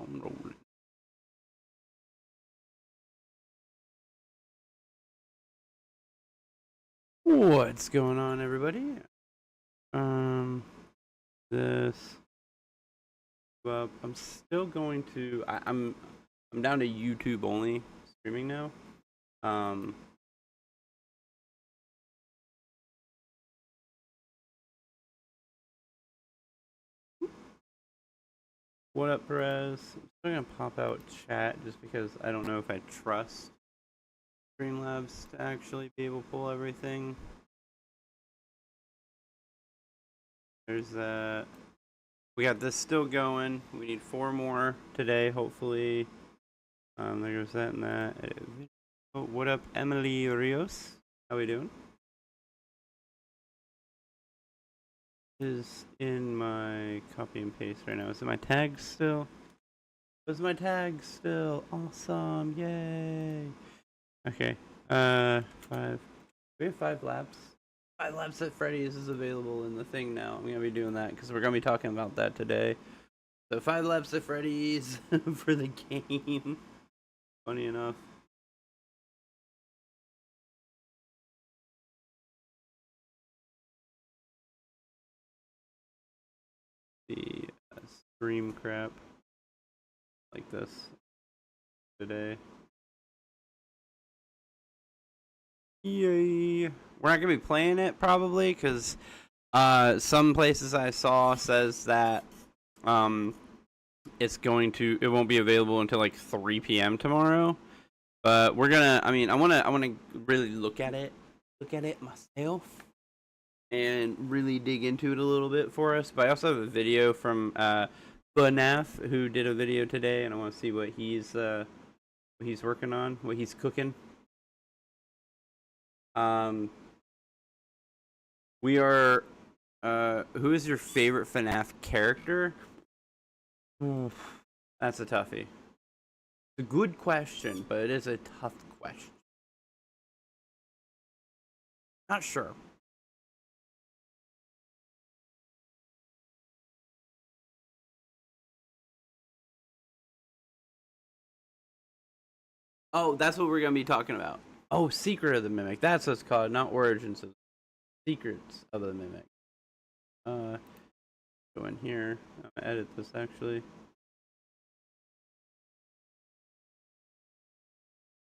I'm rolling. What's going on, everybody? This. Well, I'm still going to. I'm down to YouTube only streaming now. What up, Perez? I'm still gonna pop out chat just because I don't know if I trust Streamlabs to actually be able to pull everything. There's that. We got this still going. We need 4 more today, hopefully. There goes that and that. Oh, what up, Emily Rios? How we doing? Is in my copy and paste right now. Is it my tag still? Was my tag still? Awesome! Yay! Okay. 5. We have 5 laps. 5 laps at Freddy's is available in the thing now. I'm gonna be doing that because we're gonna be talking about that today. So 5 laps at Freddy's for the game. Funny enough. The stream crap like this today. Yay! We're not gonna be playing it probably because some places I saw says that it won't be available until like 3 p.m. tomorrow. But we're gonna. I mean, I wanna really look at it myself and really dig into it a little bit for us. But I also have a video from Fnaf who did a video today, and I want to see what he's working on, what he's cooking. We are. Who is your favorite FNAF character? That's a toughie. It's a good question, but it is a tough question. Not sure. Oh, that's what we're gonna be talking about. Oh, Secret of the Mimic. That's what it's called, not Origins of Secrets of the Mimic. Go in here. I'm gonna edit this actually.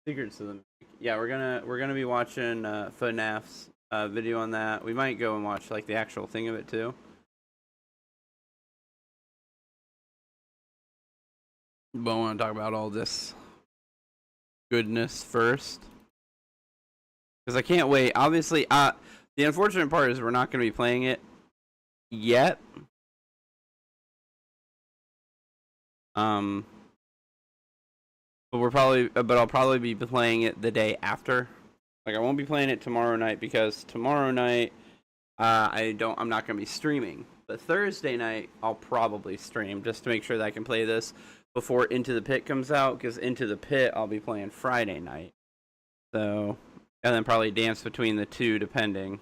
Secrets of the Mimic. Yeah, we're gonna be watching FNAF's video on that. We might go and watch like the actual thing of it too. But I want to talk about all this goodness first. Because I can't wait. Obviously, the unfortunate part is we're not going to be playing it yet. But I'll probably be playing it the day after. Like, I won't be playing it tomorrow night because tomorrow night I'm not going to be streaming. But Thursday night I'll probably stream just to make sure that I can play this before Into the Pit comes out, because Into the Pit I'll be playing Friday night. So, and then probably dance between the two depending.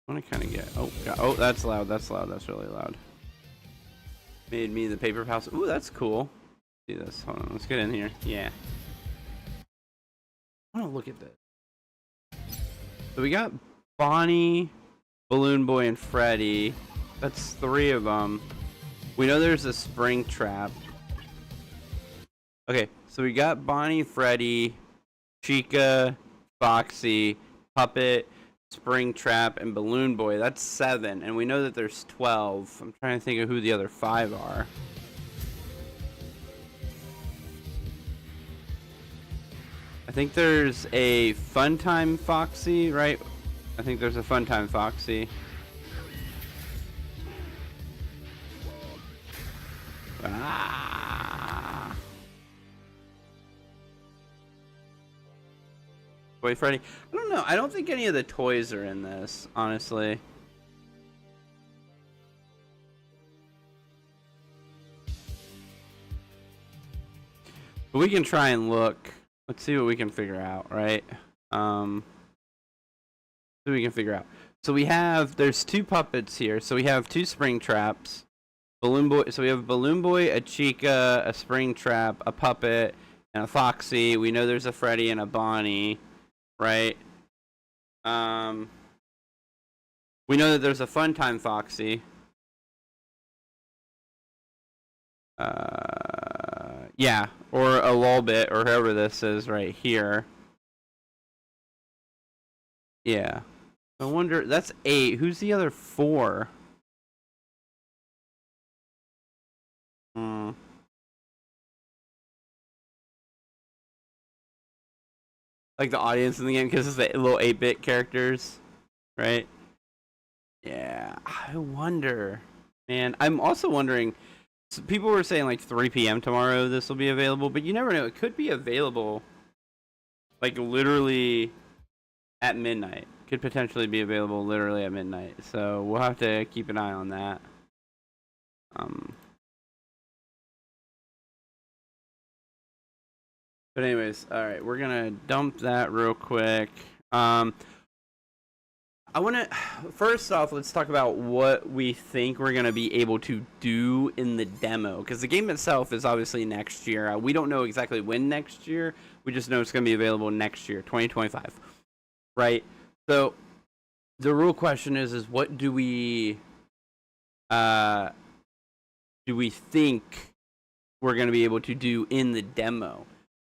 I want to kind of get. Oh, God. Oh, that's loud. That's loud. That's really loud. Made me the paper house. Ooh, that's cool. See this? Hold on. Let's get in here. Yeah. I want to look at this. So we got Bonnie, Balloon Boy, and Freddy. That's 3 of them. We know there's a spring trap. Okay, so we got Bonnie, Freddy, Chica, Foxy, Puppet, Spring Trap, and Balloon Boy. That's 7, and we know that there's 12. I'm trying to think of who the other 5 are. I think there's a Funtime Foxy, right? I think there's a Funtime Foxy. Boy Freddy. I don't know. I don't think any of the toys are in this, honestly. But we can try and look. Let's see what we can figure out, right? See what we can figure out. So there's 2 puppets here. So we have 2 spring traps. Balloon Boy. So we have a Balloon Boy, a Chica, a Springtrap, a Puppet, and a Foxy. We know there's a Freddy and a Bonnie, right? We know that there's a Funtime Foxy. Yeah, or a Lolbit, or whoever this is right here. Yeah. I wonder, that's 8. Who's the other 4? Hmm. Like the audience in the game, because it's the little 8-bit characters, right? Yeah, I wonder. Man, I'm also wondering, so people were saying like 3 p.m. tomorrow this will be available, but you never know. It could be available like literally at midnight. Could potentially be available literally at midnight. So we'll have to keep an eye on that. But anyways, all right, we're gonna dump that real quick. I want to first off, let's talk about what we think we're going to be able to do in the demo, because the game itself is obviously next year. We don't know exactly when next year. We just know it's going to be available next year, 2025, right? So the real question is what do we think we're going to be able to do in the demo?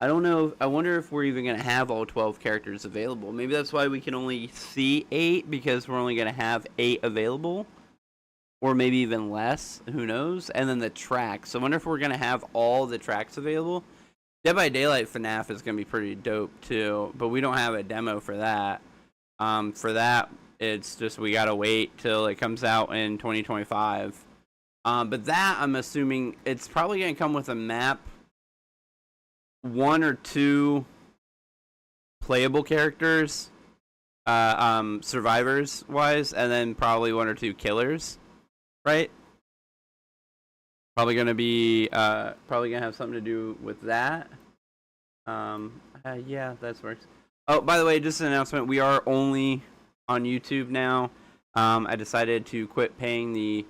I don't know. I wonder if we're even going to have all 12 characters available. Maybe that's why we can only see 8, because we're only going to have 8 available. Or maybe even less. Who knows? And then the tracks. So I wonder if we're going to have all the tracks available. Dead by Daylight FNAF is going to be pretty dope too. But we don't have a demo for that. For that, it's just we got to wait till it comes out in 2025. But that, I'm assuming, it's probably going to come with a map, 1 or 2 playable characters, survivors wise, and then probably 1 or 2 killers, right? Probably gonna be probably gonna have something to do with that. Yeah, that works. Oh, by the way, just an announcement: we are only on YouTube now. I decided to quit paying the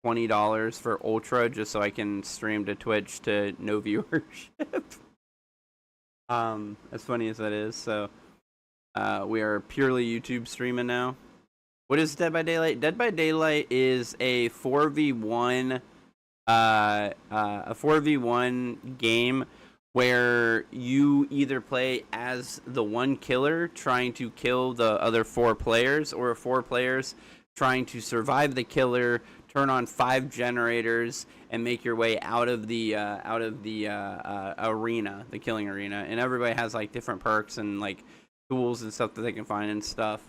$20 for Ultra just so I can stream to Twitch to no viewership. As funny as that is, so we are purely YouTube streaming now. What is Dead by Daylight? Dead by Daylight is a 4v1 game where you either play as the one killer trying to kill the other 4 players, or 4 players trying to survive the killer, turn on 5 generators, and make your way out of the arena, the killing arena. And everybody has like different perks and like tools and stuff that they can find and stuff.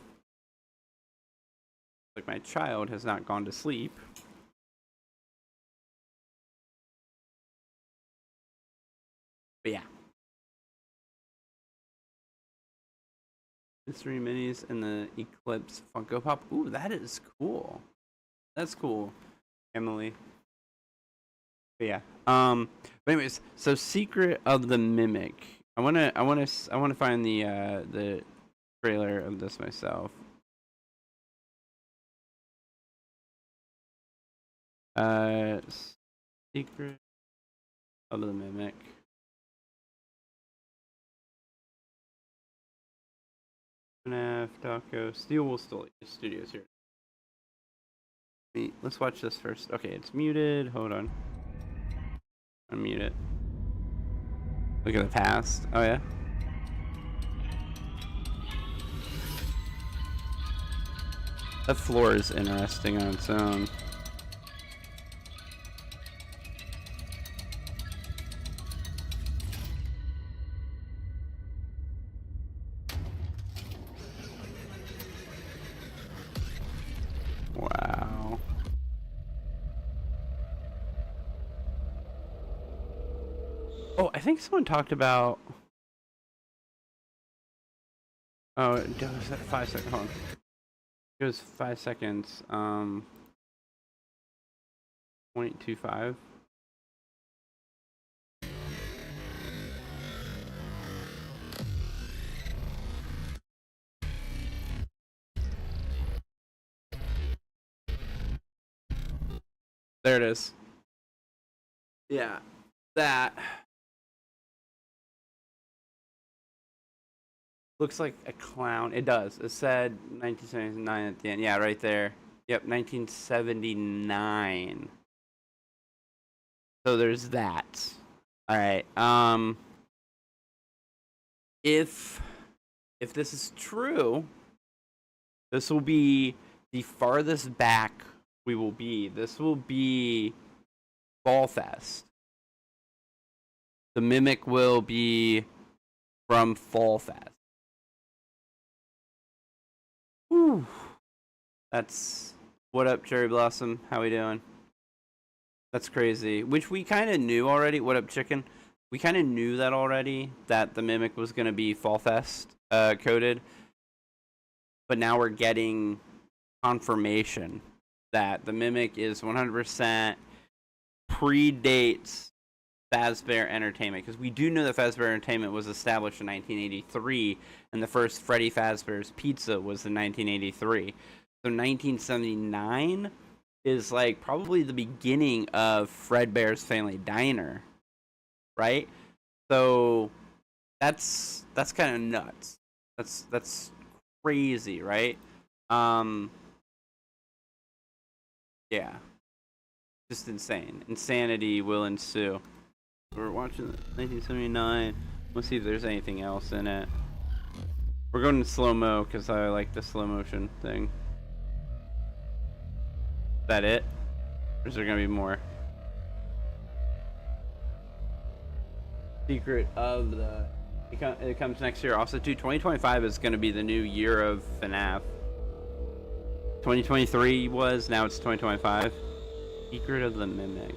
Like my child has not gone to sleep. But yeah. Mystery Minis and the Eclipse Funko Pop. Ooh, that is cool. That's cool, Emily. But yeah. But anyways, so Secret of the Mimic. I wanna find the trailer of this myself. Secret of the Mimic. Fnaf, Taco, Steel Wool Studios here. Let's watch this first. Okay, it's muted. Hold on. Unmute it. Look at the past. Oh yeah. That floor is interesting on its own. Wow. Oh, I think someone talked about. Oh, it goes at 5 seconds. Hold on. It goes 5 seconds. 0.25. There it is. Yeah, that looks like a clown. It does. It said 1979 at the end. Yeah, right there. Yep, 1979. So there's that. All right. If this is true, this will be the farthest back we will be. This will be Fall Fest. The Mimic will be from Fall Fest. Whew. That's what up, Cherry Blossom? How we doing? That's crazy. Which we kind of knew already. What up, Chicken? We kind of knew that already, that the Mimic was going to be Fall Fest coded. But now we're getting confirmation that the Mimic is 100% predates Fazbear Entertainment. Because we do know that Fazbear Entertainment was established in 1983, and the first Freddy Fazbear's Pizza was in 1983. So 1979 is like probably the beginning of Fredbear's Family Diner, right? So that's kind of nuts. That's crazy, right? Yeah, just insane. Insanity will ensue. We're watching 1979. Let's see if there's anything else in it. We're going to slow-mo because I like the slow motion thing. Is that it? Or is there going to be more? Secret of the... It comes next year. Also, too, 2025 is going to be the new year of FNAF. 2023 was, now it's 2025. Secret of the Mimic.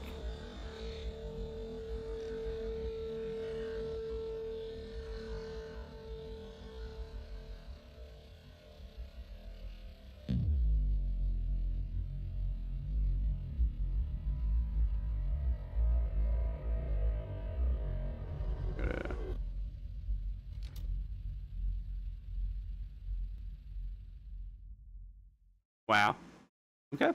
Wow. Okay.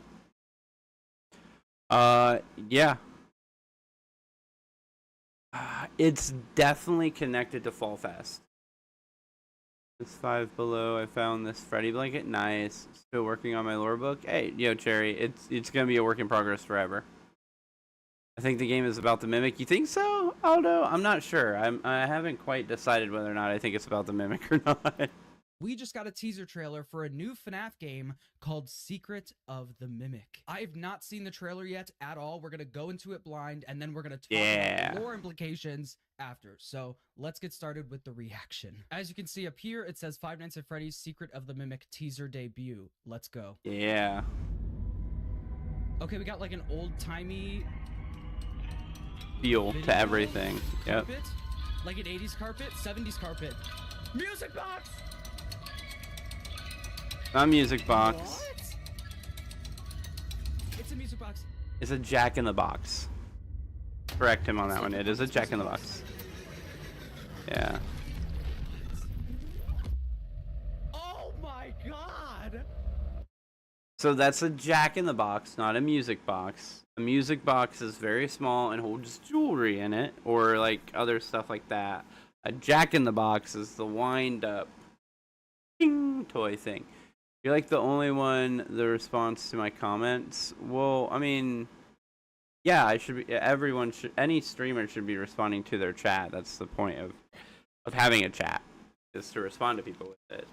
Yeah. It's definitely connected to Fall Fest. It's 5 below. I found this Freddy blanket. Nice. Still working on my lore book. Hey, yo, Cherry. It's gonna be a work in progress forever. I think the game is about the Mimic. You think so, Aldo? I'm not sure. I haven't quite decided whether or not I think it's about the Mimic or not. We just got a teaser trailer for a new FNAF game called Secret of the Mimic. I've not seen the trailer yet at all. We're going to go into it blind, and then we're going to talk about the lore implications after. So let's get started with the reaction. As you can see up here, it says Five Nights at Freddy's Secret of the Mimic teaser debut. Let's go. Yeah. Okay, we got like an old-timey feel to everything. Carpet, yep. Like an 80s carpet, 70s carpet. Music box! Not music box. What? It's a music box. It's a Jack in the Box. Correct him on that one. It is a Jack in the Box. Yeah. Oh my god! So that's a Jack in the Box, not a music box. A music box is very small and holds jewelry in it, or like other stuff like that. A Jack in the Box is the wind up toy thing. You're like the only one the response to my comments. Well, I mean, yeah, I should be. Everyone should. Any streamer should be responding to their chat. That's the point of having a chat, is to respond to people with it.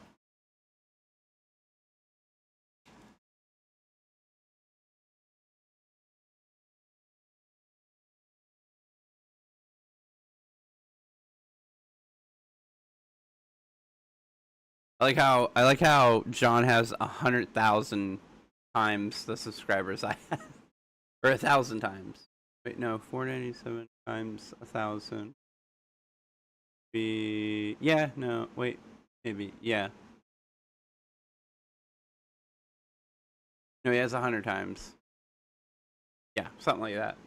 I like how John has 100,000 times the subscribers I have, or 1,000 times. Wait, no, 497 times 1,000. Yeah, no, wait, maybe, yeah. No, he has 100 times. Yeah, something like that.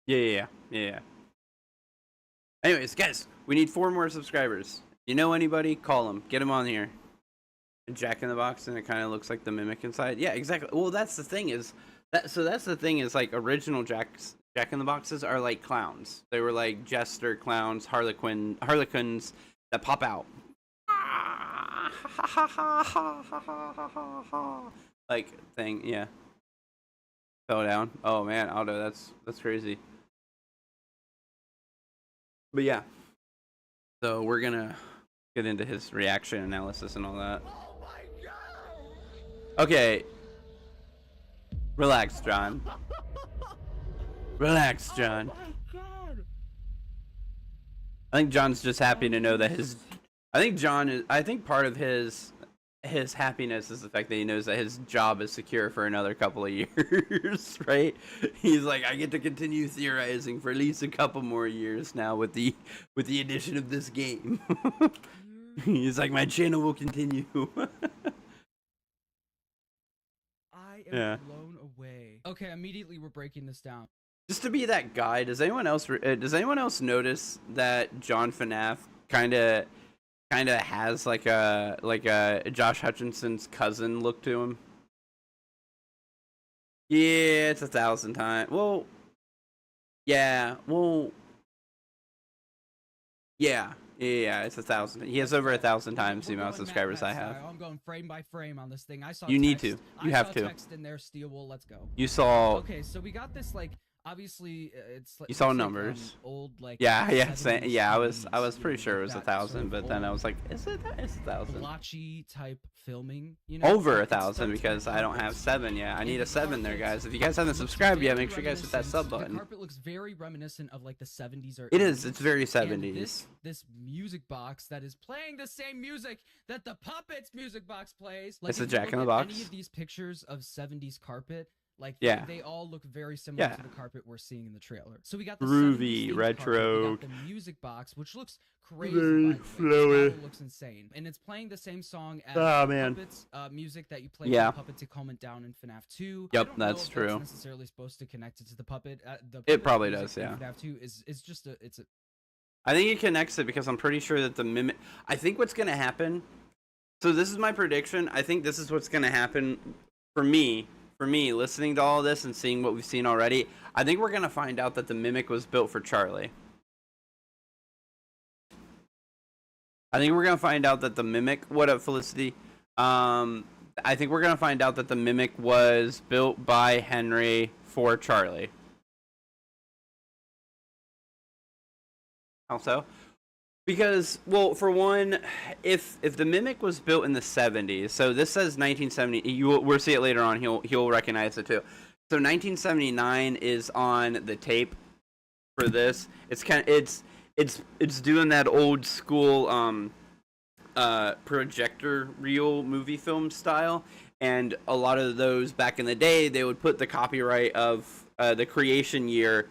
Yeah. Anyways, guys, we need 4 more subscribers. You know anybody? Call them. Get them on here. A Jack in the Box, and it kind of looks like the Mimic inside. Yeah, exactly. Well, that's the thing is, So that's the thing is like original Jack in the Boxes are like clowns. They were like jester clowns, harlequins that pop out. Like thing, yeah. Fell down. Oh man, Aldo, that's crazy. But yeah. So we're gonna get into his reaction analysis and all that. Okay. Relax, John. Relax, John. I think John's just happy to know that his. I think John is. I think part of his happiness is the fact that he knows that his job is secure for another couple of years, right? He's like, I get to continue theorizing for at least a couple more years now with the addition of this game. He's like, my channel will continue. I am blown away. Okay, immediately we're breaking this down. Just to be that guy, does anyone else notice that John Fnaf kind of has like a Josh Hutchinson's cousin look to him? Yeah, it's 1,000 times. Well, yeah, yeah, it's 1,000. He has over 1,000 times the amount of subscribers I have. I'm going frame by frame on this thing. I saw. You need to. You have to. Text in there, Steel Wool. Let's go. You saw. Okay, so we got this like. Obviously, it's like you saw numbers. Like, old like yeah. I was pretty sure it was 1,000, but then I was like, it's 1,000. Blotchy type filming, you know. Over 1,000 because I don't have 7 yet. I need a 7 there, guys. If you guys haven't subscribed yet, make sure you guys hit that sub button. The carpet looks very reminiscent of like the 70s or. It is. It's very 70s. And this music box that is playing the same music that the Puppets music box plays. Like, it's a Jack in the Box. Any of these pictures of 70s carpet. Like, yeah. They all look very similar to the carpet we're seeing in the trailer. So we got the groovy retro, carpet, we got the music box, which looks crazy. Very flowy. It looks insane, and it's playing the same song as Puppets music that you play with Puppet to Calm It Down in FNAF 2. Yep, that's true. That's necessarily supposed to connect it to the Puppet. It probably does, yeah. FNAF 2 is just a. I think it connects it because I'm pretty sure that the mimic. I think what's gonna happen. So this is my prediction. I think this is what's gonna happen for me. For me, listening to all this and seeing what we've seen already, I think we're gonna find out that the mimic was built for Charlie. I think we're gonna find out that the mimic. What up, Felicity? I think we're gonna find out that the mimic was built by Henry for Charlie. How so? Because, well, for one, if the mimic was built in the 70s, so this says 1970. We'll see it later on. He'll recognize it too. So 1979 is on the tape for this. It's it's doing that old school projector reel movie film style, and a lot of those back in the day they would put the copyright of the creation year.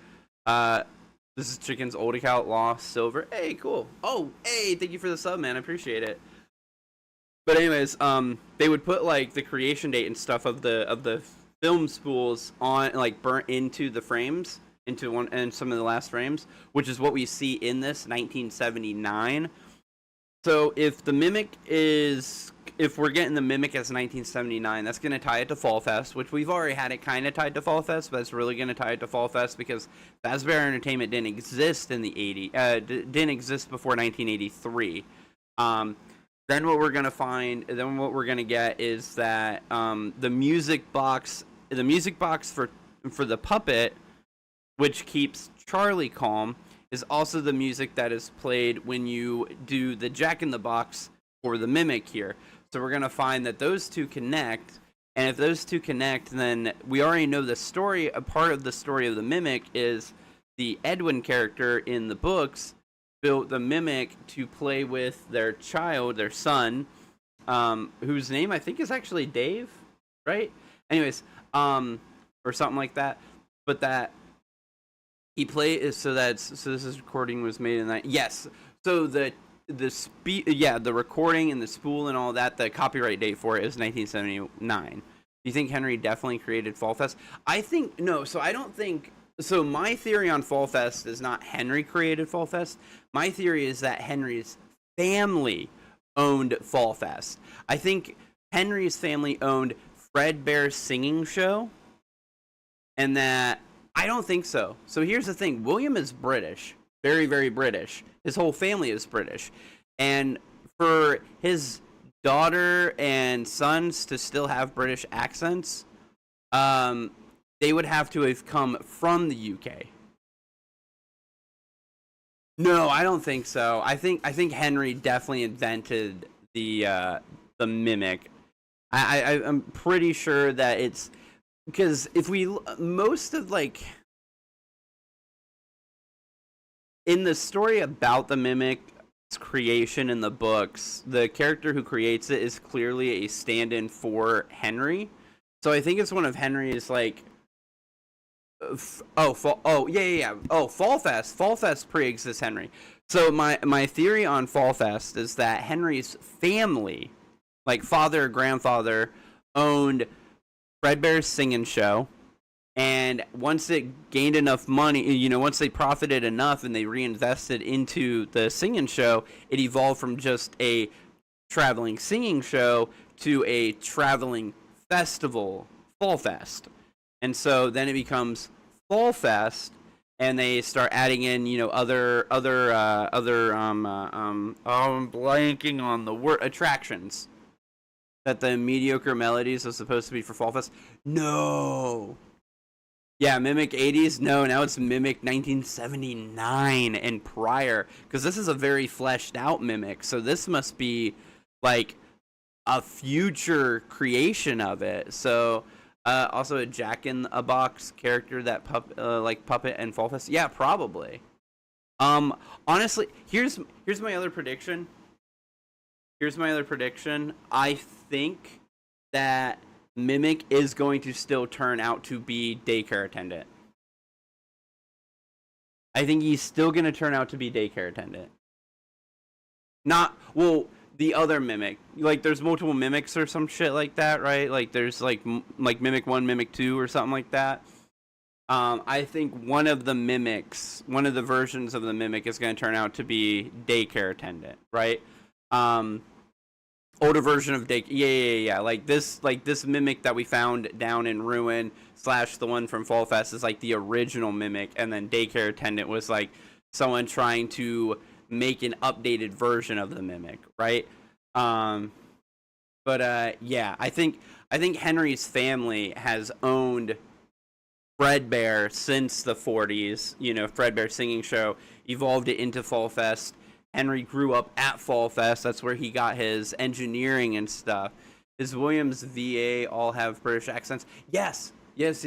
This is Chicken's old account, Lost Silver. Hey, cool. Oh, hey, thank you for the sub, man. I appreciate it. But anyways, they would put like the creation date and stuff of the film spools on, like, burnt into the frames, into one and some of the last frames, which is what we see in this 1979. So if the mimic is, if we're getting the mimic as 1979, that's going to tie it to Fall Fest, which we've already had it kind of tied to Fall Fest, but it's really going to tie it to Fall Fest because Fazbear Entertainment didn't exist in the 80s, didn't exist before 1983. Then what we're going to find, then what we're going to get is that the music box for the puppet, which keeps Charlie calm, is also the music that is played when you do the Jack in the Box for the mimic here. So we're going to find that those two connect, and if those two connect, then we already know the story. A part of the story of the mimic is the Edwin character in the books built the mimic to play with their child, their son, whose name I think is actually Dave, right? Anyways, or something like that. But that he played so this recording was made in that. Yes. So the recording and the spool and all that, the copyright date for it is 1979. Do you think Henry definitely created Fall Fest? I think no. So I don't think. So my theory on Fall Fest is not Henry created Fall Fest. My theory is that Henry's family owned Fall Fest. I think Henry's family owned Fred Bear's singing show, and that I don't think so. So here's the thing: William is British, very, very British. His whole family is British, and for his daughter and sons to still have British accents, they would have to have come from the UK. No, I don't think so. I think Henry definitely invented the mimic. I'm pretty sure that it's because if we most of like in the story about the mimic's creation in the books, the character who creates it is clearly a stand-in for Henry. So I think it's one of Henry's like Fallfest pre-exists Henry. So my theory on Fallfest is that Henry's family, like father or grandfather, owned Fredbear's Singing Show, and once it gained enough money, once they profited enough and they reinvested into the singing show, it evolved from just a traveling singing show to a traveling festival, Fall Fest. And so then it becomes Fall Fest, and they start adding in, other I'm blanking on the word, attractions that the mediocre melodies are supposed to be for Fall Fest. No. Yeah, Mimic 80s? No, now it's Mimic 1979 and prior, because this is a very fleshed out Mimic, so this must be, like, a future creation of it. So, also a Jack-in-a-Box character that Puppet and Fall Fest? Yeah, probably. Honestly, here's my other prediction. I think that Mimic is going to still turn out to be daycare attendant. I think he's still going to turn out to be daycare attendant. The other Mimic. Like, there's multiple Mimics or some shit like that, right? Like, there's, like Mimic 1, Mimic 2, or something like that. I think one of the versions of the Mimic is going to turn out to be daycare attendant, right? Older version of Daycare. Yeah. Like this Mimic that we found down in Ruin / the one from Fall Fest is like the original Mimic, and then Daycare Attendant was like someone trying to make an updated version of the Mimic, right? Yeah, I think Henry's family has owned Fredbear since the 40s. Fredbear Singing Show evolved it into Fall Fest. Henry grew up at Fall Fest. That's where he got his engineering and stuff. Does Williams VA all have British accents? Yes. Is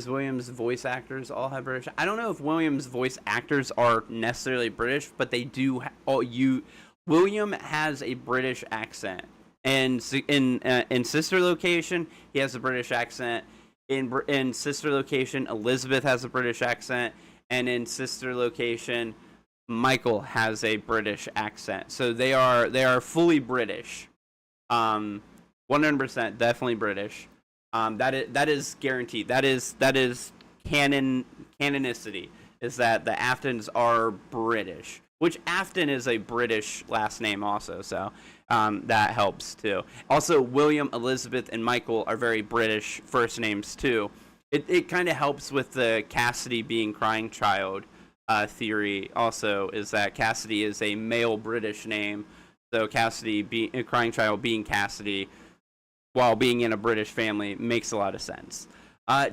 Williams voice actors all have British? I don't know if Williams voice actors are necessarily British, but they do. William has a British accent, and in Sister Location, he has a British accent. In Sister Location, Elizabeth has a British accent, and in Sister Location, Michael has a British accent. So they are fully British. 100% definitely British. That is guaranteed. That is canonicity, is that the Aftons are British, which Afton is a British last name also, so that helps too. Also, William, Elizabeth, and Michael are very British first names too. It kind of helps with the Cassidy being crying child theory also, is that Cassidy is a male British name, so Cassidy crying child being Cassidy while being in a British family makes a lot of sense.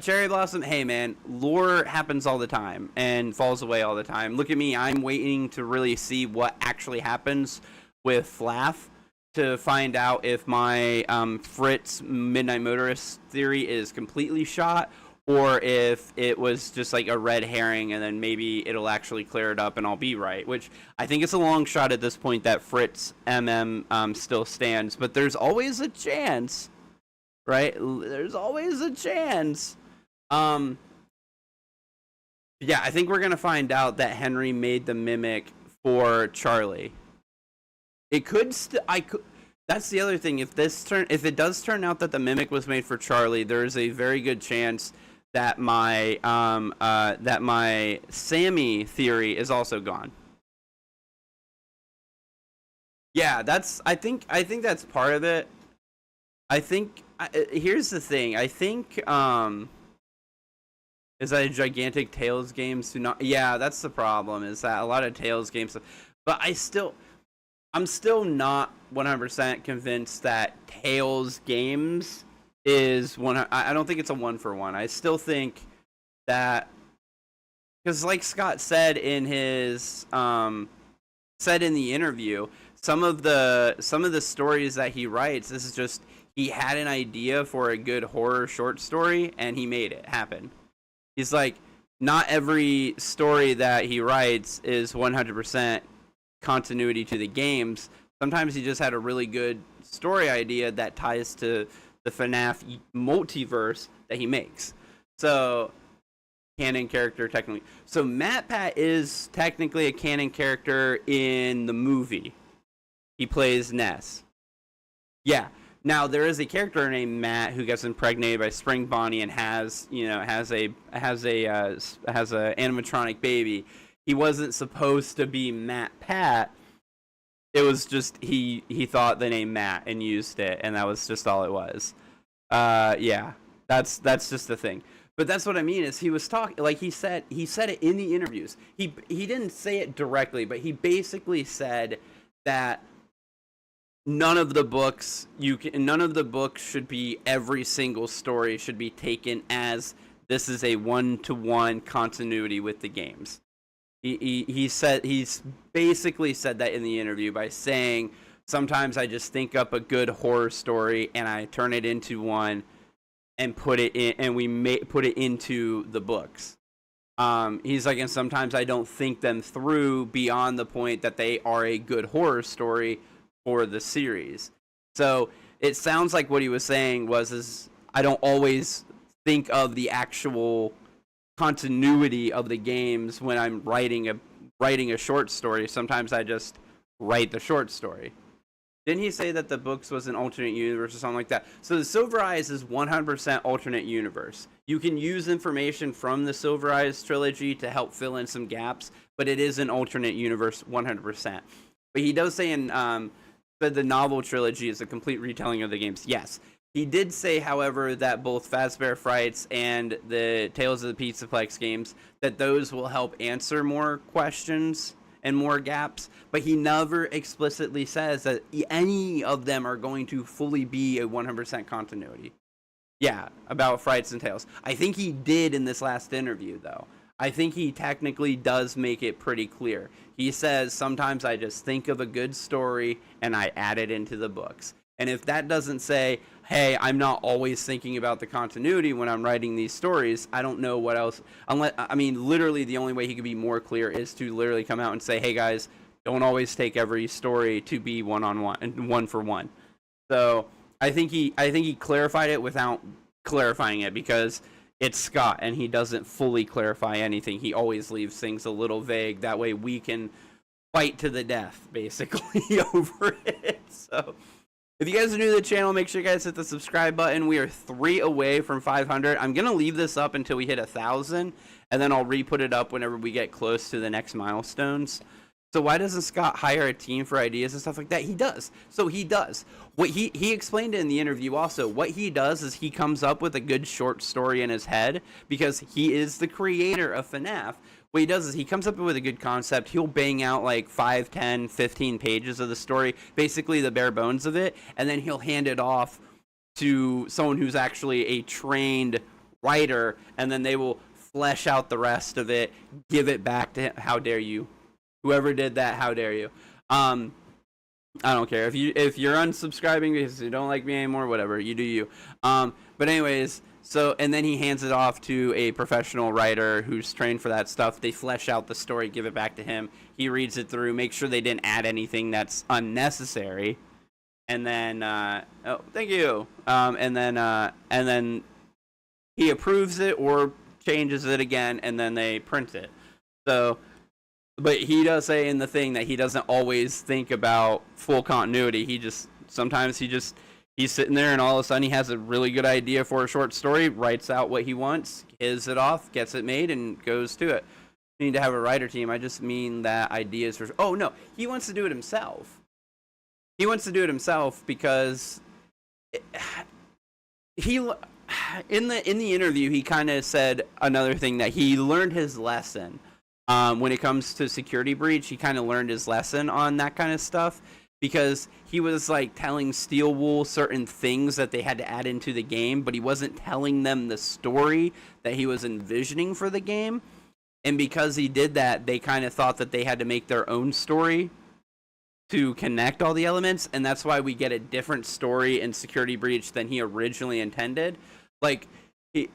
Cherry Blossom, hey man, lore happens all the time and falls away all the time. Look at me, I'm waiting to really see what actually happens with Flaf to find out if my Fritz Midnight Motorist theory is completely shot, or if it was just like a red herring and then maybe it'll actually clear it up and I'll be right, which I think it's a long shot at this point that Fritz still stands, but there's always a chance, right? There's always a chance. Yeah, I think we're going to find out that Henry made the mimic for Charlie. It could that's the other thing. If it does turn out that the mimic was made for Charlie, there's a very good chance that my Sammy theory is also gone. Yeah, I think that's part of it. I think here's the thing. I think is that a gigantic Tales games do not. Yeah, that's the problem. Is that a lot of Tales games, but I'm still not 100% convinced that Tales games is one. I don't think it's a 1-for-1. I still think that, because like Scott said in his said in the interview, some of the stories that he writes, this is just, he had an idea for a good horror short story and he made it happen. He's like, not every story that he writes is 100% continuity to the games. Sometimes he just had a really good story idea that ties to the FNAF multiverse that he makes. So, canon character technically. So MatPat is technically a canon character in the movie. He plays Ness. Yeah. Now there is a character named Matt who gets impregnated by Spring Bonnie and has a animatronic baby. He wasn't supposed to be Matt Pat. It was just he thought the name Matt and used it, and that was just all it was. Yeah, that's just the thing. But that's what I mean, is he was talking, like he said it in the interviews. He didn't say it directly, but he basically said that none of the books should be, every single story should be taken as this is a 1-to-1 continuity with the games. He's basically said that in the interview by saying, sometimes I just think up a good horror story and I turn it into one and put it in, and put it into the books. He's like, and sometimes I don't think them through beyond the point that they are a good horror story for the series. So it sounds like what he was saying is I don't always think of the actual continuity of the games when I'm writing a short story. Sometimes I just write the short story. Didn't he say that the books was an alternate universe or something like that? So the Silver Eyes is 100% alternate universe. You can use information from the Silver Eyes trilogy to help fill in some gaps, but it is an alternate universe 100%. But he does say in that the novel trilogy is a complete retelling of the games. Yes. He did say, however, that both Fazbear Frights and the Tales of the Pizzaplex games, that those will help answer more questions and more gaps, but he never explicitly says that any of them are going to fully be a 100% continuity. Yeah, about Frights and Tales. I think he did in this last interview, though. I think he technically does make it pretty clear. He says, sometimes I just think of a good story and I add it into the books. And if that doesn't say, hey, I'm not always thinking about the continuity when I'm writing these stories, I don't know what else. Literally the only way he could be more clear is to literally come out and say, hey guys, don't always take every story to be one-on-one and 1-for-1. So I think he clarified it without clarifying it, because it's Scott and he doesn't fully clarify anything. He always leaves things a little vague. That way we can fight to the death, basically, over it. So if you guys are new to the channel, make sure you guys hit the subscribe button. We are 3 away from 500. I'm going to leave this up until we hit 1,000, and then I'll re-put it up whenever we get close to the next milestones. So why doesn't Scott hire a team for ideas and stuff like that? He does. So he does. What he explained it in the interview also. What he does is he comes up with a good short story in his head, because he is the creator of FNAF. What he does is he comes up with a good concept. He'll bang out like 5, 10, 15 pages of the story, basically the bare bones of it, and then he'll hand it off to someone who's actually a trained writer, and then they will flesh out the rest of it, give it back to him. How dare you? Whoever did that, how dare you? I don't care. If you're unsubscribing because you don't like me anymore, whatever, you do you. But anyways, so, and then he hands it off to a professional writer who's trained for that stuff. They flesh out the story, give it back to him. He reads it through, make sure they didn't add anything that's unnecessary. And then, oh, thank you. And then he approves it or changes it again, and then they print it. So, but he does say in the thing that he doesn't always think about full continuity. Sometimes he's sitting there and all of a sudden he has a really good idea for a short story, writes out what he wants, his it off, gets it made, and goes to it. You need to have a writer team. I just mean that ideas for... Oh, no. He wants to do it himself. He wants to do it himself because he in the interview he kind of said another thing, that he learned his lesson. When it comes to security breach, he kind of learned his lesson on that kind of stuff, because he was like telling Steel Wool certain things that they had to add into the game, but he wasn't telling them the story that he was envisioning for the game. And because he did that, they kind of thought that they had to make their own story to connect all the elements, and that's why we get a different story in Security Breach than he originally intended. Like, he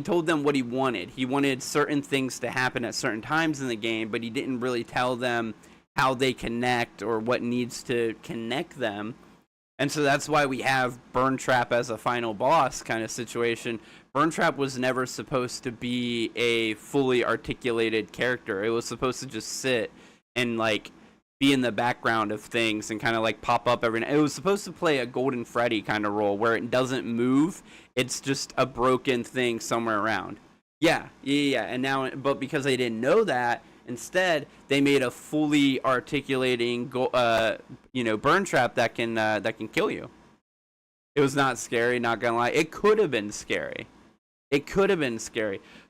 told them what he wanted. He wanted certain things to happen at certain times in the game, but he didn't really tell them how they connect or what needs to connect them. And so that's why we have Burn Trap as a final boss kind of situation. Burn Trap was never supposed to be a fully articulated character. It was supposed to just sit and like be in the background of things and kind of like pop up every night. It was supposed to play a Golden Freddy kind of role where it doesn't move. It's just a broken thing somewhere around. Yeah. And now, but because they didn't know that, instead they made a fully articulating, Burn Trap that can kill you. It was not scary, not gonna lie. It could have been scary.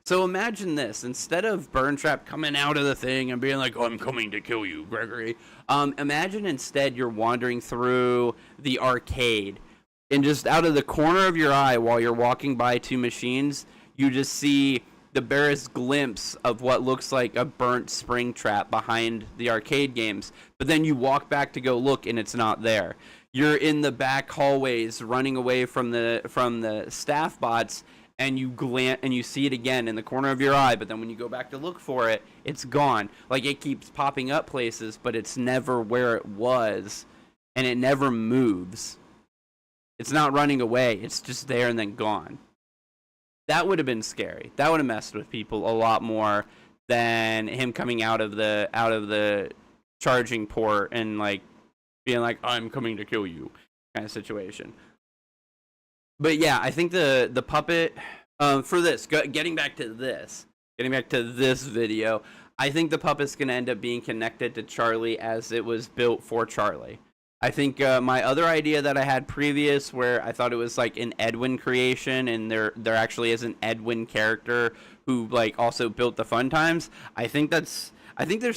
So imagine this. Instead of Burn Trap coming out of the thing and being like, "Oh, I'm coming to kill you, Gregory," imagine instead you're wandering through the arcade, and just out of the corner of your eye while you're walking by two machines, you just see the barest glimpse of what looks like a burnt spring trap behind the arcade games. But then you walk back to go look, and it's not there. You're in the back hallways running away from the staff bots, and you see it again in the corner of your eye, but then when you go back to look for it, it's gone. Like, it keeps popping up places, but it's never where it was, and it never moves. It's not running away. It's just there and then gone. That would have been scary. That would have messed with people a lot more than him coming out of the charging port and like being like, "I'm coming to kill you," kind of situation. But yeah, I think the puppet for this, getting back to this video, I think the puppet's gonna end up being connected to Charlie as it was built for Charlie. I think my other idea that I had previous, where I thought it was like an Edwin creation, and there actually is an Edwin character who like also built the Fun Times. I think there's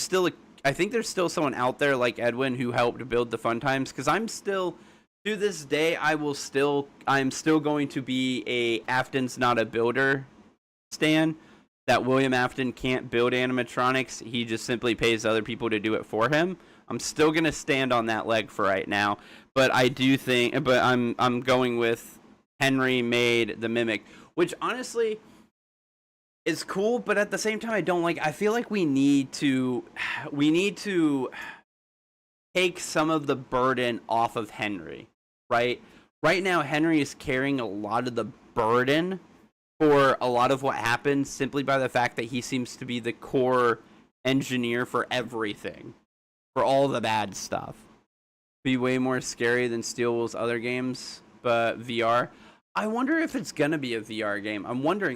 still someone out there like Edwin who helped build the Fun Times, because to this day, I'm still going to be a Afton's not a builder stan. That William Afton can't build animatronics. He just simply pays other people to do it for him. I'm still gonna stand on that leg for right now. But I'm going with Henry made the Mimic, which honestly is cool, but at the same time I don't like. I feel like we need to take some of the burden off of Henry, right? Right now, Henry is carrying a lot of the burden for a lot of what happens simply by the fact that he seems to be the core engineer for everything, for all the bad stuff. Be way more scary than Steel Wool's other games, but VR. I wonder if it's gonna be a VR game.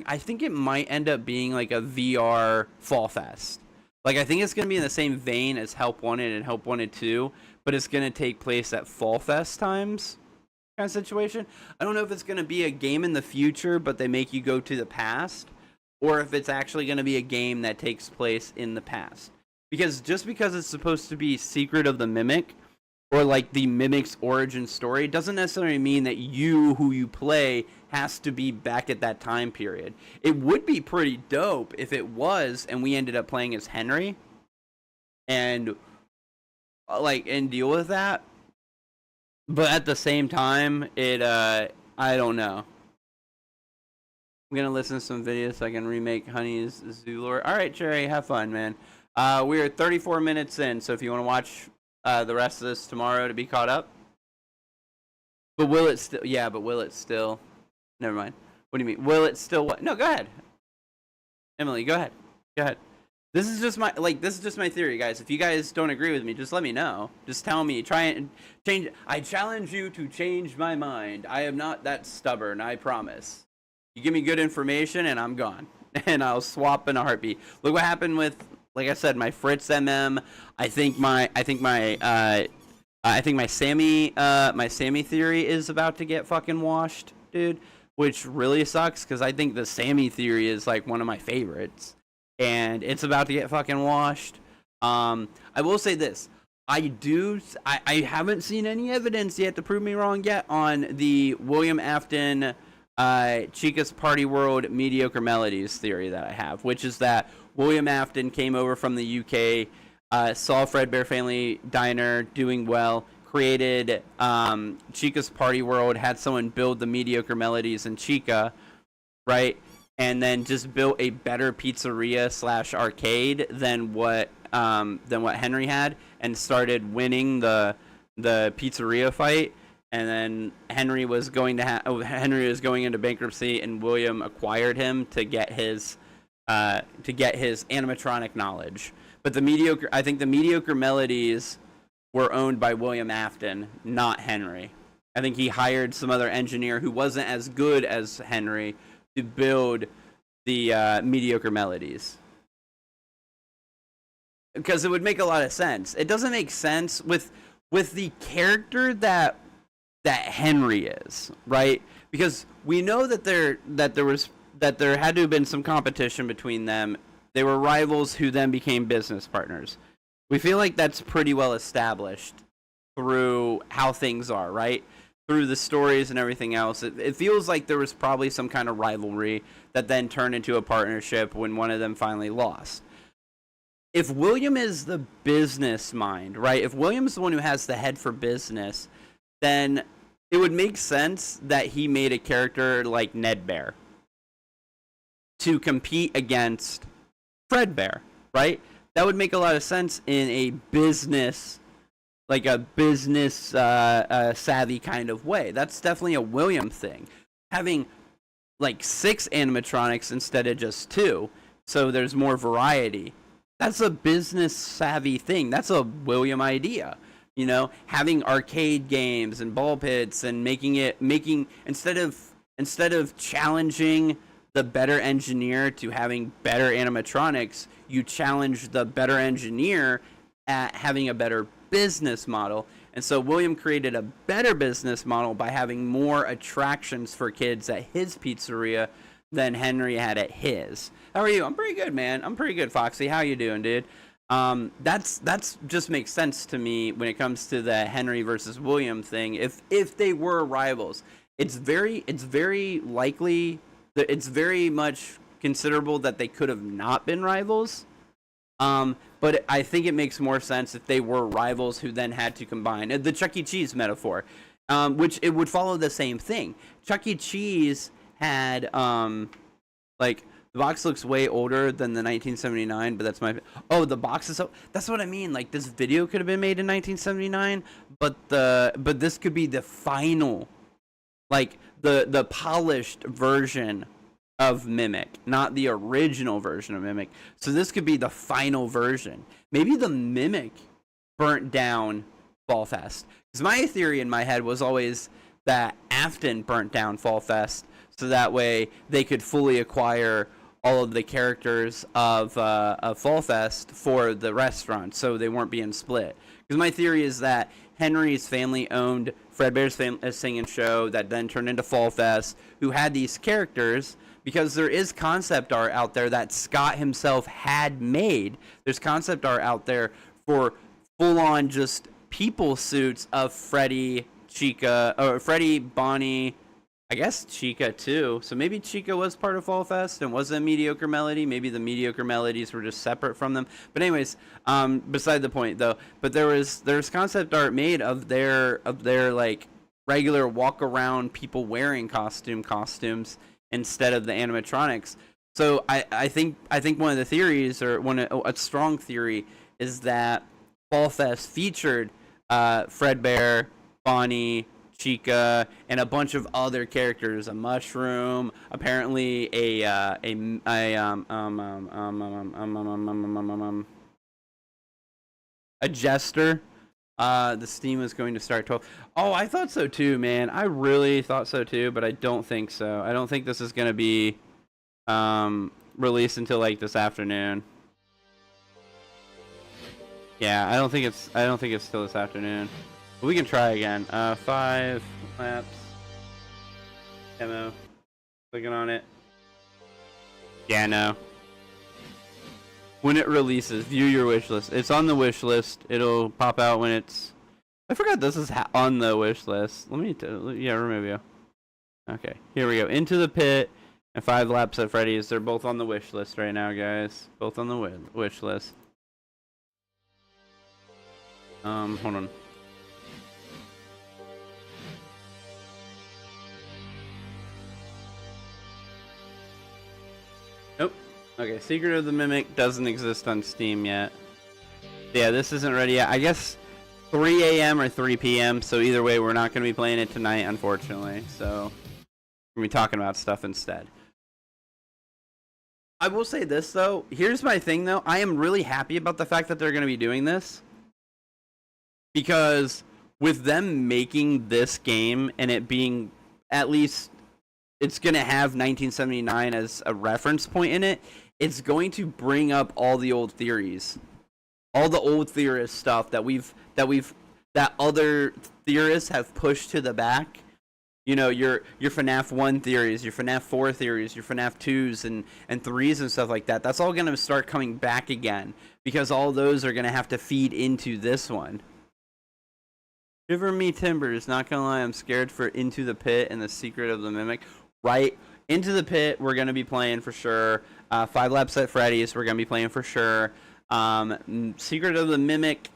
I think it might end up being like a VR Fall Fest. Like, I think it's going to be in the same vein as Help Wanted and Help Wanted 2, but it's going to take place at Fall Fest times kind of situation. I don't know if it's going to be a game in the future, but they make you go to the past, or if it's actually going to be a game that takes place in the past. Because just because it's supposed to be Secret of the Mimic, or like the Mimic's origin story, doesn't necessarily mean that who you play has to be back at that time period. It would be pretty dope if it was, and we ended up playing as Henry, and deal with that. But at the same time, I don't know. I'm gonna listen to some videos so I can remake Honey's Zoolord. All right, Cherry, have fun, man. We're 34 minutes in, so if you want to watch the rest of this tomorrow to be caught up. But will it still? Yeah, but will it still? Never mind. What do you mean? Will it still? What? No, go ahead. Emily, go ahead. Go ahead. This is just my theory, guys. If you guys don't agree with me, just let me know. Just tell me. Try and change. I challenge you to change my mind. I am not that stubborn. I promise. You give me good information, and I'm gone. And I'll swap in a heartbeat. Look what happened with, like I said, my Fritz MM. I think my I think my Sammy theory is about to get fucking washed, dude, which really sucks because I think the Sammy theory is like one of my favorites, and it's about to get fucking washed. I will say this. I haven't seen any evidence yet to prove me wrong yet on the William Afton Chica's Party World mediocre melodies theory that I have, which is that William Afton came over from the UK, saw Fredbear Family Diner doing well, created Chica's Party World, had someone build the mediocre melodies in Chica, right? And then just built a better pizzeria / arcade than what Henry had, and started winning the pizzeria fight. And then Henry was going into bankruptcy, and William acquired him to get his animatronic knowledge. But I think the mediocre melodies were owned by William Afton, not Henry. I think he hired some other engineer who wasn't as good as Henry to build the mediocre melodies. Because it would make a lot of sense. It doesn't make sense with the character that Henry is, right? Because we know that there had to have been some competition between them. They were rivals who then became business partners. We feel like that's pretty well established through how things are, right? Through the stories and everything else. It feels like there was probably some kind of rivalry that then turned into a partnership when one of them finally lost. If William is the business mind, right? If William's the one who has the head for business, then it would make sense that he made a character like Ned Bear to compete against Fred Bear, right? That would make a lot of sense in a business, like a business savvy kind of way. That's definitely a William thing. Having like 6 animatronics instead of just 2, so there's more variety. That's a business savvy thing. That's a William idea. You know, having arcade games and ball pits and making instead of challenging the better engineer to having better animatronics, you challenge the better engineer at having a better business model. And so William created a better business model by having more attractions for kids at his pizzeria than Henry had at his. How are you? I'm pretty good, man. I'm pretty good, Foxy. How you doing, dude? That's just makes sense to me when it comes to the Henry versus William thing. If they were rivals, it's very likely that it's very much considerable that they could have not been rivals. But I think it makes more sense if they were rivals who then had to combine. The Chuck E. Cheese metaphor, which it would follow the same thing. Chuck E. Cheese had like the box looks way older than the 1979, but that's the box is so, that's what I mean. Like this video could have been made in 1979, but this could be the final, like the polished version of Mimic, not the original version of Mimic. So this could be the final version. Maybe the Mimic burnt down Fall Fest. Because my theory in my head was always that Afton burnt down Fall Fest, so that way they could fully acquire all of the characters of Fall Fest for the restaurant, so they weren't being split. Because my theory is that Henry's family owned Fredbear's Singing Show that then turned into Fall Fest, who had these characters, because there is concept art out there that Scott himself had made. There's concept art out there for full-on just people suits of Freddy, Chica, or Freddy, Bonnie, I guess Chica too. So maybe Chica was part of Fall Fest and was a mediocre melody. Maybe the mediocre melodies were just separate from them. But anyways, beside the point though. But there's concept art made of their like regular walk around people wearing costumes instead of the animatronics. So I think one of the theories, or a strong theory, is that Fall Fest featured Fredbear, Bonnie, Chica, and a bunch of other characters. A mushroom, apparently a jester. The Steam is going to start 12. Oh, I thought so too, man. I really thought so too, but I don't think so. I don't think this is going to be released until like this afternoon. Yeah, I don't think it's till this afternoon. We can try again. 5 laps. Demo. Clicking on it. Yeah, no. When it releases, view your wish list. It's on the wish list. It'll pop out when it's... I forgot this is on the wish list. Let me... yeah, remove you. Okay, here we go. Into the Pit and 5 laps at Freddy's. They're both on the wish list right now, guys. Both on the wish list. Hold on. Nope. Okay, Secret of the Mimic doesn't exist on Steam yet. Yeah, this isn't ready yet. I guess 3 a.m. or 3 p.m. So either way, we're not going to be playing it tonight, unfortunately. So we're going to be talking about stuff instead. I will say this, though. Here's my thing, though. I am really happy about the fact that they're going to be doing this. Because with them making this game and it being at least... it's going to have 1979 as a reference point in it. It's going to bring up all the old theories. All the old theorist stuff that other theorists have pushed to the back. You know, your FNAF 1 theories, your FNAF 4 theories, your FNAF 2s and 3s and stuff like that. That's all going to start coming back again. Because all those are going to have to feed into this one. Shiver me timbers, not going to lie, I'm scared for Into the Pit and the Secret of the Mimic. Right, Into the Pit, we're going to be playing for sure. 5 laps at Freddy's, we're going to be playing for sure. Secret of the Mimic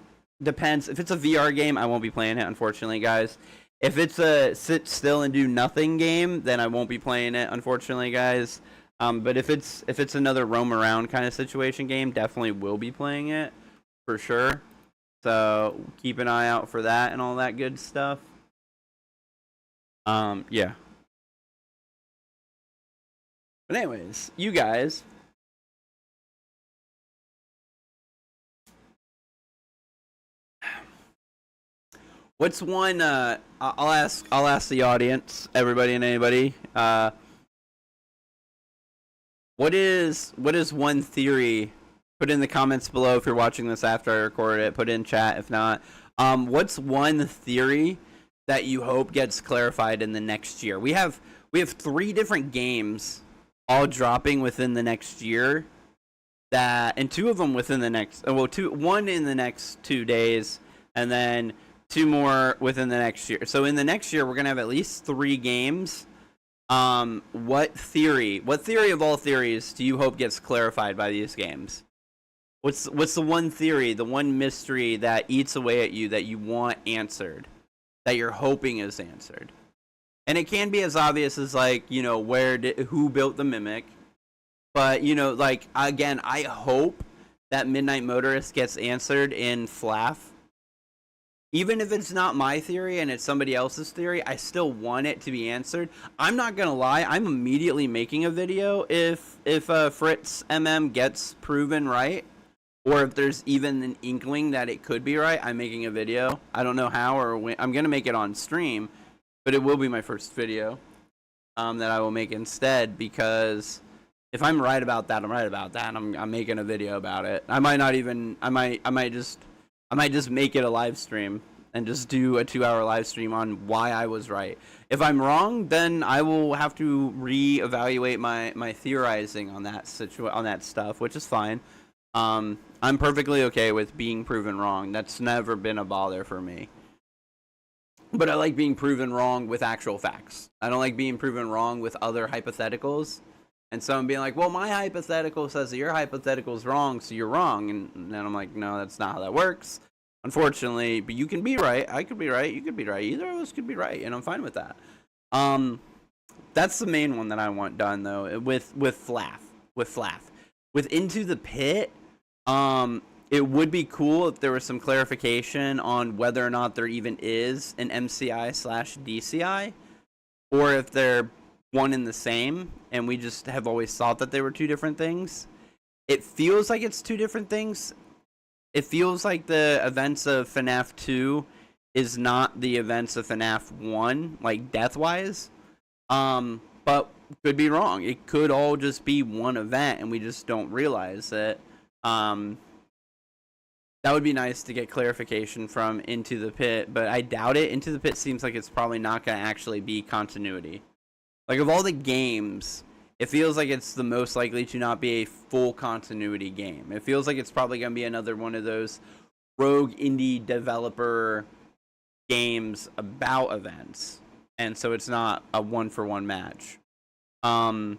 depends. If it's a VR game, I won't be playing it, unfortunately, guys. If it's a sit still and do nothing game, then I won't be playing it, unfortunately, guys. But if it's another roam around kind of situation game, definitely will be playing it for sure. So keep an eye out for that and all that good stuff. Yeah. But anyways, you guys. What's one? I'll ask the audience, everybody and anybody. What is one theory? Put in the comments below if you're watching this after I recorded it. Put it in chat if not. What's one theory that you hope gets clarified in the next year? We have 3 different games all dropping within the next year. And 2 of them within the next. One in the next 2 days, and then 2 more within the next year. So in the next year, we're gonna have at least 3 games. What theory of all theories do you hope gets clarified by these games? What's the one theory, the one mystery that eats away at you that you want answered, that you're hoping is answered? And it can be as obvious as, like, you know, who built the Mimic, but, you know, like, again, I hope that Midnight Motorist gets answered in Flaf. Even if it's not my theory and it's somebody else's theory, I still want it to be answered. I'm not gonna lie, I'm immediately making a video if Fritz MM gets proven right. Or if there's even an inkling that it could be right, I'm making a video. I don't know how or when. I'm going to make it on stream, but it will be my first video that I will make instead, because if I'm right about that, I'm right about that. I'm making a video about it. I might just make it a live stream and just do a 2-hour live stream on why I was right. If I'm wrong, then I will have to reevaluate my theorizing on that stuff, which is fine. I'm perfectly okay with being proven wrong. That's never been a bother for me. But I like being proven wrong with actual facts. I don't like being proven wrong with other hypotheticals. And someone being like, well, my hypothetical says that your hypothetical is wrong, so you're wrong. And then I'm like, no, that's not how that works. Unfortunately, but you can be right. I could be right. You could be right. Either of us could be right, and I'm fine with that. That's the main one that I want done, though, with Flaf. With Into the Pit, it would be cool if there was some clarification on whether or not there even is an MCI/DCI, or if they're one and the same, and we just have always thought that they were 2 different things. It feels like it's 2 different things. It feels like the events of FNAF 2 is not the events of FNAF 1, like death-wise. But could be wrong. It could all just be one event, and we just don't realize it. That would be nice to get clarification from Into the Pit, but I doubt it. Into the Pit seems like it's probably not going to actually be continuity. Like, of all the games, it feels like it's the most likely to not be a full continuity game. It feels like it's probably going to be another one of those rogue indie developer games about events. And so it's not a one-for-one match. But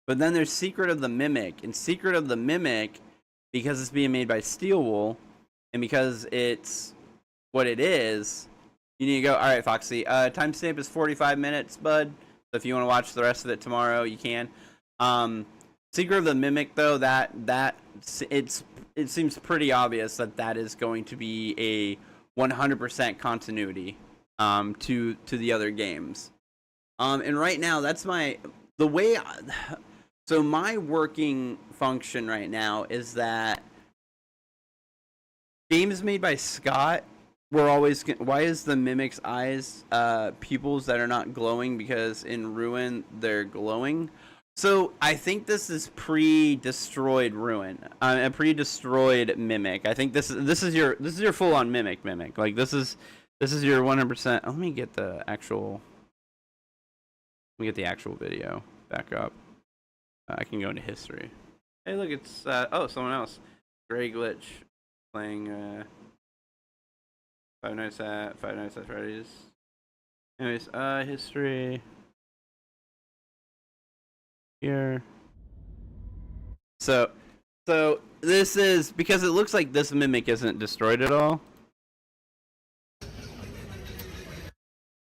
then there's Secret of the Mimic. And Secret of the Mimic, because it's being made by Steelwool, and because it's what it is, you need to go, all right, Foxy, timestamp is 45 minutes, bud. So if you want to watch the rest of it tomorrow, you can. Secret of the Mimic, though, it seems pretty obvious that is going to be a 100% continuity to the other games. And right now, that's my working function right now is that games made by Scott, why is the Mimic's eyes pupils that are not glowing? Because in Ruin they're glowing. So I think this is pre-destroyed Ruin, a pre-destroyed Mimic. I think this is your full-on Mimic. Like this is your 100%. Let me get the actual video back up. I can go into history. Hey, look, it's someone else. Gray Glitch playing Five Nights at Freddy's. Anyways, history here. So this is because it looks like this Mimic isn't destroyed at all.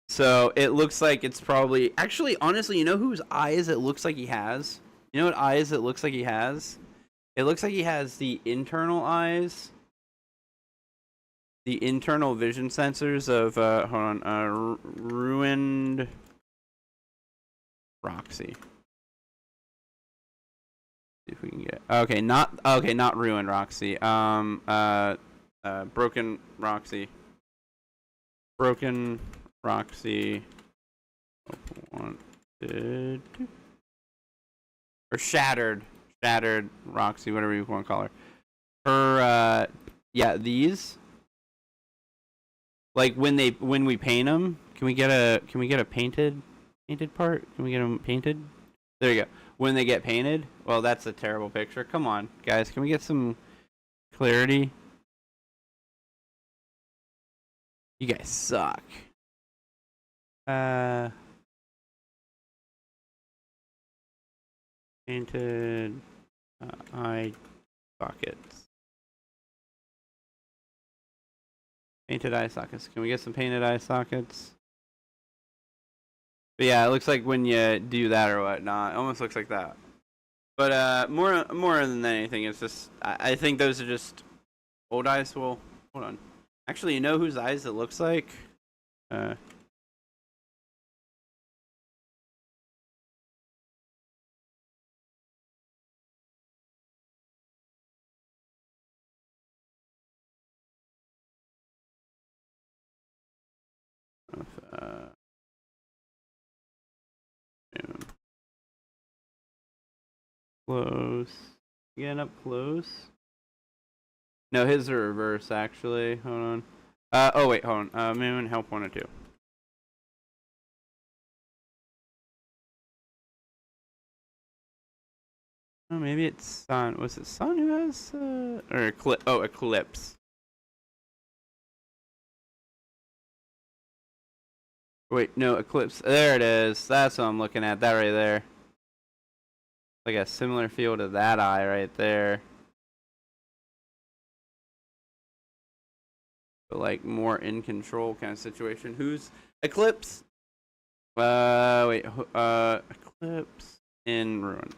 So it looks like it's probably actually, honestly, you know whose eyes it looks like he has? You know what eyes it looks like he has? It looks like he has the internal eyes. The internal vision sensors of ruined Roxy. See if we can get not ruined Roxy. Broken Roxy. Broken Roxy. Wanted or shattered Roxy, whatever you want to call her. Her yeah, these. Like when we paint them, can we get a painted part? Can we get them painted? There you go. When they get painted, well, that's a terrible picture. Come on, guys, can we get some clarity? You guys suck. Painted eye sockets. Painted eye sockets. Can we get some painted eye sockets? But yeah, it looks like when you do that or whatnot, it almost looks like that. But more than anything, it's just I think those are just old eyes. Well, hold on. Actually, you know whose eyes it looks like? Close. Getting up close. No, his are reverse actually. Hold on. Oh wait, hold on. Moon, help 1 or 2. Oh, maybe it's Sun. Was it Sun who has or Eclipse? Oh, Eclipse. Wait, no, Eclipse. There it is. That's what I'm looking at. That right there. Like a similar feel to that eye right there. But like more in control kind of situation. Who's Eclipse? Wait. Eclipse in Ruin.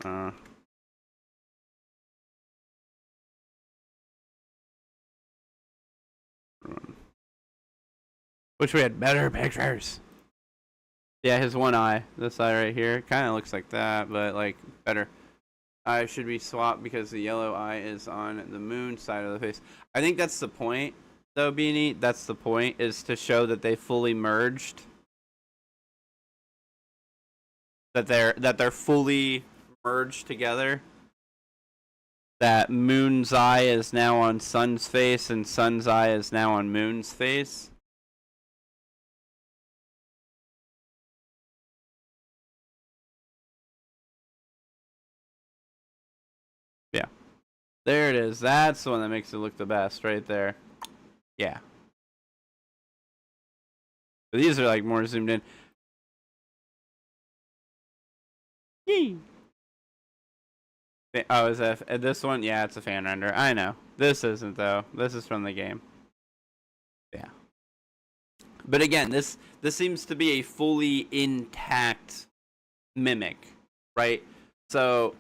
Ruin. Wish we had better pictures. Yeah, his one eye. This eye right here. Kind of looks like that, but like better. Eye should be swapped because the yellow eye is on the moon side of the face. I think that's the point, though, Beanie. That's the point, is to show that they fully merged. That they're fully merged together. that Moon's eye is now on Sun's face and Sun's eye is now on Moon's face. Yeah. There it is. That's the one that makes it look the best right there. Yeah. But these are like more zoomed in. Yee. Oh, is that this one? Yeah, it's a fan render. I know. This isn't though. This is from the game. Yeah. But again, this seems to be a fully intact mimic, right? So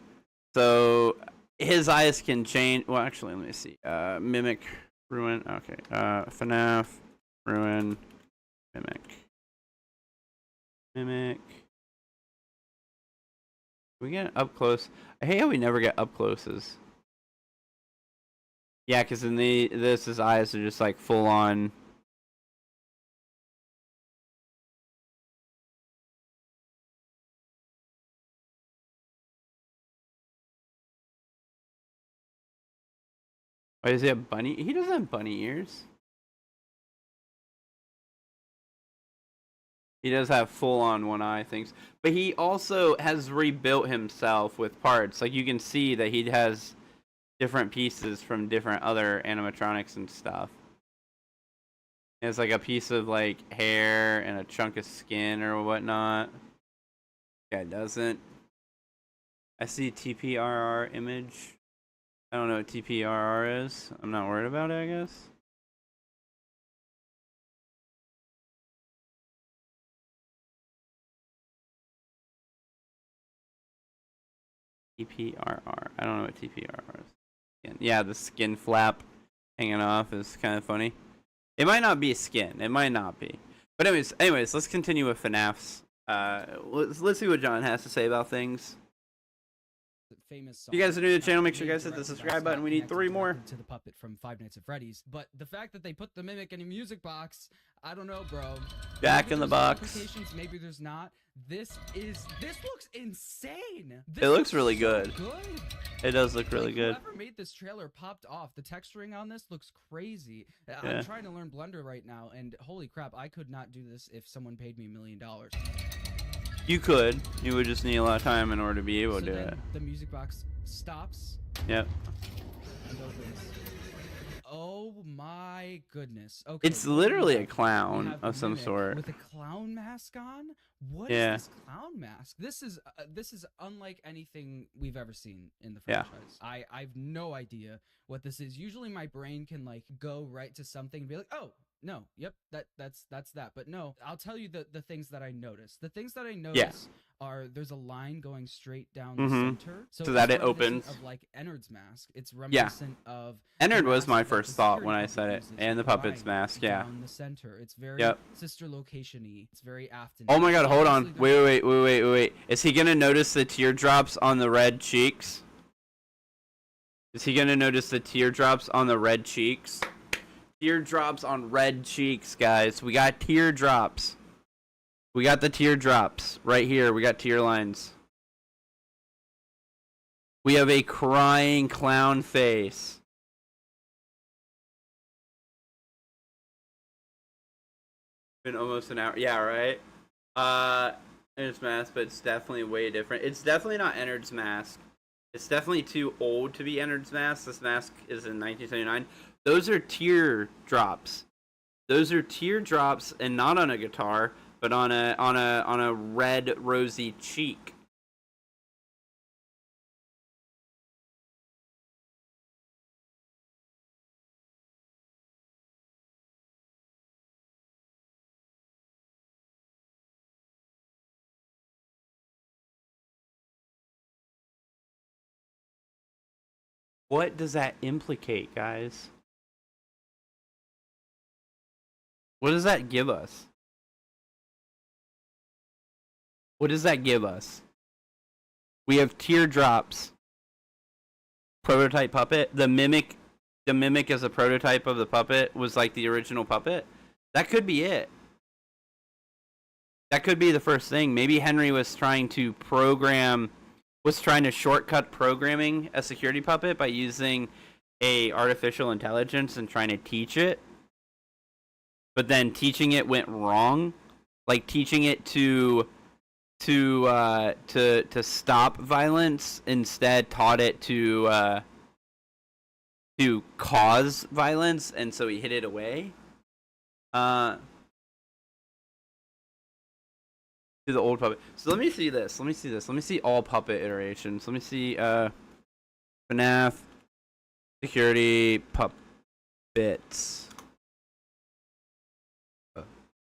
his eyes can change. Well, actually, let me see. Mimic, ruin. Okay. FNAF, ruin, mimic. We get up close. I hate how we never get up closes. Yeah, because in his eyes are just like full on. Why does he have bunny? He doesn't have bunny ears. He does have full on one eye things. But he also has rebuilt himself with parts. Like you can see that he has different pieces from different other animatronics and stuff. He has like a piece of like hair and a chunk of skin or whatnot. Guy doesn't. I see TPRR image. I don't know what TPRR is. I'm not worried about it, I guess. TPRR. I don't know what TPRR is. Yeah, the skin flap hanging off is kind of funny. It might not be skin. It might not be. But anyways, let's continue with FNAFs. Let's see what John has to say about things. Famous if you guys are new to the channel, make sure you guys hit the subscribe button. We need 3 more. To the puppet from Five Nights at Freddy's, but the fact that they put the mimic in a music box, I don't know, bro. Jack in the box. Maybe there's not. This looks insane. It looks really good. It does look really good. Whoever made this trailer popped off. The texturing on this looks crazy. Yeah. I'm trying to learn Blender right now, and holy crap, I could not do this if someone paid me $1 million. You could. You would just need a lot of time in order to be able to do it. The music box stops. Yep. And opens. Oh my goodness. Okay. It's literally a clown of some sort. With a clown mask on? What is this clown mask? This is unlike anything we've ever seen in the franchise. I've no idea what this is. Usually my brain can like go right to something and be like, "Oh, no, yep, that's that." But no, I'll tell you the things that I noticed. The things that I noticed are there's a line going straight down the center, so that it opens. Of like Ennard's mask, it's reminiscent of. Ennard was my first thought when I said it, and the puppet's mask. Yeah. Down the center, it's very sister location-y. It's very Afton. Oh my God! Hold on. Wait. Is he gonna notice the teardrops on the red cheeks? Is he gonna notice the teardrops on the red cheeks? Teardrops on red cheeks, guys. We got teardrops. We got the teardrops right here. We got tear lines. We have a crying clown face. Been almost an hour. Yeah, right? Ennard's mask, but it's definitely way different. It's definitely not Ennard's mask. It's definitely too old to be Ennard's mask. This mask is in 1979. Those are teardrops. Those are teardrops, and not on a guitar, but on a red rosy cheek. What does that implicate, guys? What does that give us? What does that give us? We have teardrops. Prototype puppet. The mimic as a prototype of the puppet was like the original puppet. That could be it. That could be the first thing. Maybe Henry was trying to program was trying to shortcut programming a security puppet by using a artificial intelligence and trying to teach it. But then teaching it went wrong. Like teaching it to stop violence, instead taught it to cause violence, and so he hid it away. To the old puppet. So let me see this. Let me see all puppet iterations. Let me see FNAF security puppets.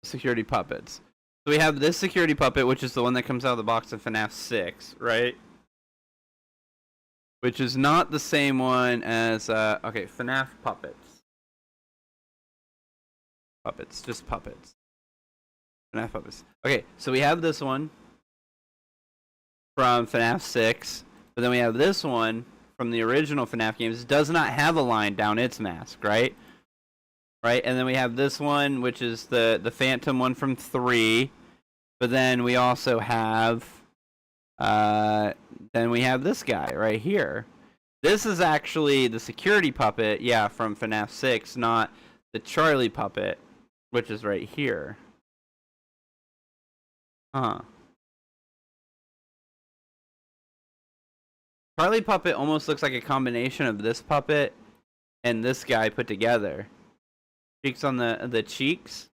Security puppets. So we have this security puppet, which is the one that comes out of the box of FNAF 6, right? Which is not the same one as okay, FNAF puppets. Puppets, just puppets. FNAF puppets. Okay, so we have this one from FNAF 6, but then we have this one from the original FNAF games. It does not have a line down its mask, right? Right, and then we have this one, which is the Phantom one from 3. But then we also have, then we have this guy right here. This is actually the security puppet, yeah, from FNAF 6, not the Charlie puppet, which is right here. Huh. Charlie puppet almost looks like a combination of this puppet and this guy put together. Cheeks on the cheeks,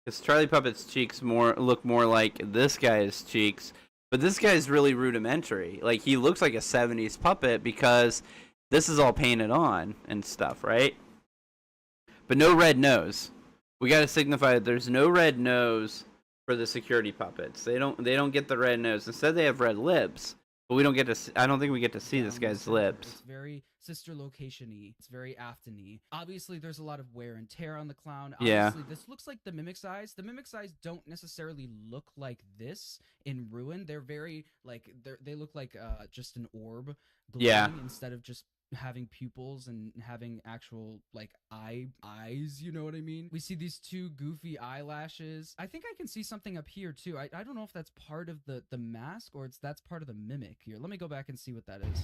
because Charlie Puppet's cheeks look more like this guy's cheeks, but this guy's really rudimentary. Like, he looks like a 70s puppet because this is all painted on and stuff, right? But no red nose. We gotta signify that there's no red nose for the security puppets. They don't get the red nose. Instead, they have red lips. But we don't get to. I don't think we get to see this guy's lips. It's very sister location-y. It's very Afton-y. Obviously, there's a lot of wear and tear on the clown. Obviously, this looks like the Mimic's eyes. The Mimic's eyes don't necessarily look like this in Ruin. They're very like they look like just an orb glowing instead of just having pupils and having actual like eyes, you know what I mean? We see these two goofy eyelashes. I think I can see something up here too. I don't know if that's part of the mask or that's part of the Mimic. Here, let me go back and see what that is.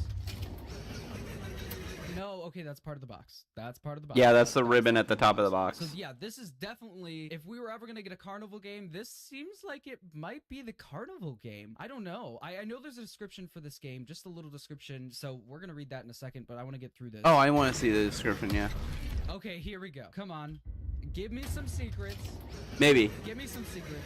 No, okay, that's part of the box. That's part of the box. Yeah, that's the ribbon at the top of the box. So yeah, this is definitely, if we were ever gonna get a carnival game, this seems like it might be the carnival game. I don't know. I know there's a description for this game, just a little description, so we're gonna read that in a second, but I want to get through this. Oh, I want to see the description, yeah. Okay, here we go. Come on. Give me some secrets. Maybe. Give me some secrets.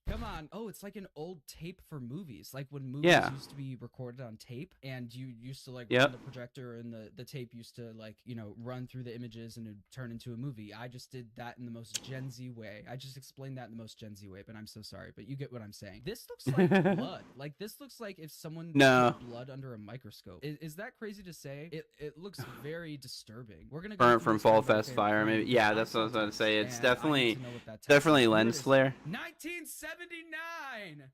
Come on. Oh, it's like an old tape for movies. Like when movies used to be recorded on tape and you used to like run the projector and the tape used to like, you know, run through the images and it would turn into a movie. I just did that in the most Gen Z way. I just explained that in the most Gen Z way, but I'm so sorry. But you get what I'm saying. This looks like blood. Like this looks like if someone put blood under a microscope. Is that crazy to say? It looks very disturbing. We're gonna go Burnt from Fall Fest Fire, maybe. Yeah, that's what I was going to say. It's definitely lens flare. 1979.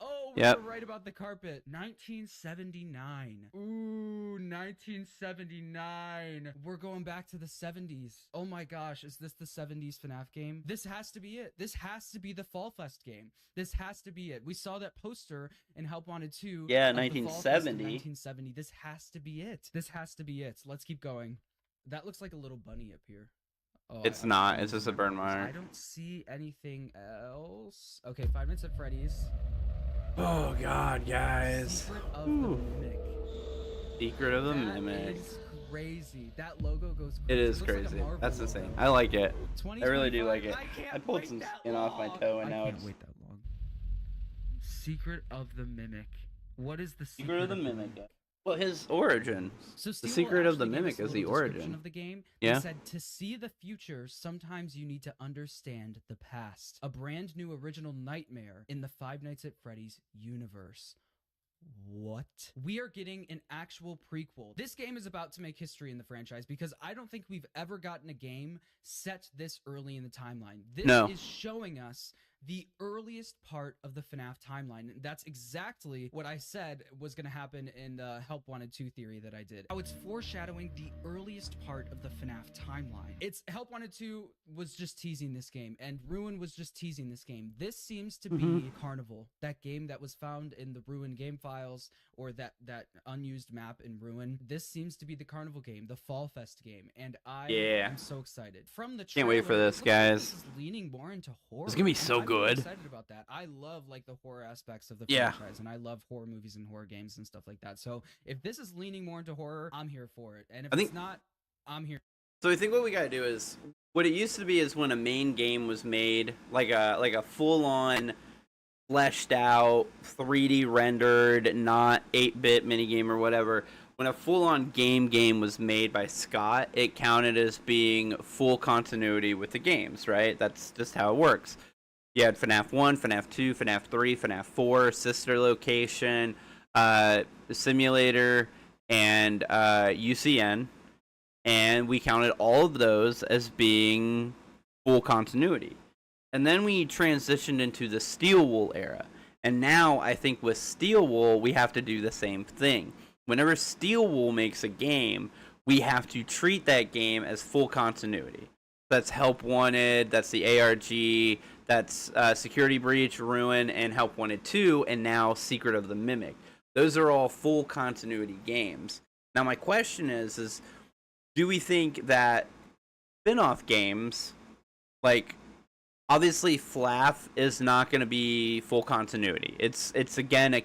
Oh, we were right about the carpet. 1979. Ooh, 1979. We're going back to the 70s. Oh my gosh, is this the 70s FNAF game? This has to be it. This has to be the Fall Fest game. This has to be it. We saw that poster in Help Wanted 2. Yeah, 1970. 1970. This has to be it. This has to be it. Let's keep going. That looks like a little bunny up here. Oh, it's not. It's just a burn mark. I don't see anything else. Okay, 5 Nights at Freddy's. Oh God, guys. Secret of the Mimic. Secret of the Mimic. That is crazy. That logo goes crazy. It is crazy. Like That's insane. Logo. I like it. I really do like it. I pulled some skin off my toe and now it's. Wait that long. Secret of the Mimic. What is the Secret of the Mimic? Well, his origin. So the Secret of the Mimic is the origin of the game. Yeah. They said to see the future, sometimes you need to understand the past. A brand new original nightmare in the Five Nights at Freddy's universe. What? We are getting an actual prequel. This game is about to make history in the franchise because I don't think we've ever gotten a game set this early in the timeline. This is showing us the earliest part of the FNAF timeline. That's exactly what I said was going to happen in the Help Wanted 2 theory that I did. How it's foreshadowing the earliest part of the FNAF timeline. It's Help Wanted 2 was just teasing this game, and Ruin was just teasing this game. This seems to be Carnival, that game that was found in the Ruin game files, or that unused map in Ruin. This seems to be the Carnival game, the Fall Fest game, and I am so excited. From the trailer, can't wait for this, guys. This is leaning more into horror. It's gonna be so good. I'm excited about that. I love like the horror aspects of the franchise, and I love horror movies and horror games and stuff like that. So if this is leaning more into horror, I'm here for it. And if it's not, I'm here. So I think what we gotta do is, what it used to be is when a main game was made, like a full-on, fleshed out, 3D rendered, not 8-bit minigame or whatever. When a full-on game was made by Scott, it counted as being full continuity with the games, right? That's just how it works. You had FNAF 1, FNAF 2, FNAF 3, FNAF 4, Sister Location, Simulator, and UCN. And we counted all of those as being full continuity. And then we transitioned into the Steel Wool era. And now I think with Steel Wool, we have to do the same thing. Whenever Steel Wool makes a game, we have to treat that game as full continuity. That's Help Wanted, that's the ARG, that's Security Breach, Ruin, and Help Wanted 2, and now Secret of the Mimic. Those are all full continuity games. Now my question is do we think that spin-off games, like, obviously Flaf is not going to be full continuity. It's again a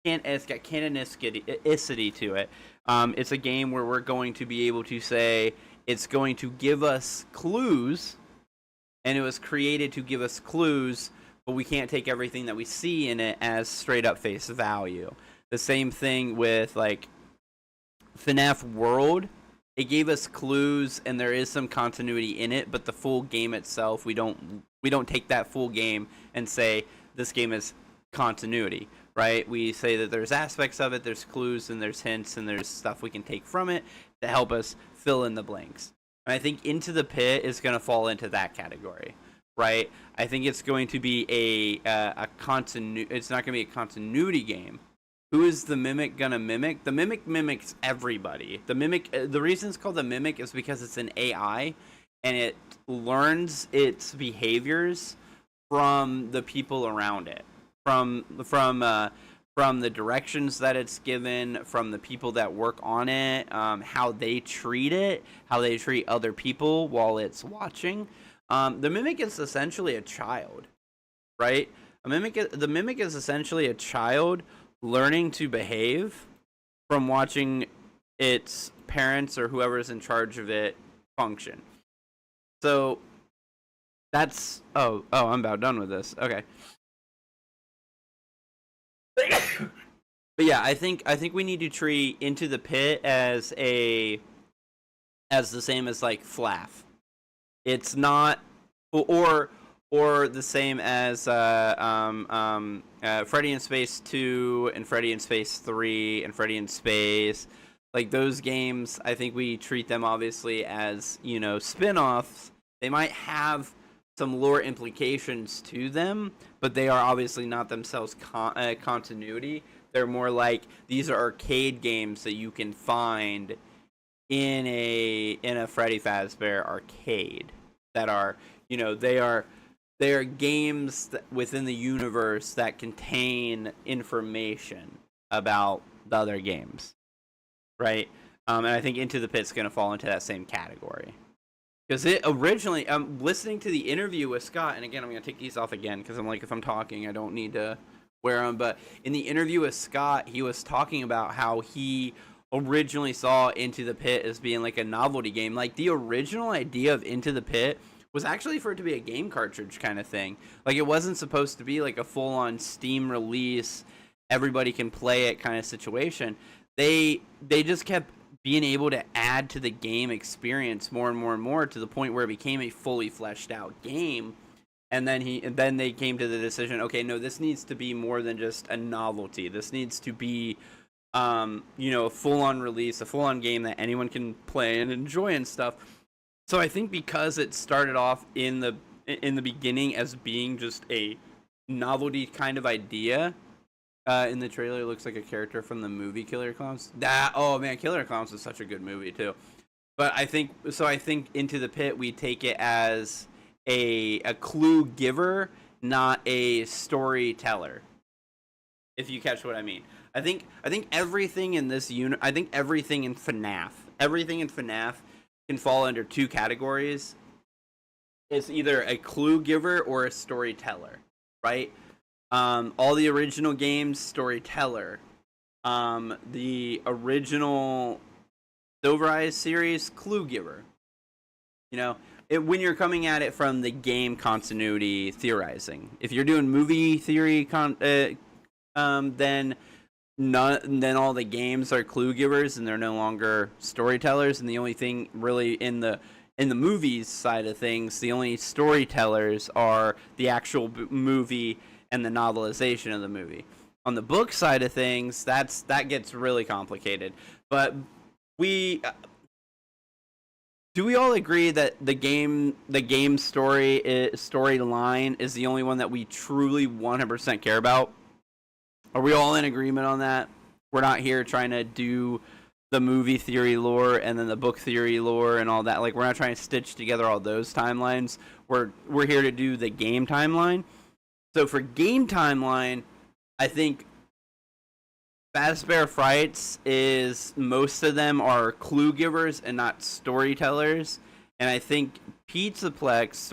it's got canonicity to it. It's a game where we're going to be able to say it's going to give us clues, and it was created to give us clues, but we can't take everything that we see in it as straight up face value. The same thing with like FNAF World. It gave us clues, and there is some continuity in it, but the full game itself, we don't take that full game and say this game is continuity, right? We say that there's aspects of it, there's clues, and there's hints, and there's stuff we can take from it to help us fill in the blanks. And I think Into the Pit is going to fall into that category, right? I think it's going to be it's not going to be a continuity game. Who is the Mimic gonna mimic? The Mimic mimics everybody. The reason it's called the Mimic is because it's an AI, and it learns its behaviors from the people around it, from the directions that it's given, from the people that work on it, how they treat it, how they treat other people while it's watching. The Mimic is essentially a child, right? The Mimic is essentially a child learning to behave from watching its parents or whoever's in charge of it function. So that's I'm about done with this. Okay. But yeah, I think we need to treat Into the Pit as the same as like Flaf. It's not or the same as Freddy in Space 2 and Freddy in Space 3 and Freddy in Space. Like those games, I think we treat them obviously as, spin-offs. They might have some lore implications to them, but they are obviously not themselves continuity. They're more like these are arcade games that you can find in a Freddy Fazbear arcade that are, they are games within the universe that contain information about the other games, right? And I think Into the Pit's going to fall into that same category. Because it originally, I'm listening to the interview with Scott, and again, I'm going to take these off again, because I'm like, if I'm talking, I don't need to wear them. But in the interview with Scott, he was talking about how he originally saw Into the Pit as being like a novelty game. Like, the original idea of Into the Pit was actually for it to be a game cartridge kind of thing. Like, it wasn't supposed to be like a full-on Steam release, everybody can play it kind of situation. They just kept being able to add to the game experience more and more and more to the point where it became a fully fleshed out game. And then they came to the decision, okay, no, this needs to be more than just a novelty. This needs to be a full-on release, a full-on game that anyone can play and enjoy and stuff. So I think because it started off in the in the beginning as being just a novelty kind of idea. In the trailer, it looks like a character from the movie Killer Clowns. Oh man, Killer Clowns is such a good movie too. But I think Into the Pit, we take it as a clue giver, not a storyteller. If you catch what I mean. I think everything in this I think everything in FNAF can fall under two categories. It's either a clue giver or a storyteller, right? All the original games, storyteller. The original Silver Eyes series, clue giver. You know, when you're coming at it from the game continuity theorizing. If you're doing movie theory, then all the games are clue givers and they're no longer storytellers. And the only thing really in the movies side of things, the only storytellers are the actual movie and the novelization of the movie. On the book side of things, that gets really complicated. But do we all agree that the game storyline is the only one that we truly 100% care about? Are we all in agreement on that? We're not here trying to do the movie theory lore and then the book theory lore and all that. Like, we're not trying to stitch together all those timelines. We're here to do the game timeline. So for game timeline, I think Fazbear Frights is, most of them are clue givers and not storytellers. And I think Pizzaplex,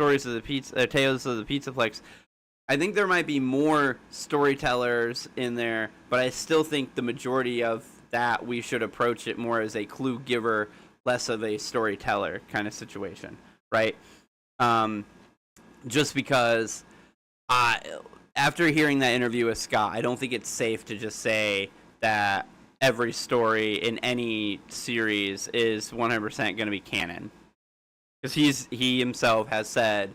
Tales of the Pizzaplex, I think there might be more storytellers in there, but I still think the majority of that we should approach it more as a clue giver, less of a storyteller kind of situation, right? Just because after hearing that interview with Scott, I don't think it's safe to just say that every story in any series is 100% going to be canon. Because he himself has said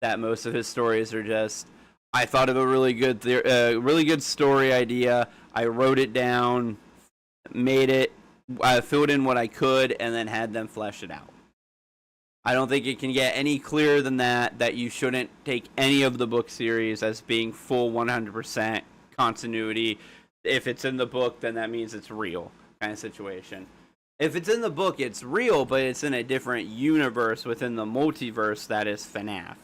that most of his stories are just, I thought of a really good story idea, I wrote it down, made it, I filled in what I could, and then had them flesh it out. I don't think it can get any clearer than that you shouldn't take any of the book series as being full 100% continuity. If it's in the book, then that means it's real, kind of situation. If it's in the book, it's real, but it's in a different universe within the multiverse that is FNAF.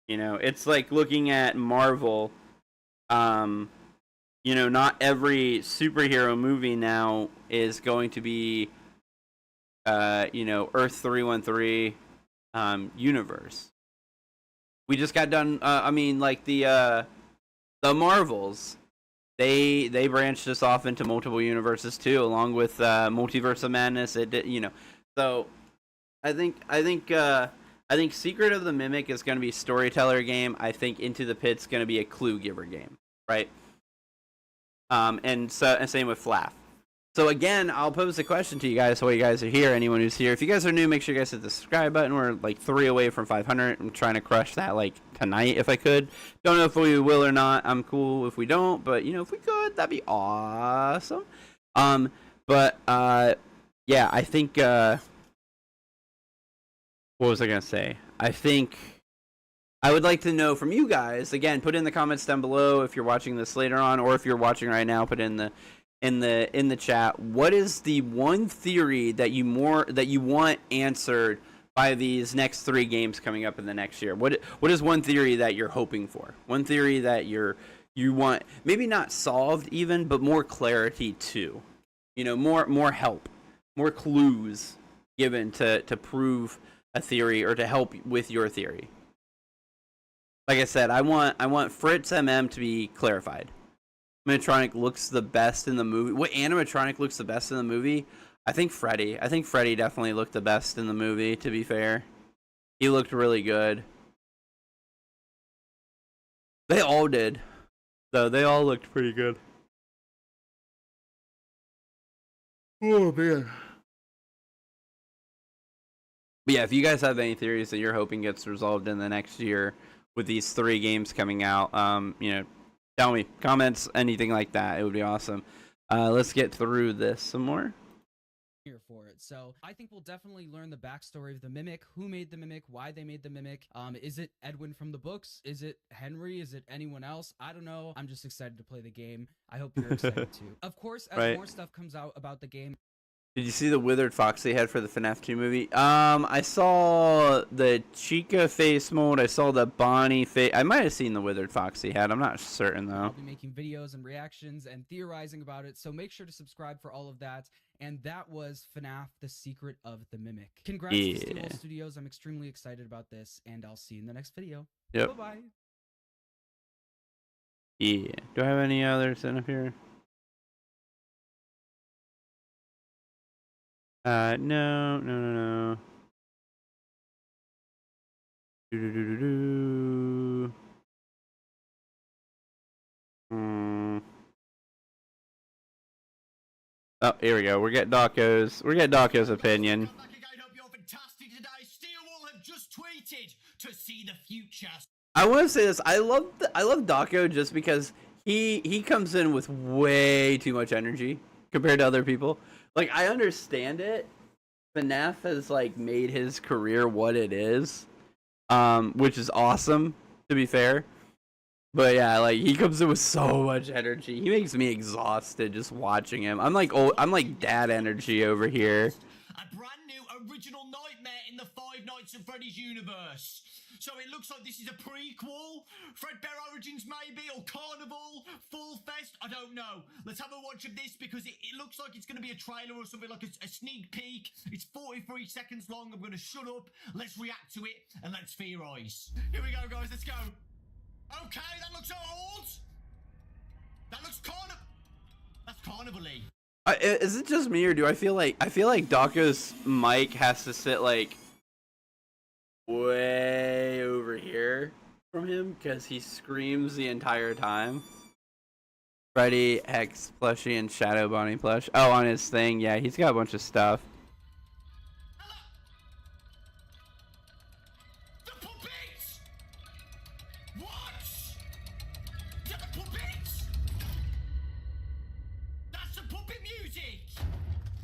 You know, it's like looking at Marvel. You know, not every superhero movie now is going to be, Earth 313 universe. We just got done. The Marvels. They branched us off into multiple universes too, along with Multiverse of Madness. It did, So I think Secret of the Mimic is going to be a storyteller game. I think Into the Pit's going to be a clue giver game, right? And same with Flaf. So again, I'll pose the question to you guys while you guys are here. Anyone who's here, if you guys are new, make sure you guys hit the subscribe button. We're like 3 away from 500. I'm trying to crush that like tonight if I could. Don't know if we will or not. I'm cool if we don't, but if we could, that'd be awesome. Yeah, I think. What was I gonna say? I think I would like to know from you guys. Again, put in the comments down below if you're watching this later on, or if you're watching right now, put in the chat. What is the one theory that you want answered by these next 3 games coming up in the next year? What is one theory that you're hoping for? One theory that you want, maybe not solved even, but more clarity to. More help, more clues given to prove a theory or to help with your theory. Like I said, I want Fritz MM to be clarified. Animatronic looks the best in the movie. What animatronic looks the best in the movie? I think Freddy. I think Freddy definitely looked the best in the movie, to be fair. He looked really good. They all did. So they all looked pretty good. Oh, man. But yeah, if you guys have any theories that you're hoping gets resolved in the next year with these 3 games coming out, tell me, comments, anything like that. It would be awesome. Let's get through this some more. here for it. So I think we'll definitely learn the backstory of the Mimic, who made the Mimic, why they made the Mimic. Is it Edwin from the books? Is it Henry? Is it anyone else? I don't know. I'm just excited to play the game. I hope you're excited too. Of course, as more stuff comes out about the game. Did you see the withered fox they had for the FNAF 2 movie? I saw the Chica face mold. I saw the Bonnie face. I might have seen the withered fox he had. I'm not certain though. I'll be making videos and reactions and theorizing about it, so make sure to subscribe for all of that. And that was FNAF: The Secret of the Mimic. Congrats to Steamworld Studios. I'm extremely excited about this, and I'll see you in the next video. Yep. Bye-bye. Yeah. Do I have any others in up here? No. Oh, here we go. We're getting Daco's opinion. I want to say this. I love Daco just because he comes in with way too much energy compared to other people. Like, I understand it. FNAF has like made his career what it is, which is awesome, to be fair. But yeah, like, he comes in with so much energy. He makes me exhausted just watching him. I'm like dad energy over here. A brand new original nightmare in the Five Nights at Freddy's universe. So it looks like this is a prequel. Fredbear Origins maybe, or Carnival, Full Fest, I don't know. Let's have a watch of this because it looks like it's going to be a trailer or something, like a sneak peek. It's 43 seconds long. I'm going to shut up. Let's react to it and let's theorize. Here we go, guys. Let's go. Okay, that looks old. That looks that's carnival-y. Is it just me, or do I feel like Daco's mic has to sit like way over here from him because he screams the entire time? Freddy, Hex plushie, and Shadow Bonnie plush. Oh, on his thing, yeah, he's got a bunch of stuff. The puppets! What? The puppets? That's the puppet music!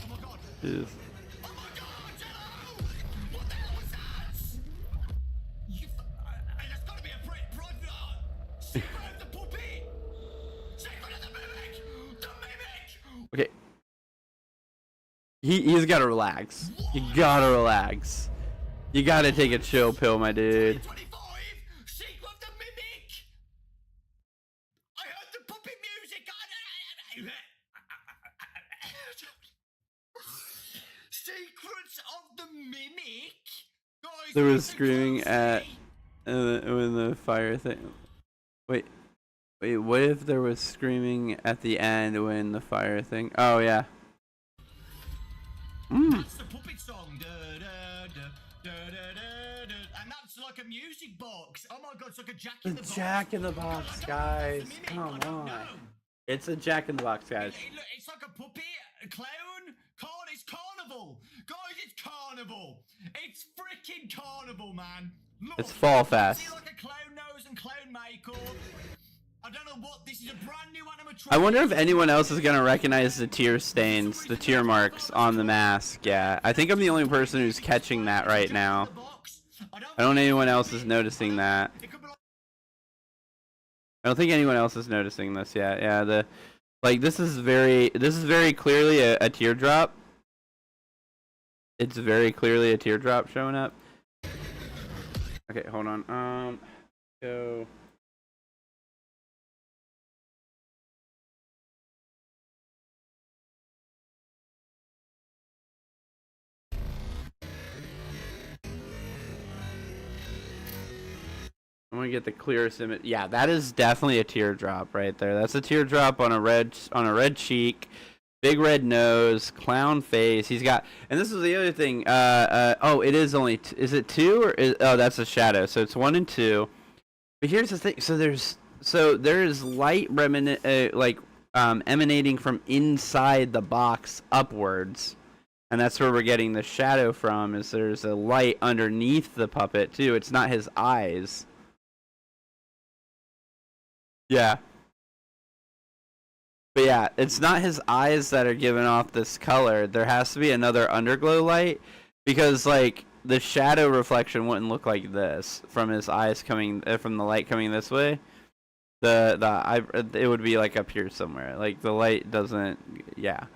Oh my god. Jeez. Oh my god, hello! What the hell was that? That's gotta be a private. Secret of the puppet! Secret of the mimic! The mimic! Okay. He's gotta relax. You gotta relax. You gotta take a chill pill, my dude. 25, Secret of the mimic! I heard the puppet music! Secrets of the mimic? Guys, There was screaming at when the fire thing. Wait, what if there was screaming at the end when the fire thing? Oh yeah. That's the puppet song. And that's like a music box. Oh my god, it's like a Jack in the Box. Jack in the Box, guys. Come on. It's a Jack in the Box, guys. It's like a puppet, a clown. It's carnival. Guys, it's carnival. It's freaking carnival, man. Look, It's Fall Fest. See like a clown nose and clown makeup. I don't know what this is. A brand new animatronic. I wonder if anyone else is gonna recognize the tear stains, the tear marks on the mask. Yeah, I think I'm the only person who's catching that right now. I don't think anyone else is noticing that. I don't think anyone else is noticing this yet. Yeah, this is very clearly a teardrop. It's very clearly a teardrop showing up. Okay, hold on. Go. I'm gonna get the clearest image. Yeah, that is definitely a teardrop right there. That's a teardrop on a red cheek, big red nose, clown face. He's got, and this is the other thing. Oh, it is only. Is it two or is? Oh, that's a shadow. So it's 1 and 2. But here's the thing. So there is light emanating from inside the box upwards. And that's where we're getting the shadow from, is there's a light underneath the puppet too. It's not his eyes. Yeah. But yeah, it's not his eyes that are giving off this color. There has to be another underglow light, because like the shadow reflection wouldn't look like this from his eyes coming from the light coming this way. It would be like up here somewhere. Like the light doesn't. Yeah.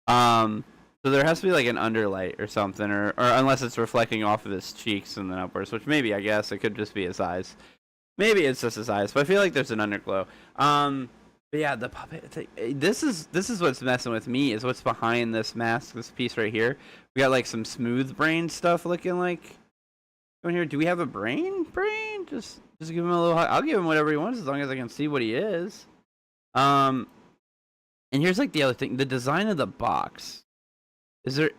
So there has to be like an underlight or something, or unless it's reflecting off of his cheeks and then upwards, which maybe, I guess it could just be his eyes. Maybe it's just his eyes, but I feel like there's an underglow. But yeah, the puppet. This is what's messing with me, is what's behind this mask, this piece right here. We got like some smooth brain stuff looking like. Come here. Do we have a brain? Just give him a little. I'll give him whatever he wants as long as I can see what he is. And here's like the other thing: the design of the box. Is there?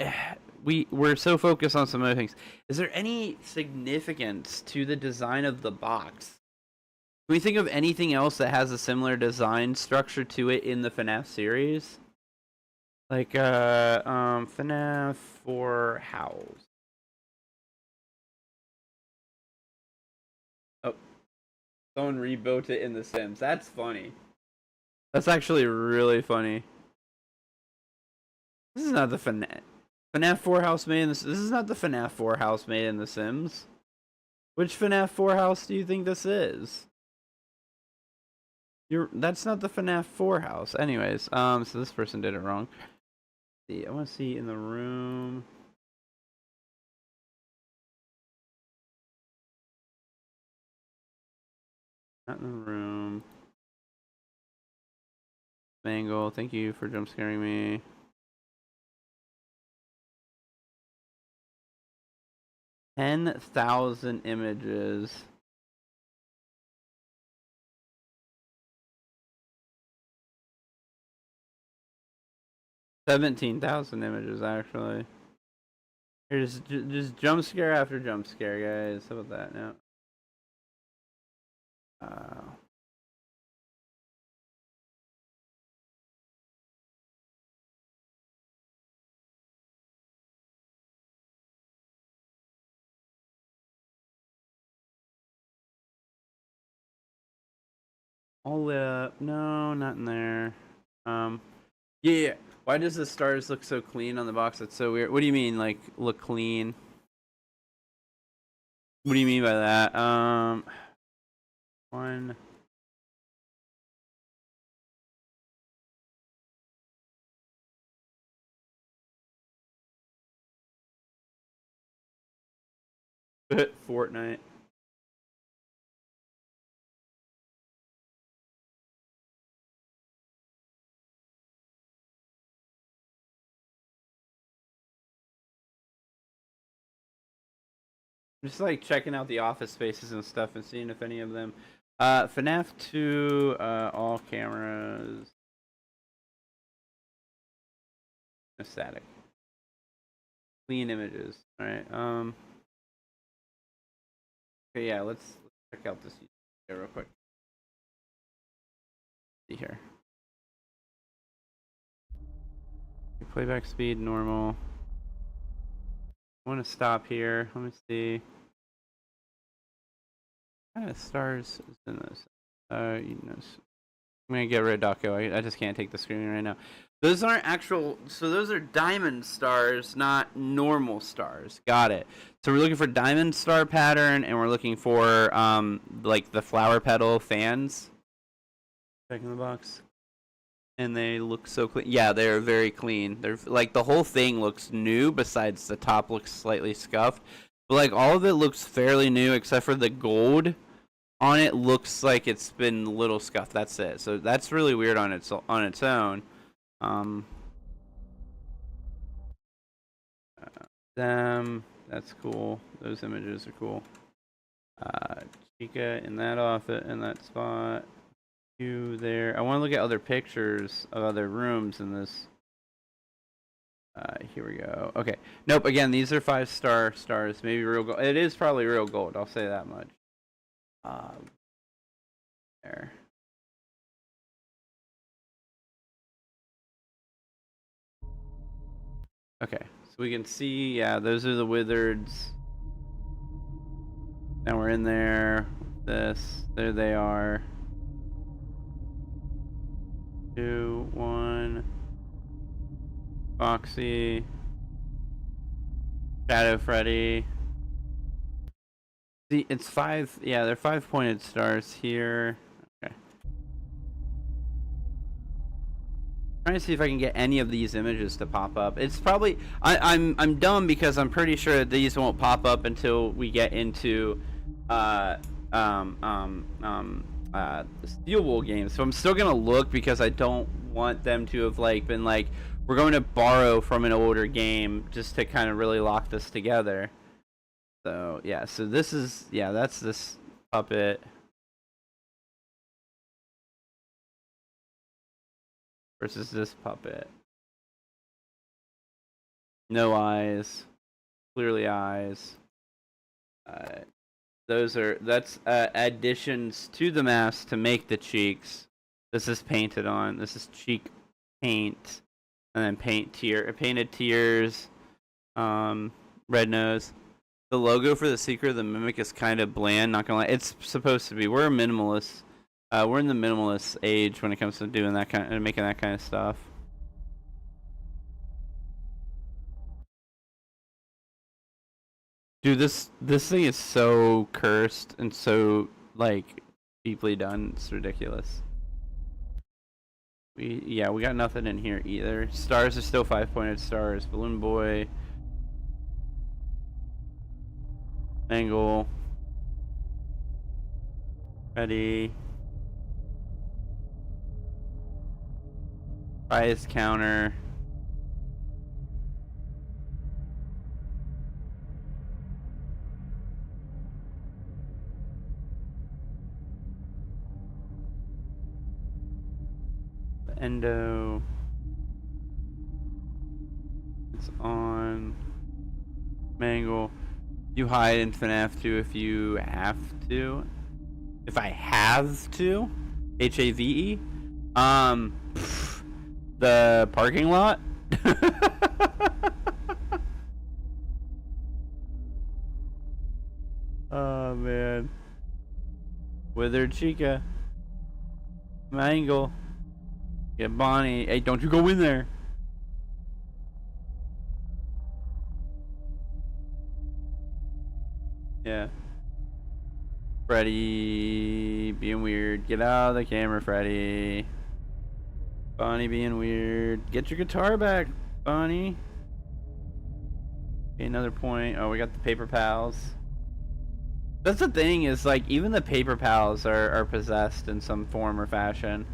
We're so focused on some other things. Is there any significance to the design of the box? Can we think of anything else that has a similar design structure to it in the FNAF series? Like, FNAF 4 Howls. Oh. Someone rebuilt it in The Sims. That's funny. That's actually really funny. This is not the FNAF 4 house made in this. This is not the FNAF 4 house made in The Sims. Which FNAF 4 house do you think this is? That's not the FNAF 4 house. Anyways, so this person did it wrong. Let's see, I want to see in the room. Not in the room. Mangle, thank you for jump scaring me. $10,000 images. $17,000 images, actually. Here's just jump scare after jump scare, guys. How about that now? All lit up. No, not in there. Yeah. Why does the stars look so clean on the box? That's so weird. What do you mean, like, look clean? What do you mean by that? One. Fortnite. Just like checking out the office spaces and stuff and seeing if any of them. FNAF 2, all cameras. Static. Clean images. Alright, okay, yeah, let's check out this here real quick. See here. Playback speed, normal. I want to stop here. Let me see. What kind of stars is in this? You know, I'm gonna get rid of Daco. I just can't take the screen right now. Those aren't actual. So those are diamond stars, not normal stars. Got it. So we're looking for diamond star pattern, and we're looking for like the flower petal fans. Checking the box. And they look so clean. Yeah, they're very clean. They're like the whole thing looks new. Besides the top looks slightly scuffed, but like all of it looks fairly new except for the gold on it looks like it's been a little scuffed. That's it. So that's really weird on its own. Them. That's cool. Those images are cool. Chica in that office in that spot. You there. I want to look at other pictures of other rooms in this. Here we go. Okay. Nope. Again, these are 5-star stars. Maybe real gold. It is probably real gold. I'll say that much. There. Okay. So we can see. Yeah, those are the wizards. Now we're in there. This. There they are. 2, 1. Foxy. Shadow Freddy. See, it's 5. Yeah, they're 5-pointed stars here. Okay. Trying to see if I can get any of these images to pop up. It's probably I'm dumb because I'm pretty sure that these won't pop up until we get into the Steel Wool games. So I'm still gonna look because I don't want them to have like been like, we're going to borrow from an older game just to kind of really lock this together. So yeah, so this is, yeah, that's this puppet. Versus this puppet. No eyes. Clearly eyes. That's additions to the mask to make the cheeks. This is painted on. This is cheek paint. And then painted tears. Red nose. The logo for the Secret of the Mimic is kind of bland, not gonna lie. It's supposed to be. We're a minimalist. We're in the minimalist age when it comes to doing that kind of, making that kind of stuff. Dude, this thing is so cursed and so like deeply done. It's ridiculous. We got nothing in here either. Stars are still 5-pointed stars. Balloon Boy. Angle. Ready. Price counter. Endo. It's on. Mangle. You hide in Fnaf 2 if you have to. If I have to? HAVE? The parking lot? Oh man. Withered Chica. Mangle. Get Bonnie. Hey, don't you go in there. Yeah. Freddy being weird. Get out of the camera, Freddy. Bonnie being weird. Get your guitar back, Bonnie. Okay, another point. Oh, we got the paper pals. That's the thing, is like even the paper pals are possessed in some form or fashion.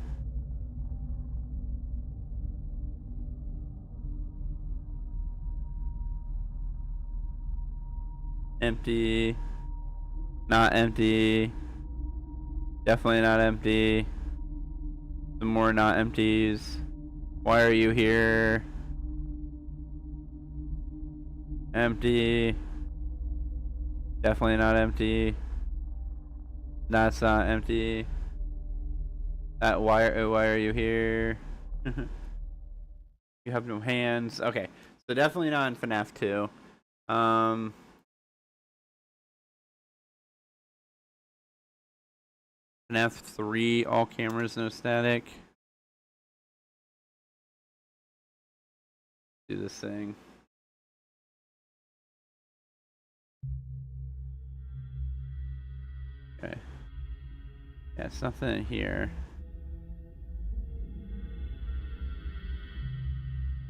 Empty. Not empty. Definitely not empty. Some more not empties. Why are you here? Empty. Definitely not empty. That's not empty. That why are you here? You have no hands. Okay, so definitely not in FNAF 2. FNAF 3, all cameras, no static. Do this thing. Okay. Yeah, it's nothing in here.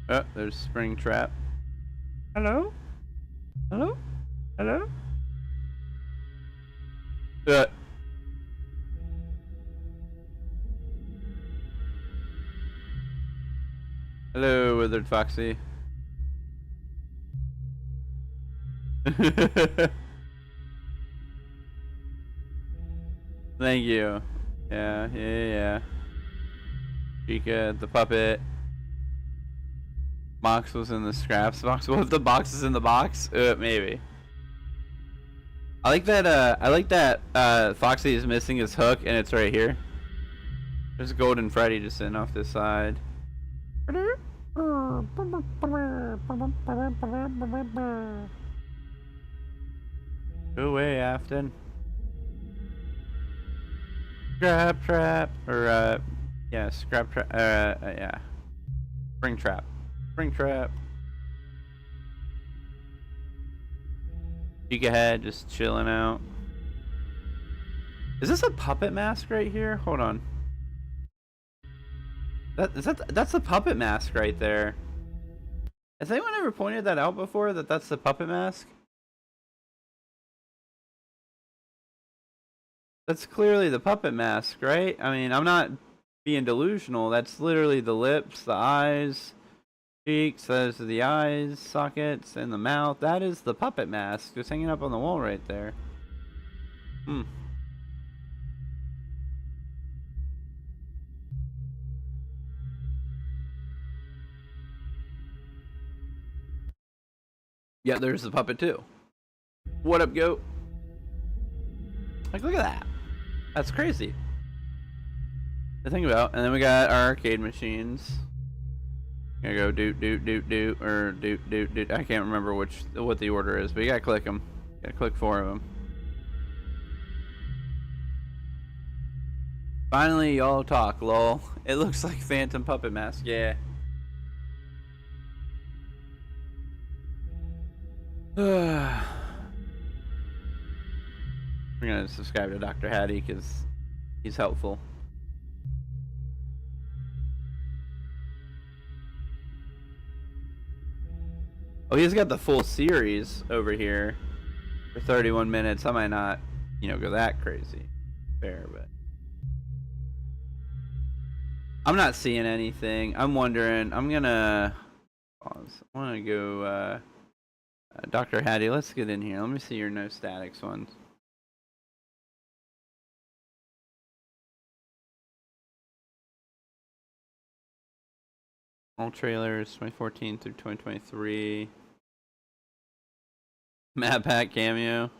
Oh, there's spring trap. Hello? Hello? Hello? Hello, Withered Foxy. Thank you. Yeah. Chica, the puppet. Box was in the scraps box. What if the box is in the box? Maybe. I like that Foxy is missing his hook and it's right here. There's a Golden Freddy just sitting off this side. Go away, Afton. Trap, or Yeah, scrap trap. Yeah. Spring trap. Spring trap. Peek ahead, just chilling out. Is this a puppet mask right here? Hold on. That's the puppet mask right there. Has anyone ever pointed that out before? That's the puppet mask? That's clearly the puppet mask, right? I mean, I'm not being delusional. That's literally the lips, the eyes, cheeks, those are the eyes, sockets, and the mouth. That is the puppet mask just hanging up on the wall right there. Hmm. Yeah, there's the puppet too. What up, goat? Like, look at that. That's crazy to think about. And then we got our arcade machines. Gonna go doot doot doot doot or doot doot doot. I can't remember what the order is, but you gotta click them. You gotta click 4 of them. Finally, y'all talk, lol. It looks like Phantom Puppet Mask. Yeah. We're gonna subscribe to Dr. Hattie because he's helpful. Oh, he's got the full series over here for 31 minutes. I might not, go that crazy. Fair, but I'm not seeing anything. I'm wondering. I'm gonna pause. I want to go. Dr. Hattie, let's get in here. Let me see your no statics ones. All trailers 2014 through 2023. Mad Pack cameo.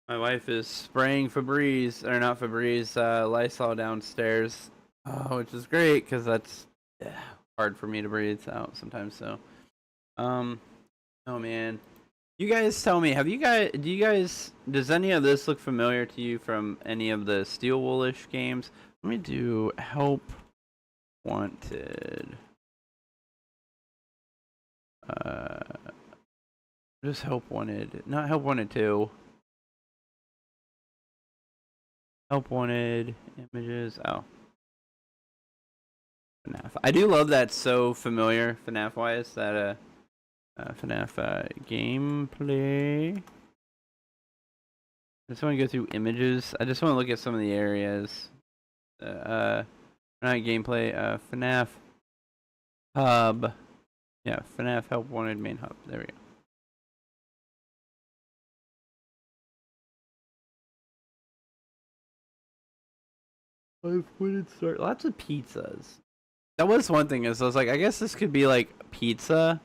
My wife is spraying Febreze, or not Febreze, Lysol downstairs, which is great because that's hard for me to breathe out sometimes. So, oh man, you guys tell me, does any of this look familiar to you from any of the Steel Woolish games? Let me do Help Wanted. Just Help Wanted, not Help Wanted 2. Help Wanted, images, oh. FNAF. I do love that, so familiar, FNAF-wise, that, FNAF, gameplay. I just want to go through images. I just want to look at some of the areas. Not gameplay, FNAF hub. Yeah, FNAF Help Wanted main hub. There we go. Lots of pizzas. That was one thing, is I was like, I guess this could be like pizza.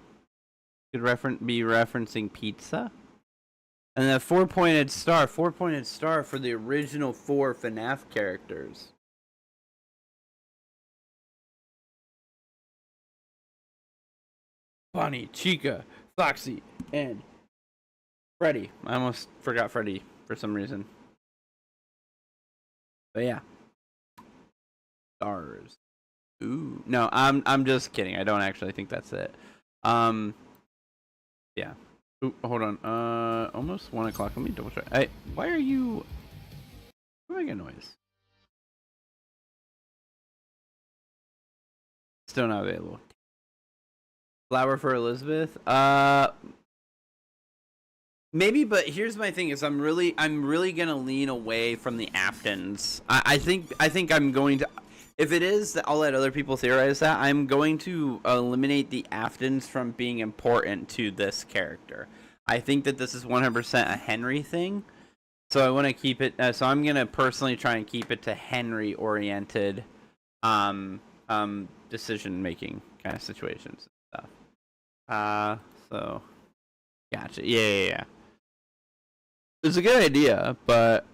Could be referencing pizza. And then 4-pointed star. 4-pointed star for the original 4 FNAF characters. Bonnie, Chica, Foxy, and Freddy. I almost forgot Freddy for some reason. But yeah. Stars. Ooh. No, I'm just kidding. I don't actually think that's it. Yeah. Ooh, hold on. Almost 1 o'clock. Let me double check. Hey, why are you making a noise? Still not available. Flower for Elizabeth? Maybe, but here's my thing: is I'm really gonna lean away from the Aftons. I think I'm going to. If it is, I'll let other people theorize that. I'm going to eliminate the Aftons from being important to this character. I think that this is 100% a Henry thing, so I want to keep it. So I'm gonna personally try and keep it to Henry-oriented, decision-making kind of situations and stuff. So, gotcha. Yeah. It's a good idea, but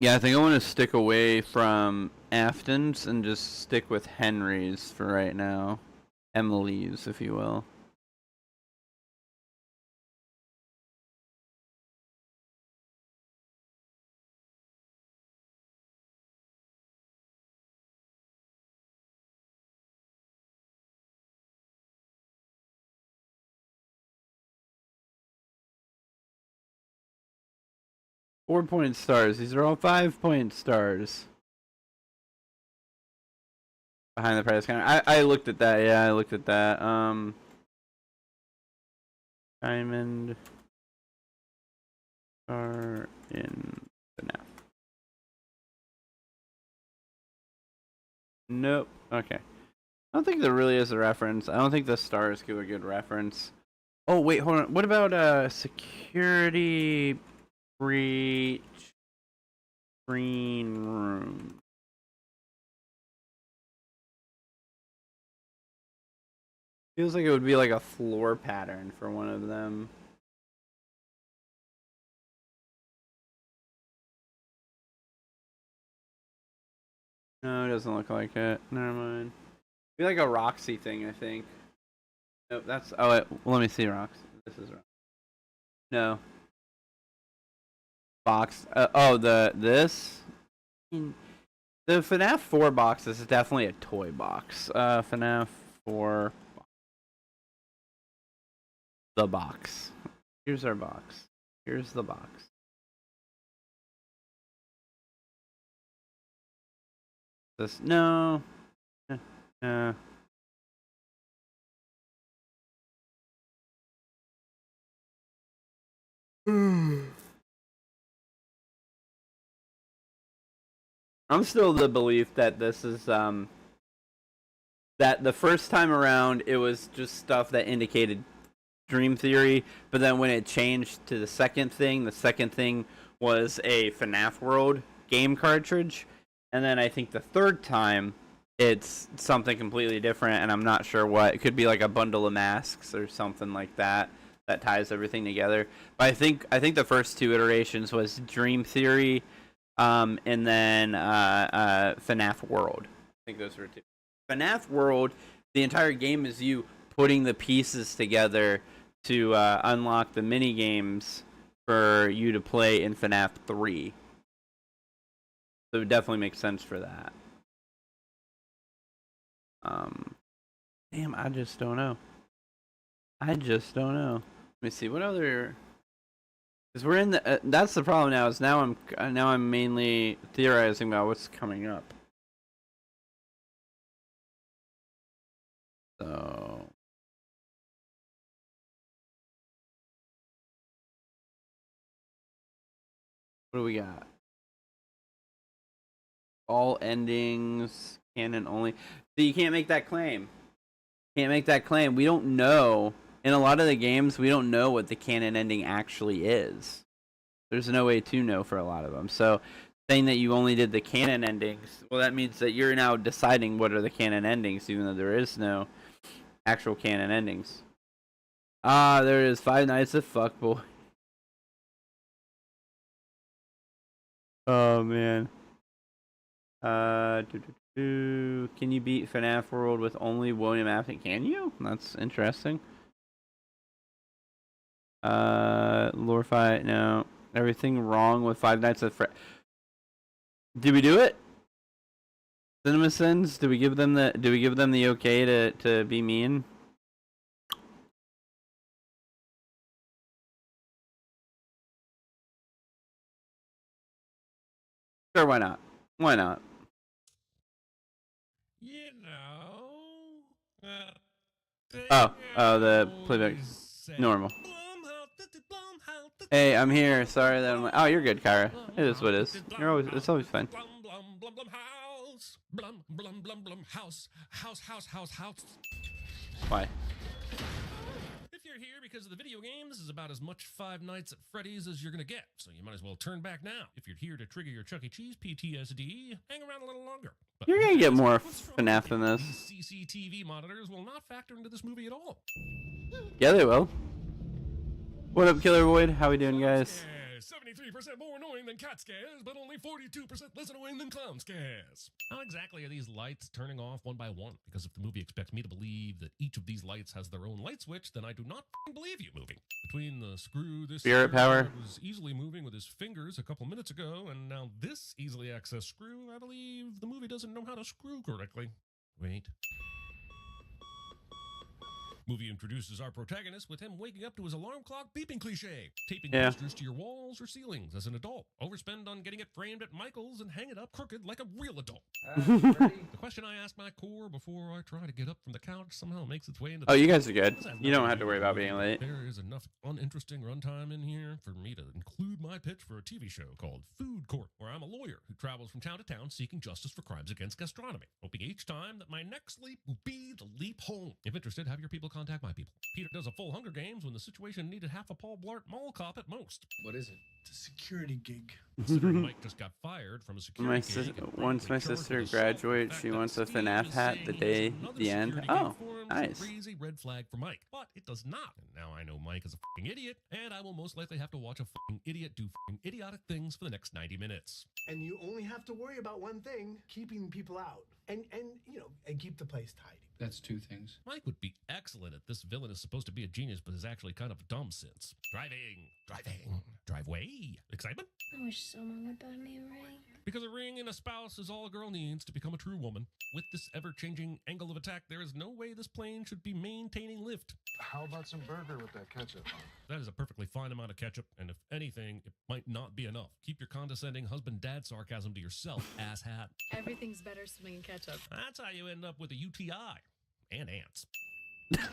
yeah, I think I want to stick away from Afton's and just stick with Henry's for right now. Emily's, if you will. .4 stars. These are all 5 stars. Behind the price counter. I looked at that. Yeah, I looked at that. Diamond star in Fnaf. Nope. Okay. I don't think there really is a reference. I don't think the stars give a good reference. Oh wait, hold on. What about security breach green room? Feels like it would be like a floor pattern for one of them. No, it doesn't look like it. Never mind. Be like a Roxy thing, I think. Nope, that's. Oh, wait, well, let me see Roxy. This is Roxy. No. Box. Oh, this. The FNAF 4 box is definitely a toy box. FNAF 4. The box. Here's our box. Here's the box. This. No. I'm still of the belief that this is that the first time around it was just stuff that indicated Dream Theory, but then when it changed to the second thing was a FNAF World game cartridge, and then I think the third time it's something completely different, and I'm not sure what. It could be like a bundle of masks or something like that that ties everything together. But I think the first two iterations was Dream Theory, and then FNAF World. I think those were two. FNAF World, the entire game is you putting the pieces together to unlock the mini games for you to play in FNAF 3. So it would definitely make sense for that. Damn, I just don't know. Let me see what other. Because we're in the. That's the problem now. Is now I'm mainly theorizing about what's coming up. So. What do we got? All endings, canon only. So you can't make that claim. We don't know. In a lot of the games, we don't know what the canon ending actually is. There's no way to know for a lot of them. So saying that you only did the canon endings, well, that means that you're now deciding what are the canon endings, even though there is no actual canon endings. Ah, there is Five Nights at Fuckboy. Oh man. Can you beat FNAF World with only William Afton? Can you? That's interesting. Lore fight, no. Everything wrong with Five Nights at Freddy's. Did we do it? CinemaSins? Do we give them the okay to be mean? Sure, why not? Why not? You know. Oh, the playback. Normal. Hey, I'm here. Sorry that I'm. Oh, you're good, Kyra. It is what it is. It's always fine. Why? you're here because of the video game, this is about as much Five Nights at Freddy's as you're going to get, so you might as well turn back now. If you're here to trigger your Chuck E. Cheese PTSD, hang around a little longer. But You're gonna get more what's wrong FNAF with than you? this. These CCTV monitors will not factor into this movie at all. Yeah, they will. What up, Killer Void? How we doing, guys? 73% more annoying than cat scares, but only 42% less annoying than clown scares. How exactly are these lights turning off one by one? Because if the movie expects me to believe that each of these lights has their own light switch, then I do not believe you moving. Between the screw this Spirit power was easily moving with his fingers a couple minutes ago, and now this easily accessed screw, I believe the movie doesn't know how to screw correctly. Wait. Movie introduces our protagonist with him waking up to his alarm clock beeping cliche, taping posters to your walls or ceilings as an adult, overspend on getting it framed at Michael's and hang it up crooked like a real adult. The question I ask my core before I try to get up from the couch somehow makes its way into Oh, you guys are good. You don't have to worry about being late. There is enough uninteresting runtime in here for me to include my pitch for a TV show called Food Court, where I'm a lawyer who travels from town to town seeking justice for crimes against gastronomy, hoping each time that my next leap will be the leap home. If interested, have your people contact my people. Peter does a full Hunger Games when the situation needed half a Paul Blart Mall cop at most. What is it? It's a security gig. Considering Mike just got fired from a security gig. Once my sister graduates, she wants a FNAF hat the end. Oh, nice. Crazy red flag for Mike, but it does not. And now I know Mike is a fucking idiot, and I will most likely have to watch a fucking idiot do fucking idiotic things for the next 90 minutes. And you only have to worry about one thing: keeping people out, and keep the place tidy. That's two things. Mike would be excellent at this villain is supposed to be a genius, but is actually kind of dumb since. Driveway. Excitement? I wish someone would buy me a ring. Because a ring and a spouse is all a girl needs to become a true woman. With this ever-changing angle of attack, there is no way this plane should be maintaining lift. How about some burger with that ketchup? That is a perfectly fine amount of ketchup, and if anything, it might not be enough. Keep your condescending husband-dad sarcasm to yourself, asshat. Everything's better swimming in ketchup. That's how you end up with a UTI. And ants. Garrett?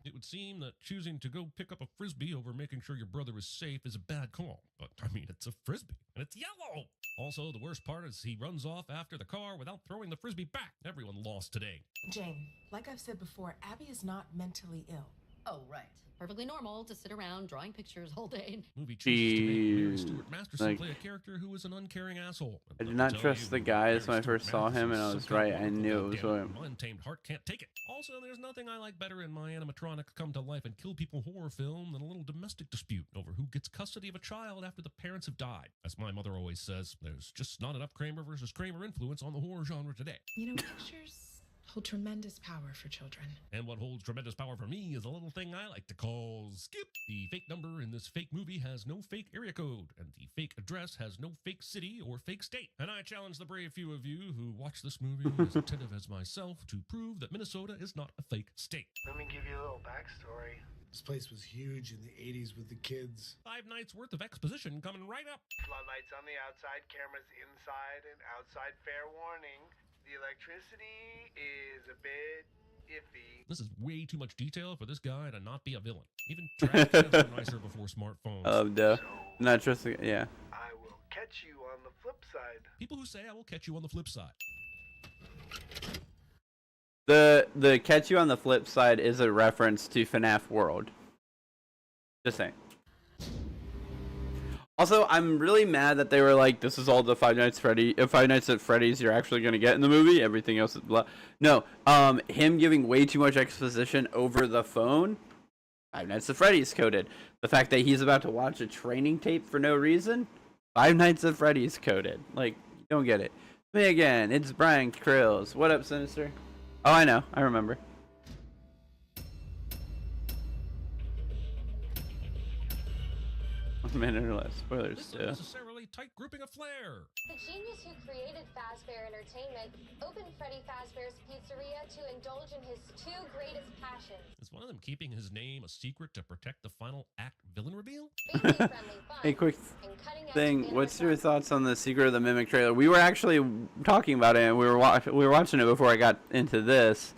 It would seem that choosing to go pick up a frisbee over making sure your brother is safe is a bad call. But, I mean, it's a frisbee, and it's yellow! Also, the worst part is he runs off after the car without throwing the frisbee back. Everyone lost today. Jane, like I've said before, Abby is not mentally ill. Oh, right. Perfectly normal to sit around drawing pictures all day. Movie chooses to make Mary Stuart Masterson play a character who is an uncaring asshole. I did not trust the guys when I first saw him, and I was right. I knew it was him. My untamed heart can't take it. Also, there's nothing I like better in my animatronic come to life and kill people horror film than a little domestic dispute over who gets custody of a child after the parents have died. As my mother always says, there's just not enough Kramer versus Kramer influence on the horror genre today. You know, pictures hold tremendous power for children. And what holds tremendous power for me is a little thing I like to call skip. The fake number in this fake movie has no fake area code, and the fake address has no fake city or fake state. And I challenge the brave few of you who watch this movie as attentive as myself to prove that Minnesota is not a fake state. Let me give you a little backstory. This place was huge in the 80s with the kids. 5 nights worth of exposition coming right up. Floodlights on the outside, cameras inside and outside. Fair warning, the electricity is a bit iffy. This is way too much detail for this guy to not be a villain. Even trash cans were nicer before smartphones. Oh, duh. Not trusting. Yeah. I will catch you on the flip side. People who say I will catch you on the flip side. The catch you on the flip side is a reference to FNAF World. Just saying. Also, I'm really mad that they were like, this is all the Five Nights at Freddy's you're actually going to get in the movie. Everything else is blah. No, him giving way too much exposition over the phone. Five Nights at Freddy's coded. The fact that he's about to watch a training tape for no reason. Five Nights at Freddy's coded. Like, you don't get it. Me again, it's Brian Krills. What up, Sinister? Oh, I know. I remember. A minute or less. Spoilers, This too. unnecessarily tight grouping of flair. The genius who created Fazbear Entertainment opened Freddy Fazbear's Pizzeria to indulge in his 2 greatest passions. Is one of them keeping his name a secret to protect the final act villain reveal? Family-friendly fun Hey, quick and cutting-edge thing. What's your animatronics. thoughts on the Secret of the Mimic trailer? We were actually talking about it, and we were watching it before I got into this.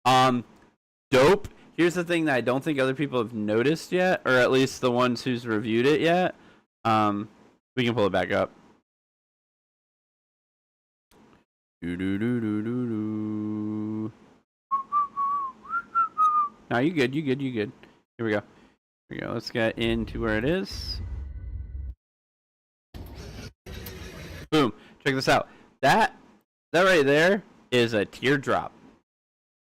Dope. Here's the thing that I don't think other people have noticed yet, or at least the ones who's reviewed it yet. We can pull it back up. No, you good. Here we go. Let's get into where it is. Boom. Check this out. That right there is a teardrop.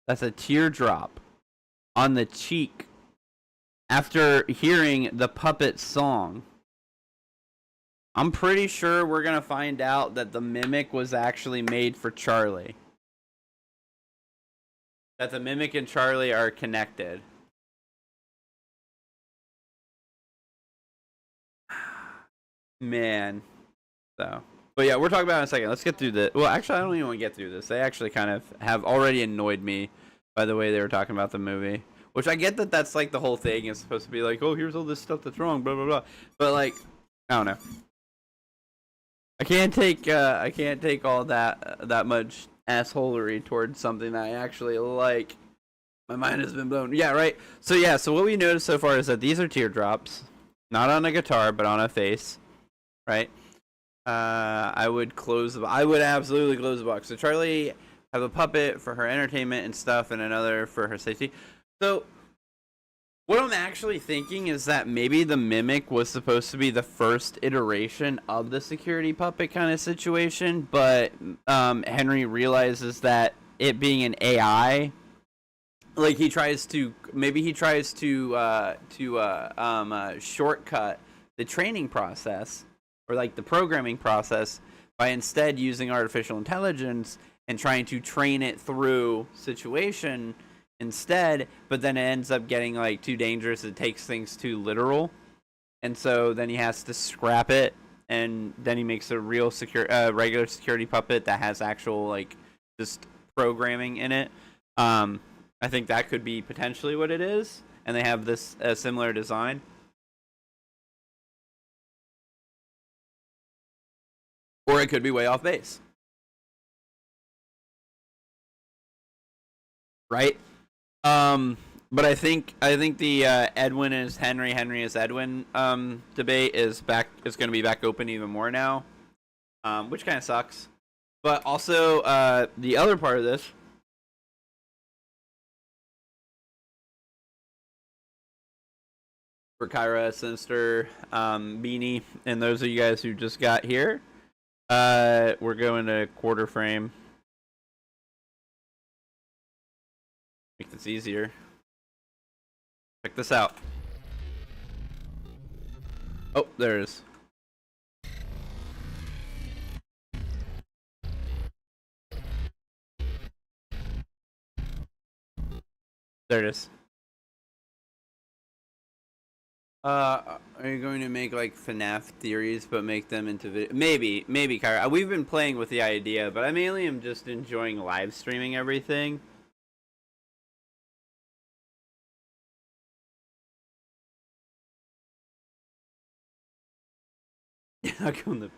That's a teardrop on the cheek after hearing the puppet song. I'm pretty sure we're going to find out that the Mimic was actually made for Charlie. That the Mimic and Charlie are connected. Man. So. But yeah, we're talking about it in a second. Let's get through this. Well, actually, I don't even want to get through this. They actually kind of have already annoyed me by the way they were talking about the movie. Which I get that that's like the whole thing. It's supposed to be like, oh, here's all this stuff that's wrong, blah, blah, blah. But like, I don't know. I can't take all that much assholery towards something that I actually like. My mind has been blown. Yeah, right. So what we noticed so far is that these are teardrops, not on a guitar, but on a face, right? I would absolutely close the box. So Charlie have a puppet for her entertainment and stuff, and another for her safety. So what I'm actually thinking is that maybe the Mimic was supposed to be the first iteration of the security puppet kind of situation, but Henry realizes that it being an AI, like he tries to shortcut the training process or like the programming process by instead using artificial intelligence and trying to train it through situation instead, but then it ends up getting like too dangerous. It takes things too literal, and so then he has to scrap it, and then he makes a real regular security puppet that has actual like just programming in it. I think that could be potentially what it is, and they have this similar design. Or it could be way off base. Right? But I think the Edwin is Henry is Edwin debate is going to be back open even more now, which kind of sucks. But also the other part of this, for Kyra, Sinister, Beanie, and those of you guys who just got here, we're going to quarter frame. Make this easier. Check this out. Oh, there it is. There it is. Are you going to make like FNAF theories, but make them into video? Maybe, Kyra. We've been playing with the idea, but I mainly am just enjoying live streaming everything. How come the...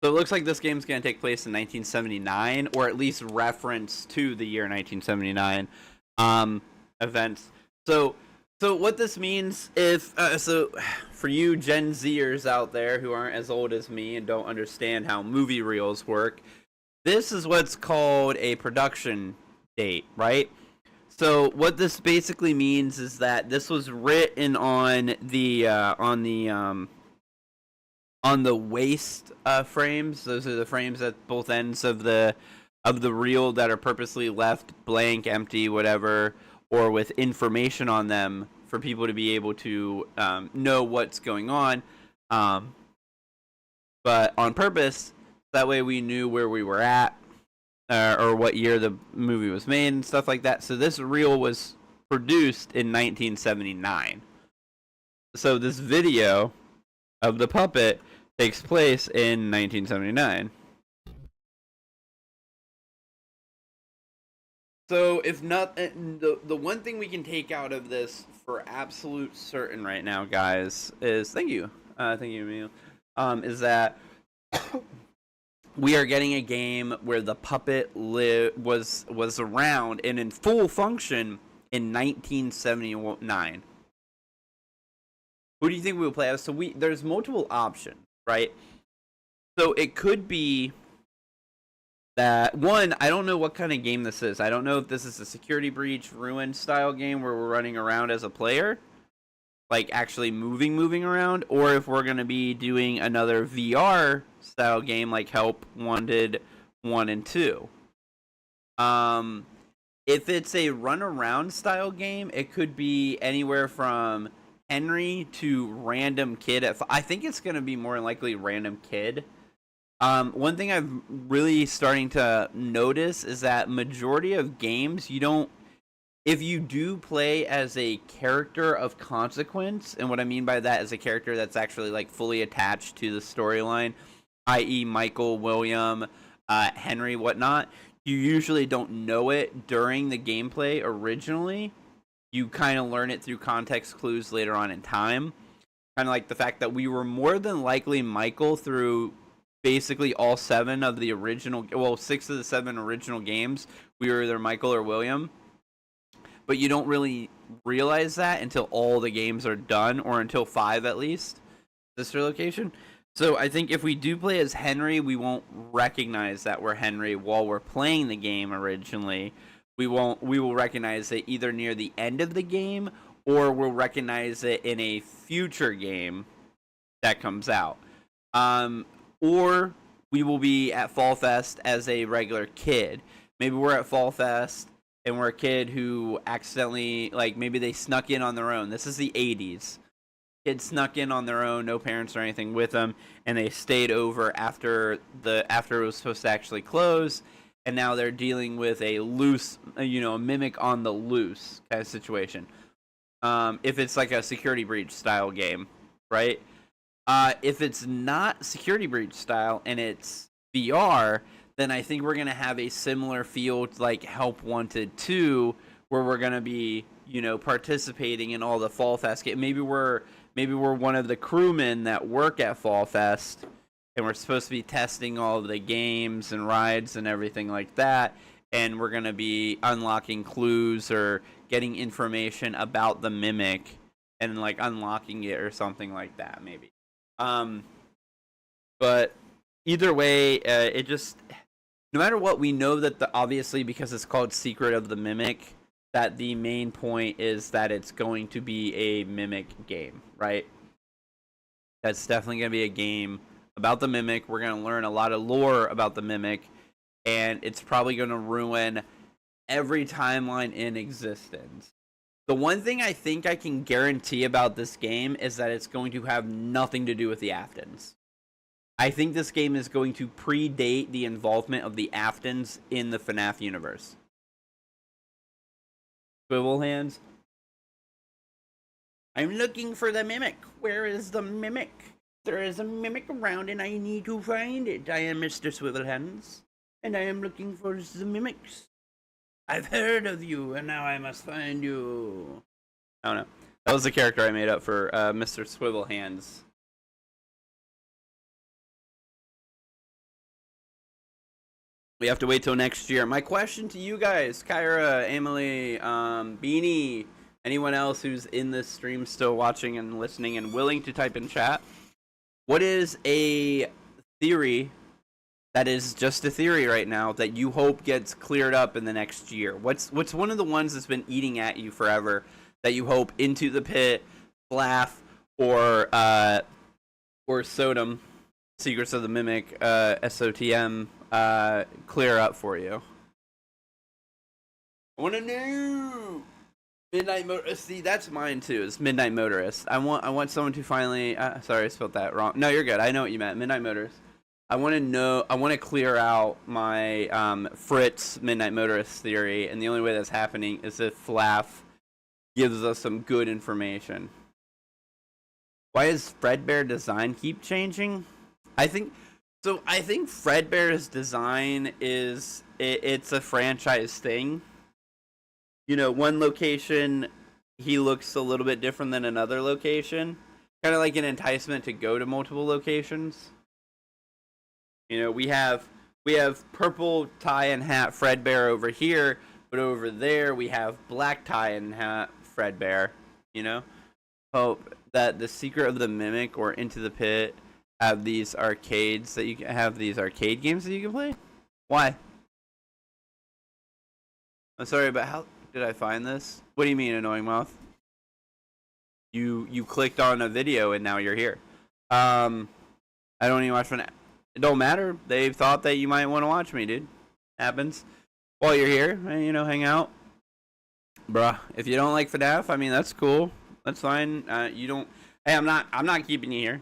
So it looks like this game's going to take place in 1979, or at least reference to the year 1979 events. So what this means is, so for you Gen Zers out there who aren't as old as me and don't understand how movie reels work, this is what's called a production date, right? So what this basically means is that this was written on the waist frames. Those are the frames at both ends of the reel that are purposely left blank, empty, whatever, or with information on them for people to be able to know what's going on. But on purpose, that way we knew where we were at, or what year the movie was made and stuff like that. So this reel was produced in 1979. So this video of the puppet takes place in 1979. So if not, the one thing we can take out of this for absolute certain right now, guys, is thank you, Emil, is that we are getting a game where the puppet was around and in full function in 1979. Who do you think we will play as? So there's multiple options, right? So it could be that one, I don't know what kind of game this is. I don't know if this is a security breach ruin style game where we're running around as a player, like actually moving around, or if we're going to be doing another VR style game like Help Wanted 1 and 2. If it's a run around style game, it could be anywhere from Henry to random kid. I think it's going to be more likely random kid. One thing I'm really starting to notice is that majority of games, if you do play as a character of consequence, and what I mean by that is a character that's actually like fully attached to the storyline, i.e. Michael, William, Henry, whatnot, you usually don't know it during the gameplay originally. You kind of learn it through context clues later on in time. Kind of like the fact that we were more than likely Michael through basically all 7 of the original, 6 of the 7 original games. We were either Michael or William. But you don't really realize that until all the games are done, or until 5 at least, sister location. So I think if we do play as Henry, we won't recognize that we're Henry while we're playing the game originally. We will recognize it either near the end of the game, or we'll recognize it in a future game that comes out. Or we will be at Fall Fest as a regular kid. Maybe we're at Fall Fest and we're a kid who accidentally, like, maybe they snuck in on their own. This is the 80s. Kids snuck in on their own, no parents or anything with them, and they stayed over after it was supposed to actually close, and now they're dealing with a loose, a mimic on the loose kind of situation. If it's like a security breach style game, right? If it's not security breach style and it's VR, then I think we're going to have a similar feel to like Help Wanted 2, where we're going to be, participating in all the Fall Fest games. Maybe we're one of the crewmen that work at Fall Fest, and we're supposed to be testing all of the games and rides and everything like that, and we're going to be unlocking clues or getting information about the Mimic and like unlocking it or something like that, maybe. But either way, it just, no matter what, we know that obviously, because it's called Secret of the Mimic, that the main point is that it's going to be a Mimic game, right? That's definitely going to be a game about the Mimic. We're going to learn a lot of lore about the Mimic, and it's probably going to ruin every timeline in existence. The one thing I think I can guarantee about this game is that it's going to have nothing to do with the Aftons. I think this game is going to predate the involvement of the Aftons in the FNAF universe. Swivel hands. I'm looking for the Mimic. Where is the Mimic? There is a Mimic around and I need to find it. I am Mr. Swivel Hands, and I am looking for the Mimics. I've heard of you, and now I must find you. I don't know. That was the character I made up for Mr. Swivel Hands. We have to wait till next year. My question to you guys, Kyra, Emily, Beanie, anyone else who's in this stream still watching and listening and willing to type in chat, what is a theory that is just a theory right now that you hope gets cleared up in the next year? What's one of the ones that's been eating at you forever that you hope Into the Pit, Flaf, or SOTM, Secrets of the Mimic, SOTM, clear up for you? I want to know. Midnight Motorist. See, that's mine too. It's Midnight Motorist. I want someone to finally. Sorry, I spelled that wrong. No, you're good. I know what you meant. Midnight Motorist. I want to know. I want to clear out my Fritz Midnight Motorist theory, and the only way that's happening is if Flaf gives us some good information. Why does Fredbear design keep changing? I think Fredbear's design is it's a franchise thing. One location he looks a little bit different than another location, kind of like an enticement to go to multiple locations. We have purple tie and hat Fredbear over here, but over there we have black tie and hat Fredbear. Hope that the Secret of the Mimic or Into the Pit have these arcades that you can have, these arcade games that you can play. Why? I'm sorry, but how did I find this? What do you mean, annoying moth? You clicked on a video and now you're here. I don't even watch FNAF. It don't matter. They thought that you might want to watch me, dude. Happens. While you're here, you know, hang out. Bruh, if you don't like FNAF, I mean, that's cool. That's fine. You don't... Hey, I'm not keeping you here.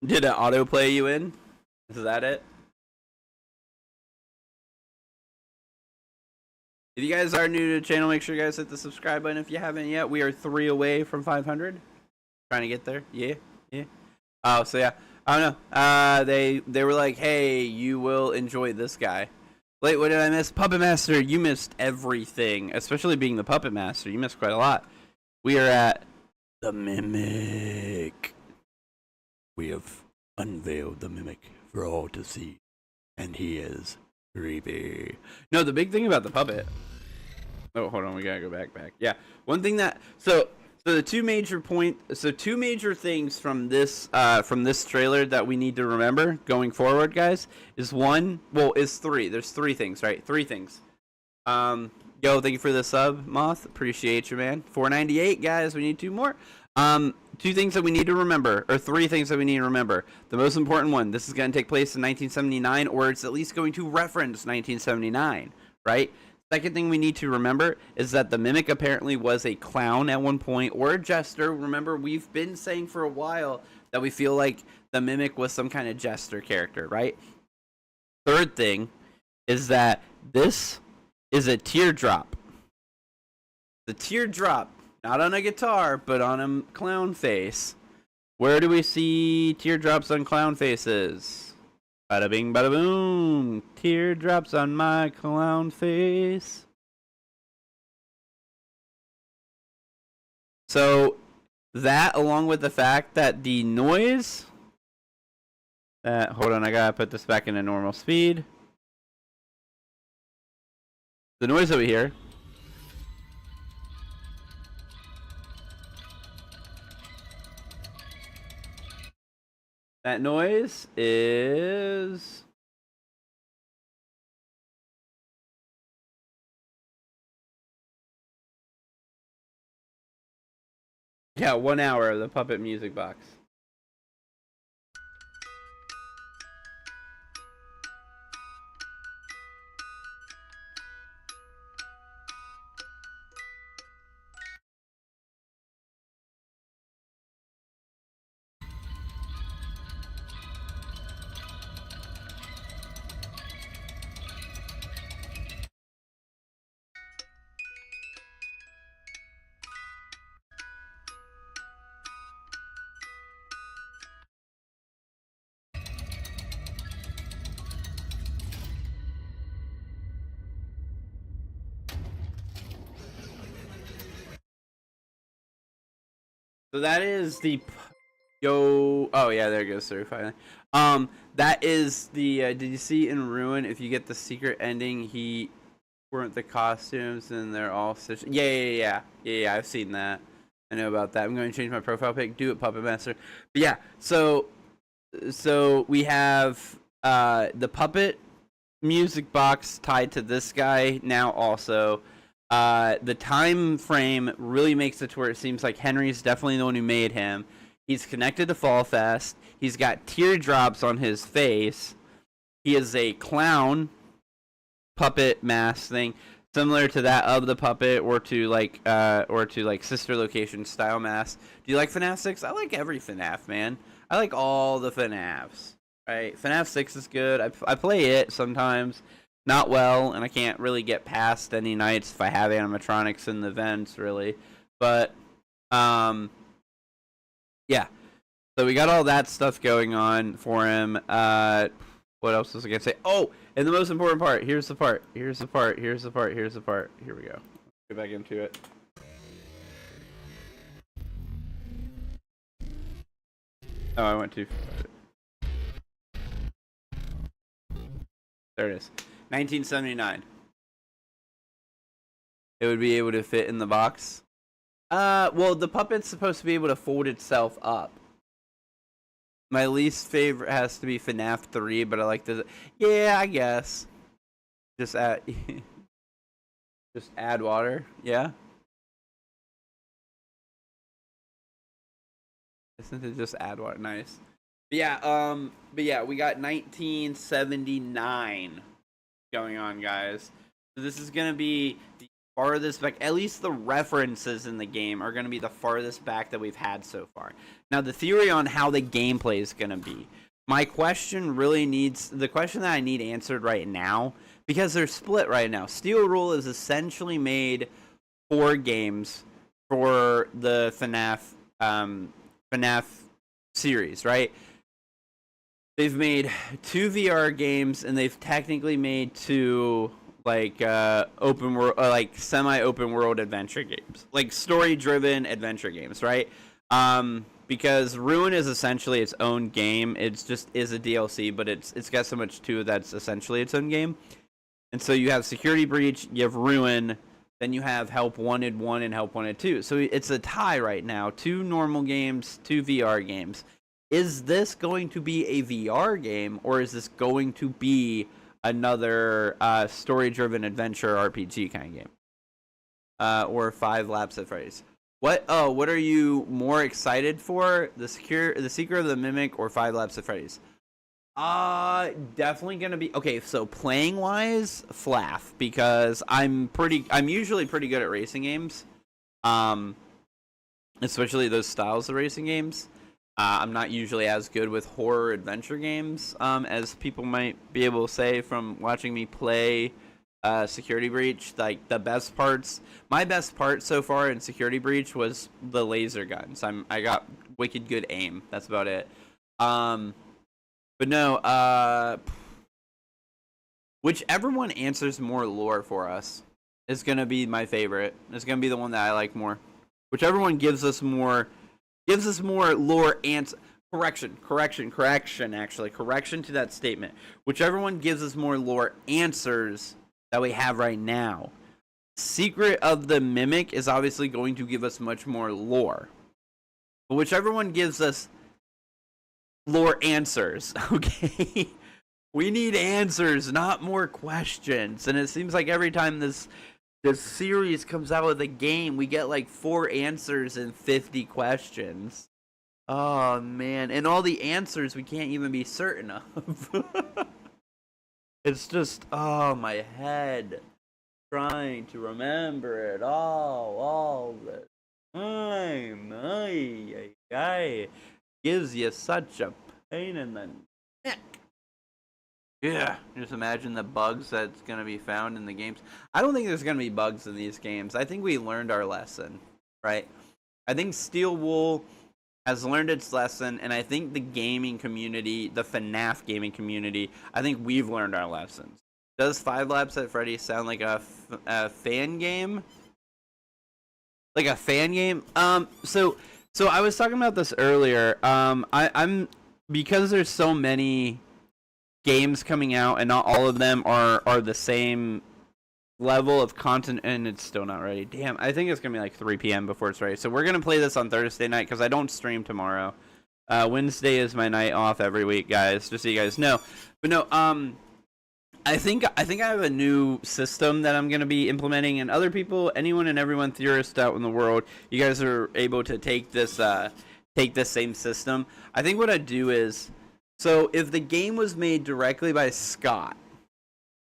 Did it autoplay you in? Is that it? If you guys are new to the channel, make sure you guys hit the subscribe button if you haven't yet. We are 3 away from 500. Trying to get there. Yeah. Oh, so yeah. I don't know. They were like, hey, you will enjoy this guy. Wait, what did I miss? Puppet Master, you missed everything. Especially being the Puppet Master. You missed quite a lot. We are at the Mimic. We have unveiled the Mimic for all to see. And he is creepy. No, the big thing about the puppet... Oh, hold on, we gotta go back. Yeah, one thing that... So the two major things from this trailer that we need to remember going forward, guys, is three. There's 3 things, right? 3 things. Yo, thank you for the sub, Moth. Appreciate you, man. 498, guys. We need 2 more. 2 things that we need to remember, or 3 things that we need to remember. The most important one, this is going to take place in 1979, or it's at least going to reference 1979, right? Second thing we need to remember is that the Mimic apparently was a clown at one point, or a jester. Remember, we've been saying for a while that we feel like the Mimic was some kind of jester character, right? Third thing is that this is a teardrop. The teardrop, not on a guitar, but on a clown face. Where do we see teardrops on clown faces? Bada bing, bada boom. Teardrops on my clown face. So, that along with the fact that the noise... hold on, I gotta put this back into normal speed. The noise over here... That noise is... Yeah, 1 hour of the puppet music box. So that is the oh yeah, there it goes through finally. That is the did you see in Ruin, if you get the secret ending, he weren't the costumes and they're all such... Yeah, I've seen that. I know about that. I'm going to change my profile pic. Do it, Puppet Master. But yeah, so we have the puppet music box tied to this guy now also. The time frame really makes it to where it seems like Henry's definitely the one who made him. He's connected to Fall Fest. He's got teardrops on his face. He is a clown puppet mask thing, similar to that of the puppet, or to like Sister Location style mask. Do you like FNAF 6? I like every FNAF, man. I like all the FNAFs. Right? FNAF 6 is good. I play it sometimes. Not well, and I can't really get past any nights if I have animatronics in the vents, really. But, yeah. So we got all that stuff going on for him. What else was I going to say? Oh, and the most important part. Here's the part. Here we go. Get back into it. Oh, I went too far. There it is. 1979. It would be able to fit in the box. Well, the puppet's supposed to be able to fold itself up. My least favorite has to be FNAF 3, but I like the... Yeah, I guess. Just add... just add water, yeah? Isn't it just add water? Nice. But yeah, we got 1979 going on, guys. So this is gonna be the farthest back, at least the references in the game are going to be the farthest back that we've had so far. Now, the theory on how the gameplay is going to be, my question really needs, the question that I need answered right now, because they're split right now. Steel Rule is essentially made 4 games for the FNAF series, right? They've made 2 VR games, and they've technically made 2... like open world, like semi-open world adventure games, like story-driven adventure games, right? Because Ruin is essentially its own game. It's just is a DLC, but it's got so much to it that's essentially its own game. And so you have Security Breach, you have Ruin, then you have Help Wanted 1 and Help Wanted 2. So it's a tie right now. 2 normal games, 2 VR games. Is this going to be a VR game, or is this going to be another story-driven adventure RPG kind of game, or 5 Laps at Freddy's? What are you more excited for? The Secret of the Mimic or 5 Laps at Freddy's? Definitely gonna be okay. So playing wise, Flaf, because I'm usually pretty good at racing games, especially those styles of racing games. I'm not usually as good with horror adventure games as people might be able to say from watching me play Security Breach. Like my best part so far in Security Breach was the laser guns. I got wicked good aim. That's about it. But no, whichever one answers more lore for us is gonna be my favorite. It's gonna be the one that I like more. Whichever one gives us more lore and correction to that statement. Whichever one gives us more lore answers that we have right now. Secret of the Mimic is obviously going to give us much more lore. But whichever one gives us lore answers, okay? We need answers, not more questions. And it seems like every time this series comes out with a game, we get like 4 answers and 50 questions. Oh man, and all the answers we can't even be certain of. It's just, my head trying to remember it all the time. Ay, gives you such a pain in the neck. Yeah, just imagine the bugs that's going to be found in the games. I don't think there's going to be bugs in these games. I think we learned our lesson, right? I think Steel Wool has learned its lesson, and I think the gaming community, the FNAF gaming community, I think we've learned our lessons. Does 5 Laps at Freddy's sound like a fan game? Like a fan game? So I was talking about this earlier. I'm because there's so many games coming out, and not all of them are the same level of content, and it's still not ready. Damn, I think it's gonna be like 3 p.m. before it's ready. So we're gonna play this on Thursday night because I don't stream tomorrow. Wednesday is my night off every week, guys. Just so you guys know. But no, I think I have a new system that I'm gonna be implementing, and other people, anyone and everyone theorists out in the world, you guys are able to take this same system. I think what I'd do is, so if the game was made directly by Scott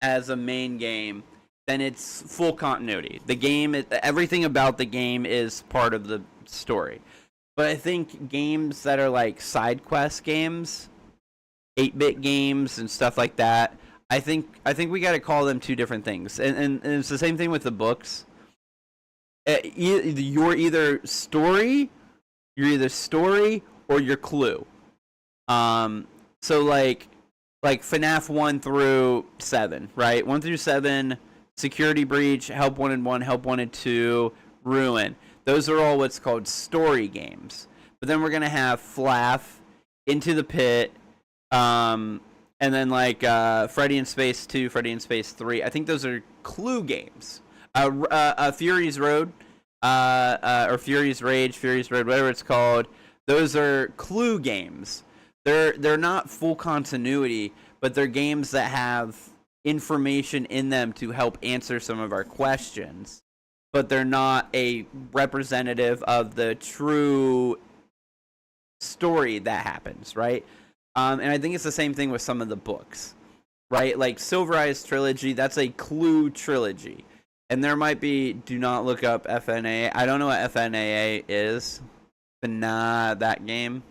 as a main game, then it's full continuity. The game, everything about the game is part of the story. But I think games that are like side quest games, 8-bit games and stuff like that, I think we got to call them 2 different things. And it's the same thing with the books. You're either story or you're clue. So like FNAF 1 through 7, right? 1 through 7, Security Breach, Help Wanted 1, Help Wanted 2, Ruin. Those are all what's called story games. But then we're going to have Flaf, Into the Pit, and then like Freddy in Space 2, Freddy in Space 3. I think those are clue games. Fury's Road or Fury's Rage, Fury's Red, whatever it's called. Those are clue games. They're not full continuity, but they're games that have information in them to help answer some of our questions. But they're not a representative of the true story that happens, right? And I think it's the same thing with some of the books, right? Like Silver Eyes trilogy, that's a clue trilogy. And there might be, do not look up FNAA. I don't know what FNAA is. But nah, that game.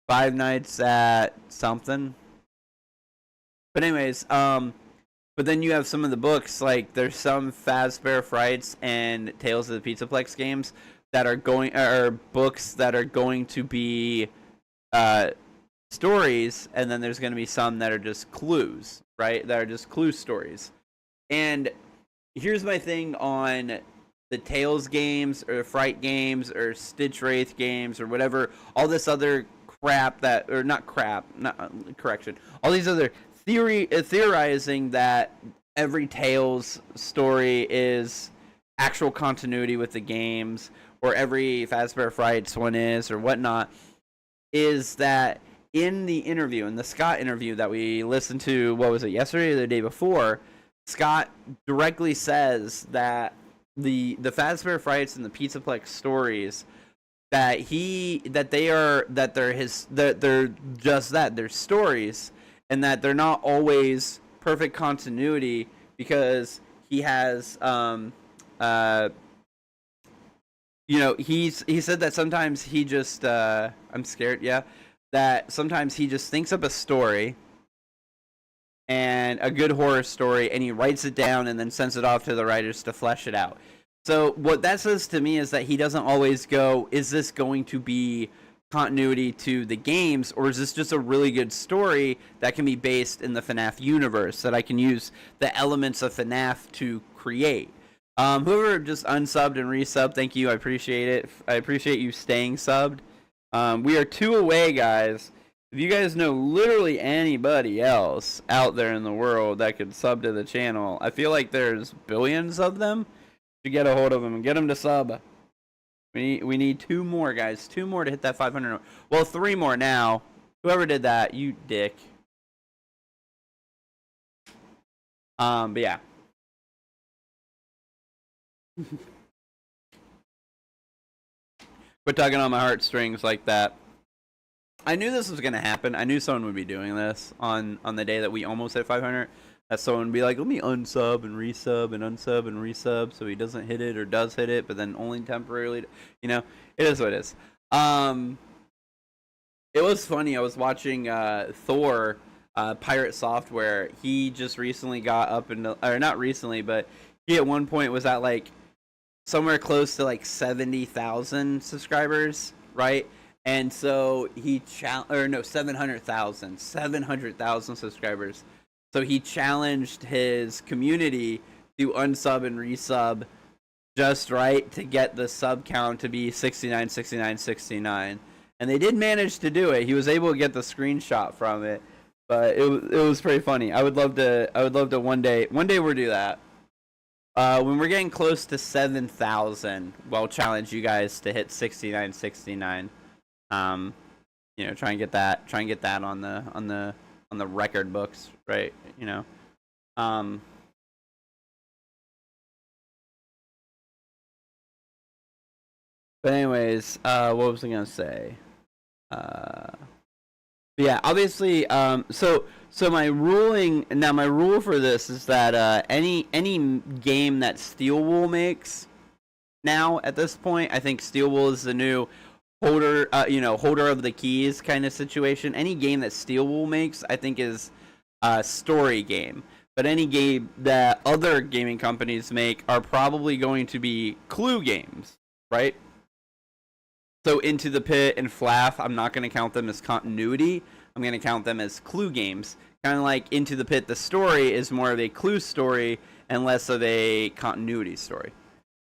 Five Nights at something. But anyways, but then you have some of the books, like there's some Fazbear Frights and Tales of the Pizzaplex games that are books that are going to be stories, and then there's going to be some that are just clues, right? That are just clue stories. And here's my thing on the Tales games or Fright games or Stitch Wraith games or whatever, all this other crap that, or not crap, not correction, all these other theorizing that every Tales story is actual continuity with the games, or every Fazbear Frights one is, or whatnot, is that in the interview, in the Scott interview that we listened to, what was it, yesterday or the day before, Scott directly says that the Fazbear Frights and the Pizzaplex stories, they're just that, they're stories, and that they're not always perfect continuity, because he has he said that sometimes he just I'm scared, yeah, that sometimes he just thinks up a story, and a good horror story, and he writes it down and then sends it off to the writers to flesh it out. So what that says to me is that he doesn't always go, is this going to be continuity to the games, or is this just a really good story that can be based in the FNAF universe that I can use the elements of FNAF to create? Whoever just unsubbed and resubbed, thank you, I appreciate it. I appreciate you staying subbed. We are 2 away, guys. If you guys know literally anybody else out there in the world that could sub to the channel, I feel like there's billions of them. To get a hold of them and get them to sub. We need 2 more, guys. 2 more to hit that 500. Well, 3 more now. Whoever did that, you dick. But yeah. Quit tugging on my heartstrings like that. I knew this was gonna happen. I knew someone would be doing this on the day that we almost hit 500. That someone would be like, let me unsub and resub and unsub and resub, so he doesn't hit it or does hit it, but then only temporarily. You know, it is what it is. It was funny. I was watching Thor, Pirate Software. He just recently got up into, or not recently, but he at one point was at like somewhere close to like 70,000 subscribers, right? And so he 700,000 subscribers. So he challenged his community to unsub and resub just right to get the sub count to be 69, 69, 69. And they did manage to do it. He was able to get the screenshot from it, but it was pretty funny. I would love to one day we'll do that. When we're getting close to 7,000, we'll challenge you guys to hit 69, 69. Try and get that on the record books, right? But anyways, what was I gonna say? Yeah, obviously, so my rule for this is that any game that Steel Wool makes now at this point, I think Steel Wool is the new holder of the keys kind of situation. Any game that Steel Wool makes, I think, is a story game. But any game that other gaming companies make are probably going to be clue games, right? So Into the Pit and Flaf, I'm not going to count them as continuity. I'm going to count them as clue games. Kind of like Into the Pit, the story is more of a clue story and less of a continuity story.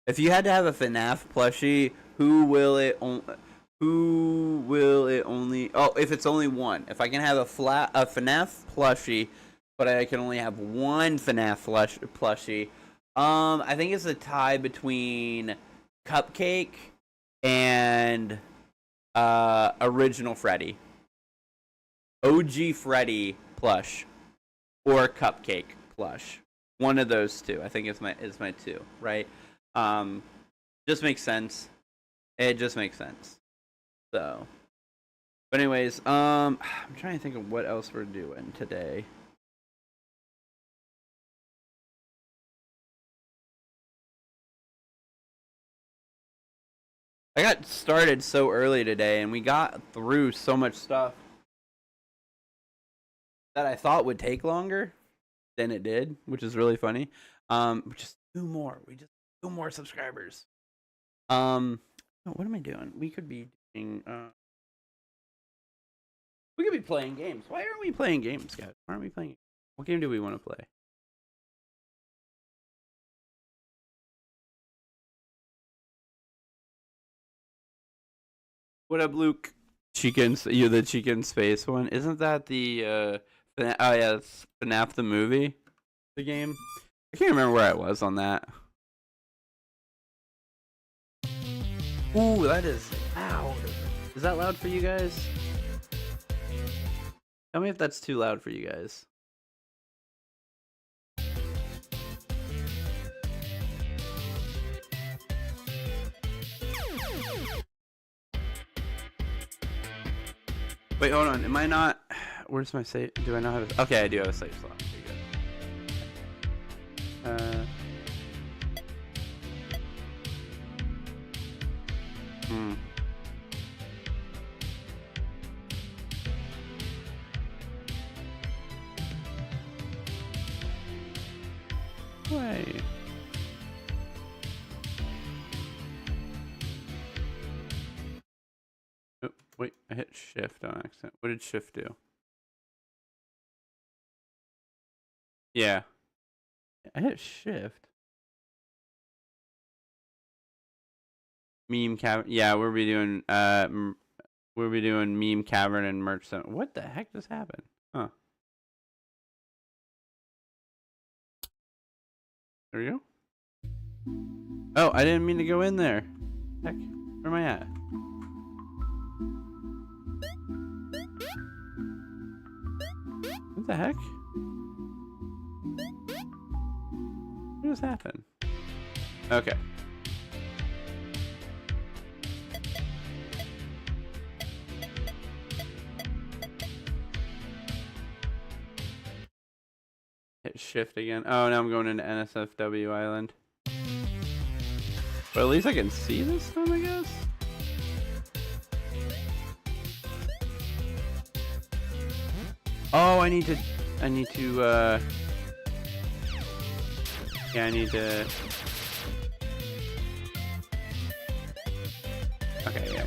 If you had to have a FNAF plushie, who will it only... Oh, if it's only one. If I can have a FNAF plushie, but I can only have one FNAF plushie, I think it's a tie between Cupcake and original Freddy. OG Freddy plush or Cupcake plush. One of those two. I think is my two, right? Just makes sense. It just makes sense. So, but anyways, I'm trying to think of what else we're doing today. I got started so early today, and we got through so much stuff that I thought would take longer than it did, which is really funny. Just 2 more. We just 2 more subscribers. What am I doing? We could be doing. We could be playing games. Why aren't we playing games, guys? Why aren't we playing? What game do we want to play? What up, Luke? You the Chicken Space one? Isn't that the oh yeah, it's Fnaf the movie, the game? I can't remember where I was on that. Ooh, that is loud. Is that loud for you guys? Tell me if that's too loud for you guys. Wait, hold on. Am I not? Where's my save? Do I not have? Okay, I do have a save slot. There you go. Wait. Oh, wait, I hit shift on accident. What did shift do? Yeah. I hit shift. Meme cavern. Yeah, we'll be doing meme cavern and merch center. What the heck just happened? Huh. There we go. Oh, I didn't mean to go in there. Heck, where am I at? What the heck? What just happened? Okay. Hit shift again. Oh, now I'm going into NSFW Island. But at least I can see this time, I guess. Oh, I need to, yeah, I need to, okay, yeah.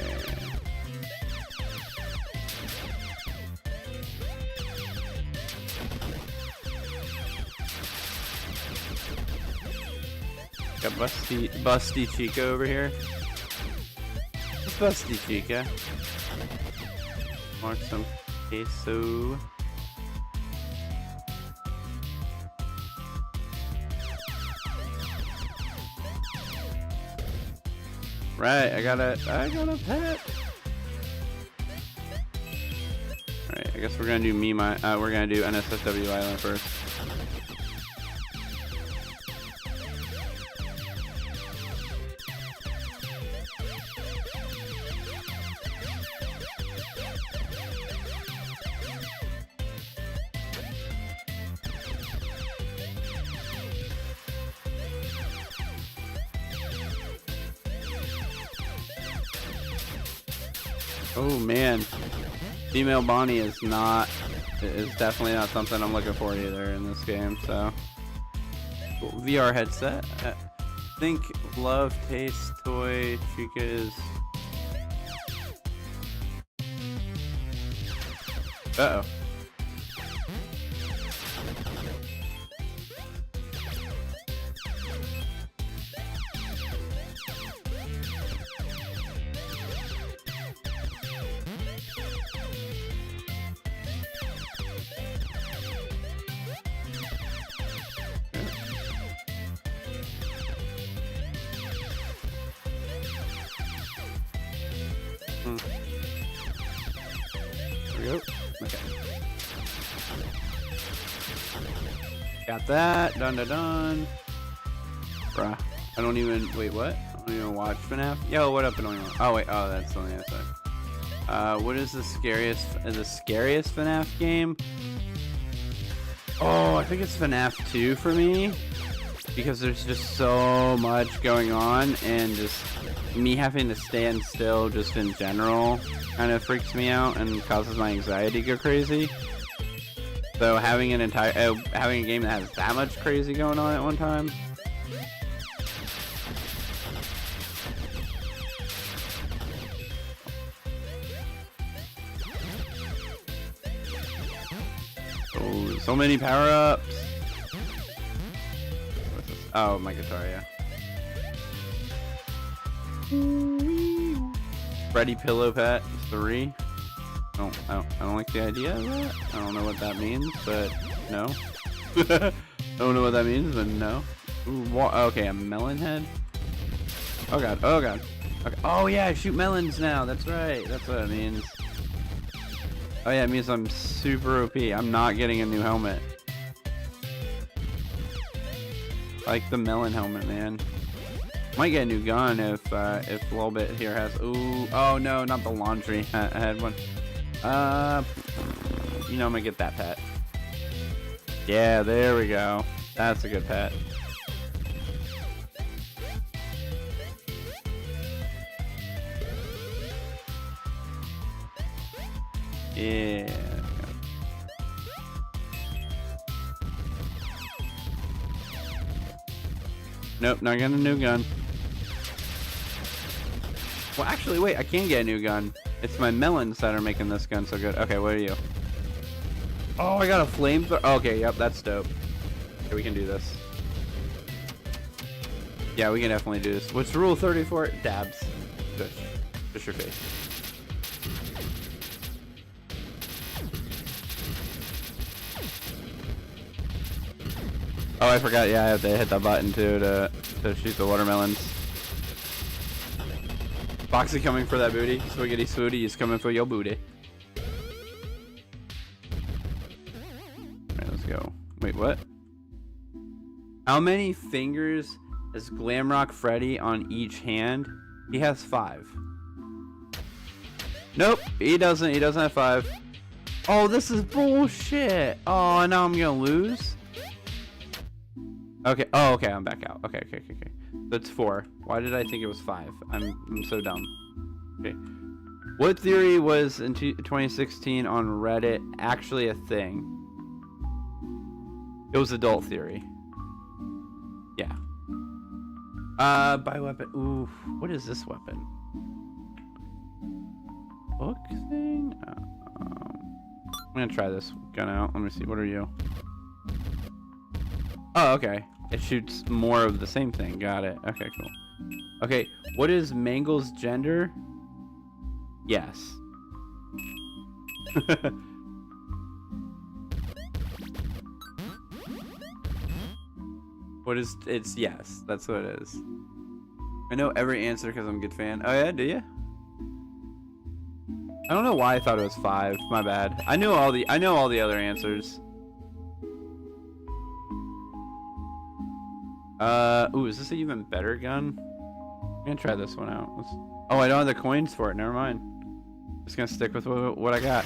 Got busty Chica over here. It's busty Chica. Want some queso? Right, I got a pet. Alright, I guess we're gonna do we're gonna do NSFW Island first. Oh man, female Bonnie is definitely not something I'm looking for either in this game. So VR headset. Think, love, taste, toy, Chica is. Uh oh. we go. Okay. Got that. Done, done, done. Bruh. I don't even... Wait, what? I don't even watch FNAF. Yo, what up? Oh, wait. Oh, that's on the other side. What is the scariest FNAF game? Oh, I think it's FNAF 2 for me. Because there's just so much going on, and just me having to stand still just in general kind of freaks me out and causes my anxiety to go crazy. So having an having a game that has that much crazy going on at one time. Oh, so many power-ups. Oh, my guitar, yeah. Freddy Pillow Pet 3. I don't like the idea of that. I don't know what that means, but no. I don't know what that means, but no. Ooh, okay, a melon head. Oh god, oh god. Okay. Oh yeah, I shoot melons now. That's right. That's what it means. Oh yeah, it means I'm super OP. I'm not getting a new helmet. I like the melon helmet, man. Might get a new gun if a little bit here has. Ooh, oh no, not the laundry. I had one. You know I'm gonna get that pet. Yeah, there we go. That's a good pet. Yeah. Nope, not getting a new gun. Well, actually, wait, I can get a new gun. It's my melons that are making this gun so good. Okay, what are you? Oh, I got a flamethrower. Okay, yep, that's dope. Okay, we can do this. Yeah, we can definitely do this. What's rule 34? Dabs. Push. Push your face. Oh, I forgot. Yeah, I have to hit the button too to shoot the watermelons. Foxy coming for that booty. Swiggity swooty is coming for your booty. Alright, let's go. Wait, what? How many fingers has Glamrock Freddy on each hand? He has 5. Nope, he doesn't. He doesn't have 5. Oh, this is bullshit. Oh, now I'm gonna lose. Okay. Oh, okay. I'm back out. Okay. That's 4. Why did I think it was 5? I'm so dumb. Okay. What theory was in 2016 on Reddit actually a thing? It was adult theory. Yeah. By weapon. Ooh. What is this weapon? Book thing? I'm gonna try this gun out. Let me see. What are you? Oh, okay. It shoots more of the same thing. Got it. Okay, cool. Okay, what is Mangle's gender? Yes. What is... It's yes. That's what it is. I know every answer because I'm a good fan. Oh yeah, do you? I don't know why I thought it was 5. My bad. I know all the other answers. Ooh, is this an even better gun? I'm gonna try this one out. Oh, I don't have the coins for it. Never mind. Just gonna stick with what I got.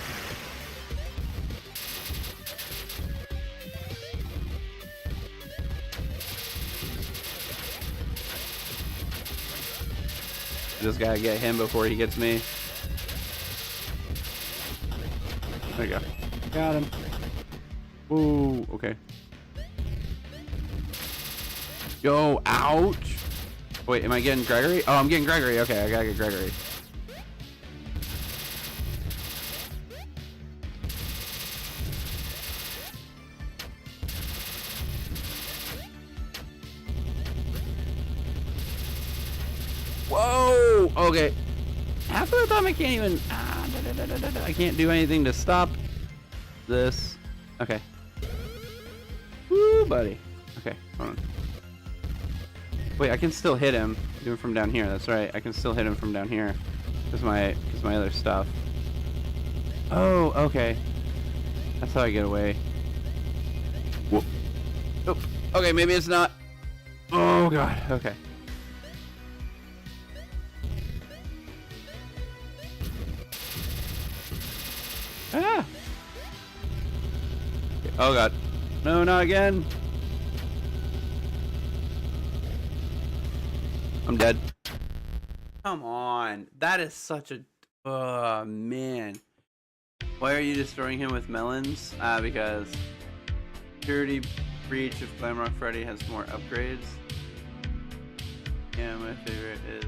Just gotta get him before he gets me. There you go. Got him. Ooh, okay. Yo, ouch. Wait, am I getting Gregory? Oh, I'm getting Gregory. Okay, I gotta get Gregory. Whoa! Okay. Half of the time I can't even... I can't do anything to stop this. Okay. Woo, buddy. Okay, hold on. Wait, I can still hit him even from down here. That's right. I can still hit him from down here. Because my other stuff. Oh, okay. That's how I get away. Whoop. Oh, okay, maybe it's not. Oh god, okay. Ah! Oh god. No, not again. I'm dead. Come on. That is such a... Oh, man. Why are you destroying him with melons? Because Security Breach of Glamrock Freddy has more upgrades. Yeah, my favorite is...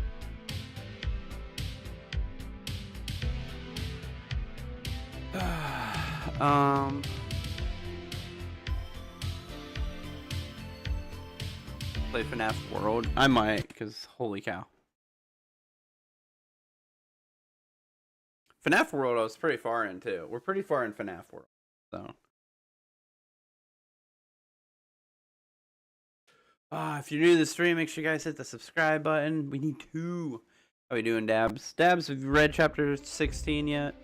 Play FNAF World? I might, because holy cow. FNAF World I was pretty far in too. We're pretty far in FNAF World, so. If you're new to the stream, make sure you guys hit the subscribe button. We need 2. How we doing, Dabs? Dabs, have you read chapter 16 yet?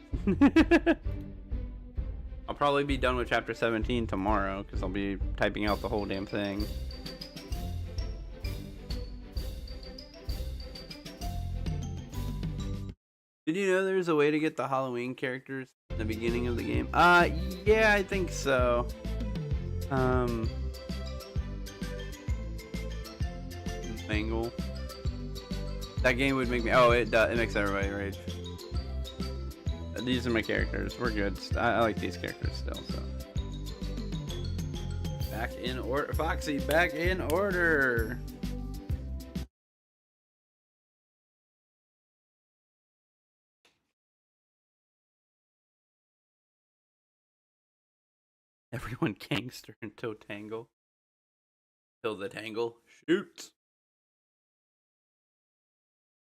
I'll probably be done with chapter 17 tomorrow, because I'll be typing out the whole damn thing. Did you know there's a way to get the Halloween characters in the beginning of the game? Yeah, I think so. Mangle. That game would make me... Oh, it makes everybody rage. These are my characters. We're good. I like these characters still, so. Back in order. Foxy, back in order. Everyone gangster until Tangle. Till the Tangle. Shoot!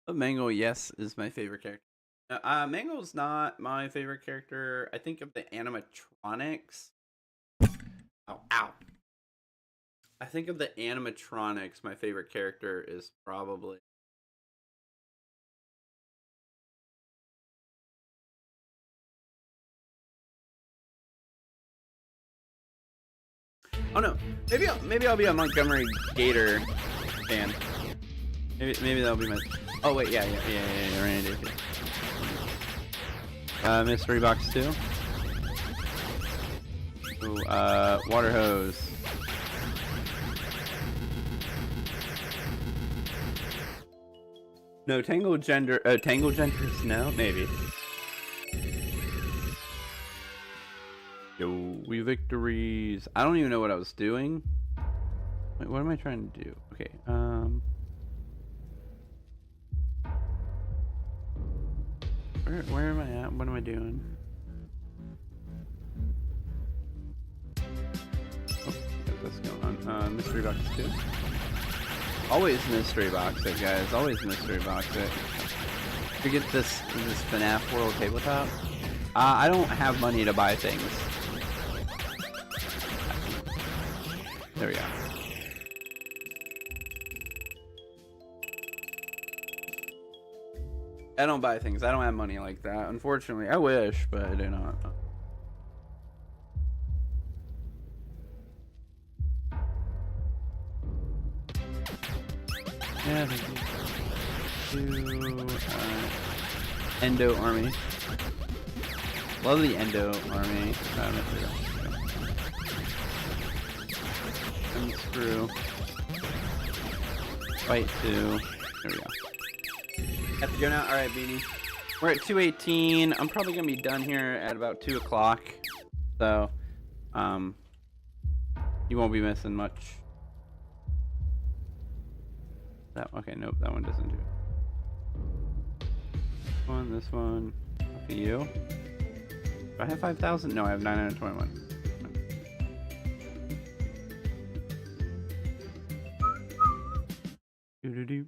But Mangle, yes, is my favorite character. Mangle's not my favorite character. I think of the animatronics. Ow, ow. I think of the animatronics. My favorite character is probably... Oh no, maybe I'll be a Montgomery Gator fan. Maybe that'll be my... Oh wait, yeah, Randy. Mystery box 2. Ooh, water hose. No, Tangle genders, no? Maybe. Yo, we victories. I don't even know what I was doing. Wait, what am I trying to do? Okay, Where am I at? What am I doing? Oh, got this going on. Mystery box 2. Always mystery box it, guys. Always mystery box it. To get this FNAF World tabletop. I don't have money to buy things. There we go. I don't buy things. I don't have money like that. Unfortunately, I wish, but I do not. Yeah, Endo Army. Love the Endo Army. Unscrew. Fight 2. There we go. Have to go now? Alright, Beanie. We're at 2:18. I'm probably going to be done here at about 2 o'clock. So, you won't be missing much. Okay, nope, that one doesn't do it. This one. Okay, you. Do I have 5,000? No, I have 921. Do.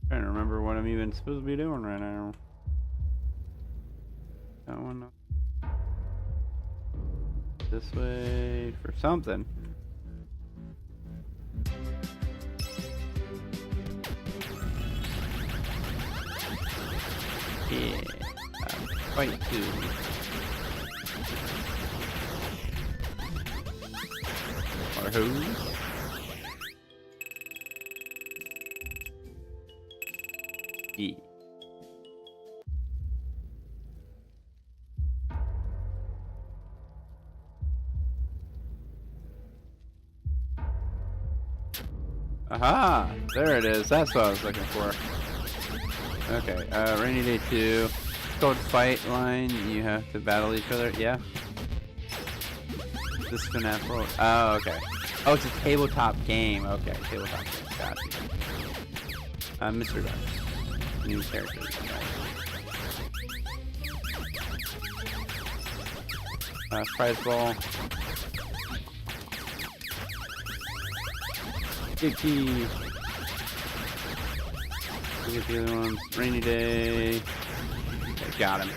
Trying to remember what I'm even supposed to be doing right now. That one. This way for something. Yeah. Fight 2. Water hose. Yeah. Aha! There it is. That's what I was looking for. Okay, Rainy Day 2. It's called Fight Line. You have to battle each other. Yeah. This Fnaf world. Oh, okay. Oh, it's a tabletop game. Okay, tabletop game. Gotcha. Mr. Duck. New characters. Prize ball. Dicky. Look at the other ones. Rainy Day. Okay, got him.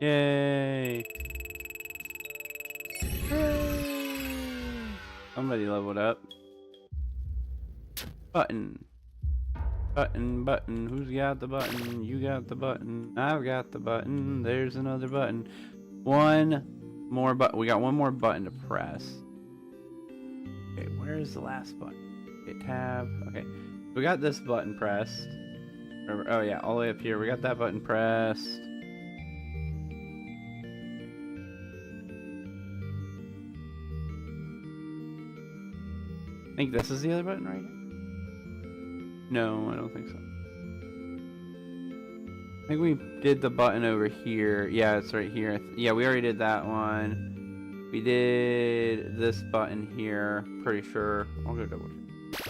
Yay! Somebody leveled up. Button. Button. Who's got the button? You got the button. I've got the button. There's another button. One more button. We got one more button to press. Okay, where's the last button? Okay, tab. Okay, we got this button pressed. Oh yeah, all the way up here. We got that button pressed. I think this is the other button right here. No, I don't think so. I think we did the button over here. Yeah, it's right here. Yeah, we already did that one. We did this button here. Pretty sure. I'll go double check.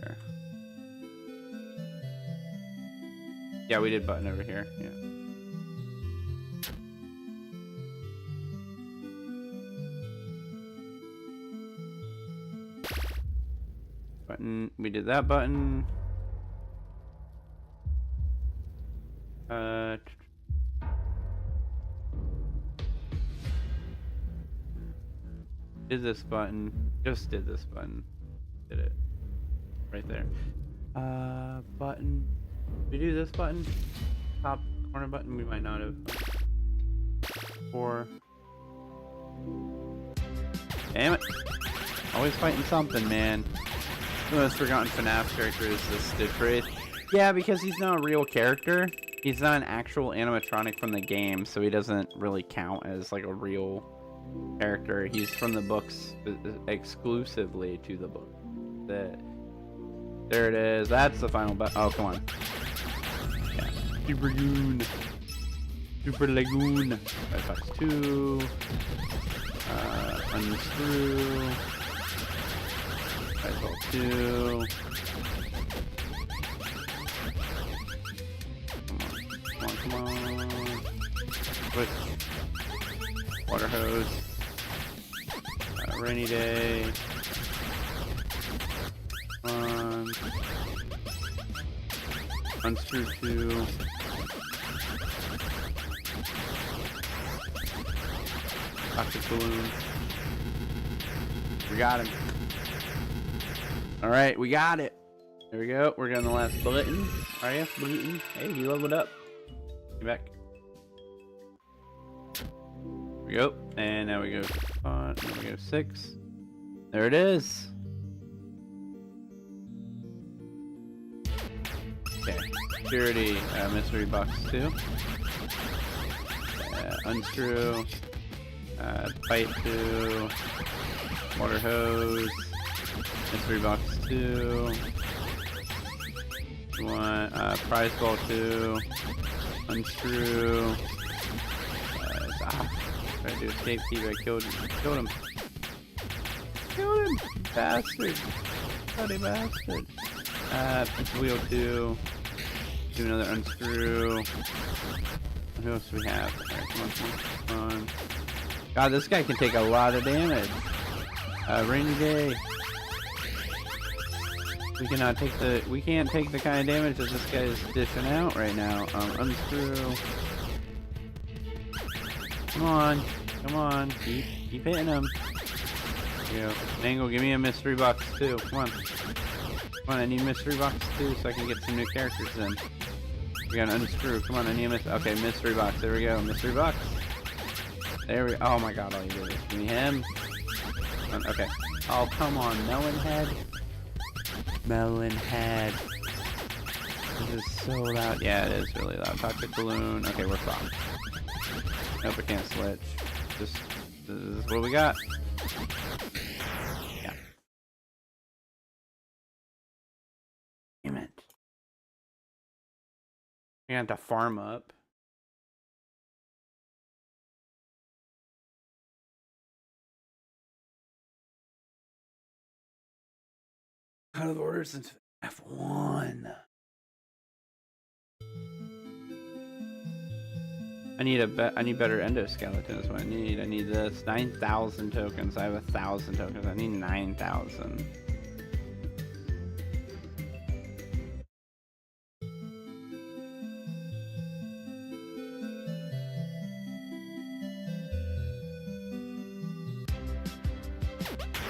There. Yeah, we did button over here. Yeah. Button. We did that button. Did this button. Just did this button. Did it. Right there. Button. Did we do this button? Top corner button? We might not have. 4. Damn it. Always fighting something, man. The most forgotten FNAF character is the Stitch Wraith. Yeah, because he's not a real character. He's not an actual animatronic from the game, so he doesn't really count as like a real character. He's from the books, exclusively to the book. There it is. That's the final button. Oh, come on. Yeah. Super Lagoon. Super Lagoon. Firefox 2. Unscrew. Fireball 2. Come on. Switch. Water hose. Rainy Day. Unscrew 2. Rocket balloon. We got him. Alright, we got it. There we go. We're getting the last bulletin. RF bulletin. Hey, you leveled up. Get back. There we go. And now we go spot. Now we go 6. There it is. Okay. Security. Mystery box 2. Unscrew. Pipe 2. Water hose. Mystery box 2. One. Prize ball 2. Unscrew. Try to do escape key, but I killed him. Killed him. Killed him! Bastard! Bloody bastard. Pizza wheel 2. Do another unscrew. Who else do we have? Alright, come on. God, this guy can take a lot of damage. Rainy Day. We can't take the kind of damage that this guy is dishing out right now. Unscrew. Come on. Keep hitting him. There you go. Mangle, give me a mystery box too. Come on. Come on, I need mystery box too so I can get some new characters in. We got an unscrew. Come on, I need a okay, mystery box. There we go. Mystery box. There we oh my god, all you do is give me him. Okay. Oh, come on, Melon Head. Melon Head. This is so loud. Yeah, it is really loud. Toxic Balloon. Okay, we're fine. Nope, I can't switch. Just, this is what we got. Yeah. Damn it. We have to farm up. Out of order since F1. I need better endoskeleton is what I need. I need this 9,000 tokens. I have 1,000 tokens. I need 9,000.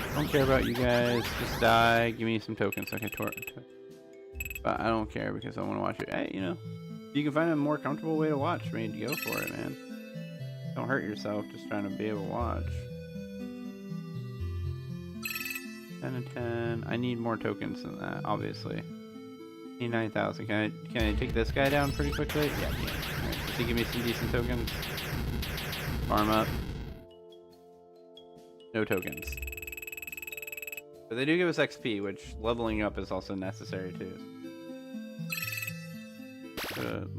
I don't care about you guys. Just die. Give me some tokens. Okay, but I don't care because I want to watch it. Hey, you know, if you can find a more comfortable way to watch, I mean, go for it, man. Don't hurt yourself just trying to be able to watch. 10 and 10. I need more tokens than that, obviously. I need 9,000. Can I take this guy down pretty quickly? Yeah. Alright, does he give me some decent tokens? Farm up. No tokens. But they do give us XP, which leveling up is also necessary too. Good.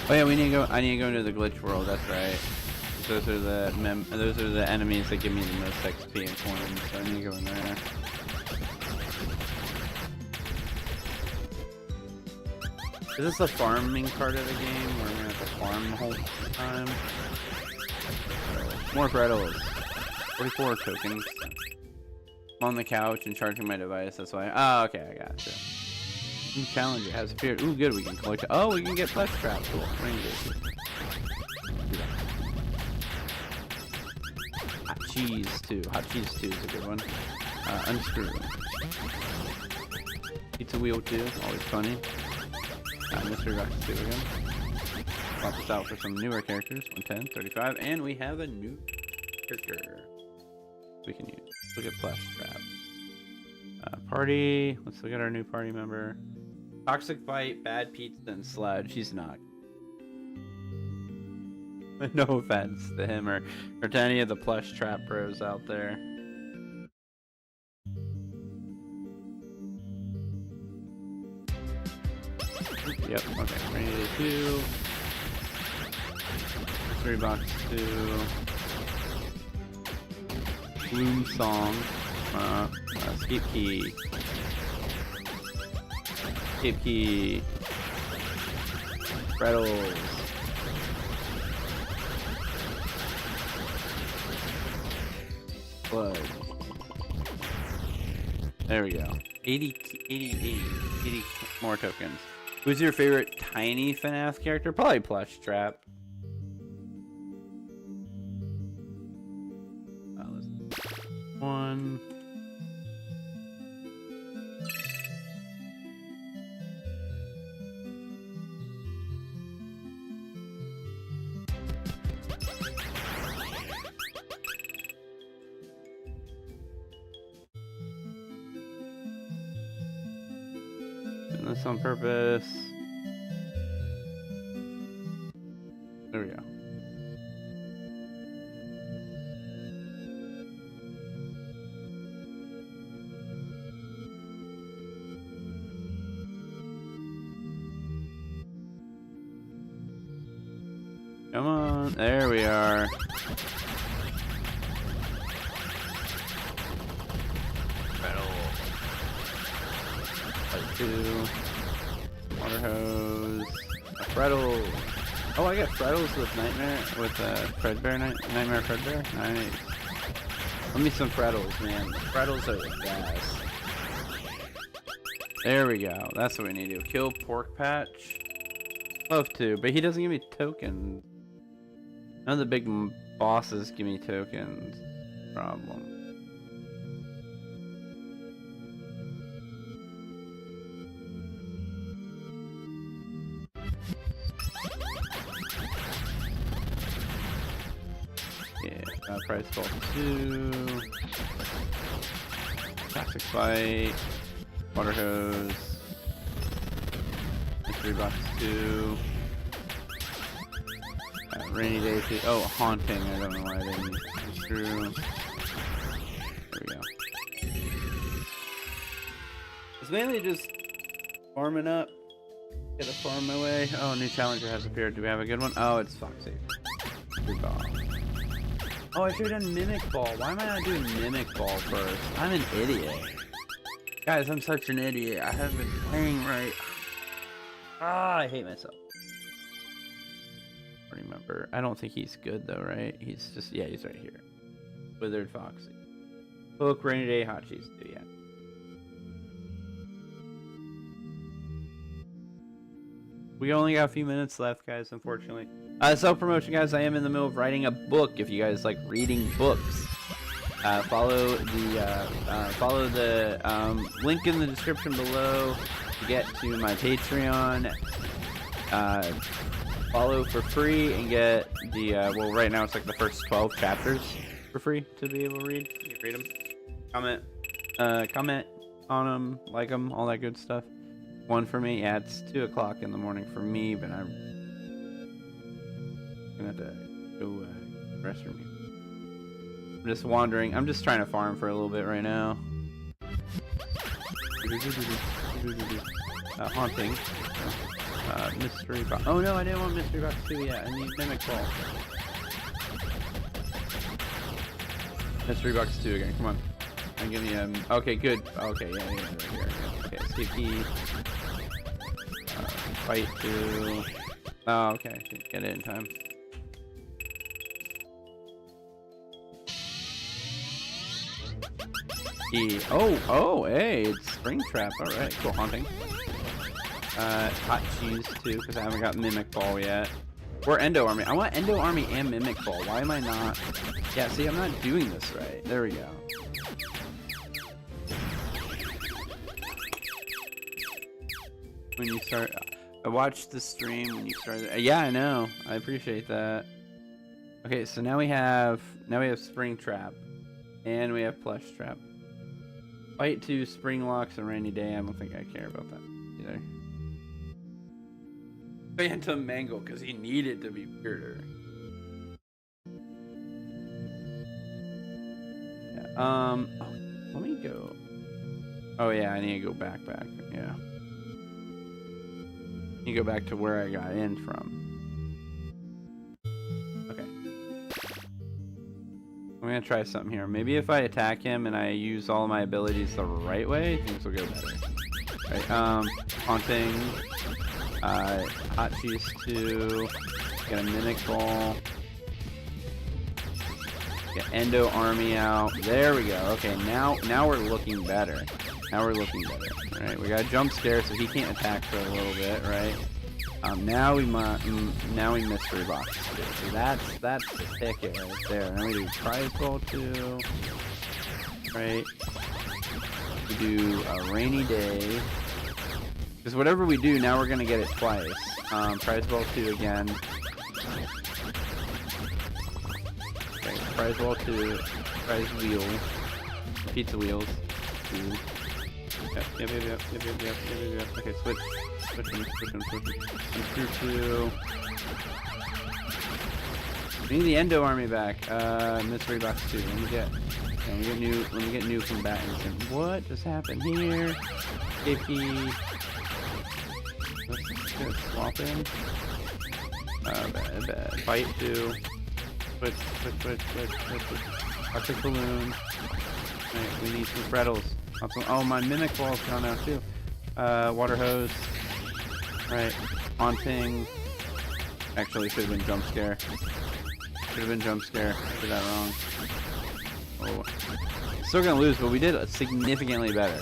Oh yeah, we need to go. I need to go into the glitch world. That's right. Those are the enemies that give me the most XP and coins. So I need to go in there. Is this the farming part of the game where we're gonna have to farm the whole time? More Freddles. 44 tokens. I'm on the couch and charging my device, that's why. Oh, okay, I got you. New challenger has appeared. Ooh, good, we can collect. Oh, we can get flesh trap. Cool. What do you do? Hot cheese, too. Hot cheese, too, is a good one. Unscrew. Pizza wheel, too. Always funny. Mystery box 2 again. Swap this out for some newer characters. 110, 35, and we have a new character we can use. Look at Flash Trap. Party. Let's look at our new party member. Toxic Bite, Bad Pizza, and Sludge. He's not. No offense to him or to any of the Plush Trap pros out there. Yep, okay, ready to do. Mystery box 2. Bloom song. Escape key. Escape key. Freddles. Blood. There we go. 80 more tokens. Who's your favorite tiny FNAF character? Probably Plush Trap. One. Doing this on purpose. There we go. Come on, there we are. Two. Water hose. A Freddle. Oh, I got Freddles with Nightmare, with Fredbear, Nightmare Fredbear? Nice. Let me some Freddles, man. The Freddles are the best. There we go. That's what we need to do. Kill Pork Patch. Love to, but he doesn't give me tokens. None of the big bosses give me tokens. Problem. Yeah, price ball 2. Classic fight. Water hose. Mystery box 2. Rainy day 2. Oh, haunting. I don't know why I didn't use screw. There we go. It's mainly just farming up. Get a farm my way. Oh, a new challenger has appeared. Do we have a good one? Oh, it's Foxy. Good ball. Oh, I should have done Mimic Ball. Why am I not doing Mimic Ball first? I'm an idiot. Guys, I'm such an idiot. I haven't been playing right. Ah, I hate myself. I remember. I don't think he's good though, right? He's just, yeah, he's right here. Withered Foxy. Hook, Rainy Day, Hot Cheese too, yeah. We only got a few minutes left, guys, unfortunately. Self-promotion, guys. I am in the middle of writing a book. If you guys like reading books, follow the link in the description below to get to my Patreon. Follow for free and get the well, right now it's like the first 12 chapters for free to be able to read. You can read them. Comment on them, like them, all that good stuff. One for me. Yeah, it's 2 o'clock in the morning for me, but I'm gonna have to go to the restroom. I'm just wandering. I'm just trying to farm for a little bit right now. Haunting. Mystery box. Oh no, I didn't want mystery box 2 yet. I need Mimic Ball. Mystery box 2 again. Come on. And give me okay, good. Okay, yeah, right here. Okay, sticky. Fight 2. Oh, okay. Didn't get it in time. Oh, hey, it's Springtrap. Alright, cool. Haunting. Hot Cheese too, because I haven't got Mimic Ball yet. Or Endo Army. I want Endo Army and Mimic Ball. Why am I not? Yeah, see, I'm not doing this right. There we go. When you start, I watched the stream when you started. Yeah, I know. I appreciate that. Okay, so now we have Springtrap, and we have Plush Trap. Fight 2, Spring Locks, and Rainy Day. I don't think I care about that either. Phantom Mangle, because he needed to be weirder. Yeah, oh, let me go. Oh yeah, I need to go back. Yeah. You go back to where I got in from. Okay. I'm gonna try something here. Maybe if I attack him and I use all my abilities the right way, things will go better. Right, Haunting. Hot Cheese 2. Get a Mimic Ball. Get Endo Army out. There we go. Okay, now we're looking better. Alright, we got a jump scare, so he can't attack for a little bit, right? Now we mystery box. So that's the ticket right there. Then we do prize ball 2. Right. We do a rainy day. Because whatever we do, now we're gonna get it twice. Prize ball 2 again. Okay, prize ball 2. Prize wheel. Pizza wheels. 2. Yep. Okay, switch. Through 2. We need the Endo Army back. Mystery box 2. Let me get new combatants. And what just happened here? KP. Let's just swap in. Bad. Fight 2. Switch. Arctic Balloon. Right, we need some Frettles. Oh, my Mimic Ball's gone out too. Water Hose. Right. Haunting. Actually, should have been Jump Scare. Did that wrong. Oh. Still gonna lose, but we did significantly better.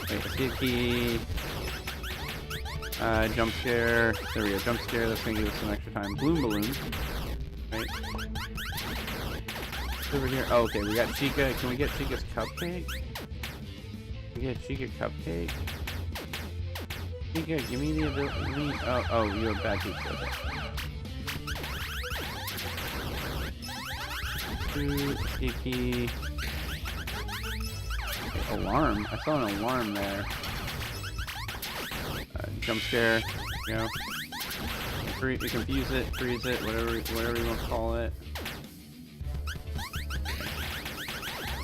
Wait, Sticky. Jump scare. There we go. Jump scare. That's gonna give us some extra time. Bloom balloon. Right. Over here. Oh, okay. We got Chica. Can we get Chica's cupcake? Can we get Chica cupcake? Chica, give me the ability. Oh, you have bad pizza. Okay. Sticky. Okay, alarm. I saw an alarm there. Jump scare. You know. Confuse it, freeze it, whatever you want to call it.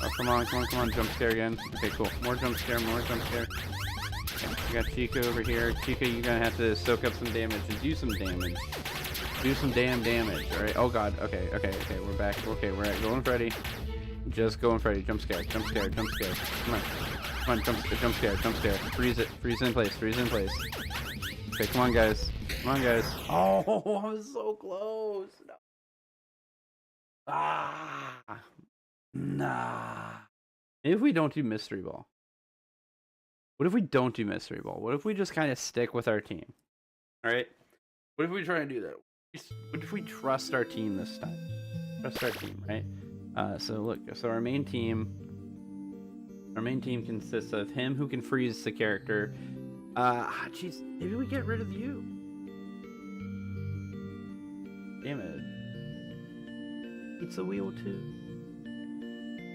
Oh, come on, jump scare again. Okay, cool. More jump scare. Okay, we got Chica over here. Chica, you're gonna have to soak up some damage and do some damage. Do some damn damage, alright? Oh god, okay, we're back. Okay, we're at going Freddy. Just going Freddy. Jump scare. Come on, jump scare. Freeze in place. Okay, come on, guys. Oh, I was so close. No. Nah. Maybe if we don't do mystery ball. What if we don't do mystery ball? What if we just kind of stick with our team? All right. What if we try and do that? What if we trust our team this time? Trust our team, right? So look. So our main team consists of him who can freeze the character. Jeez. Maybe we get rid of you. Damage. Pizza wheel too.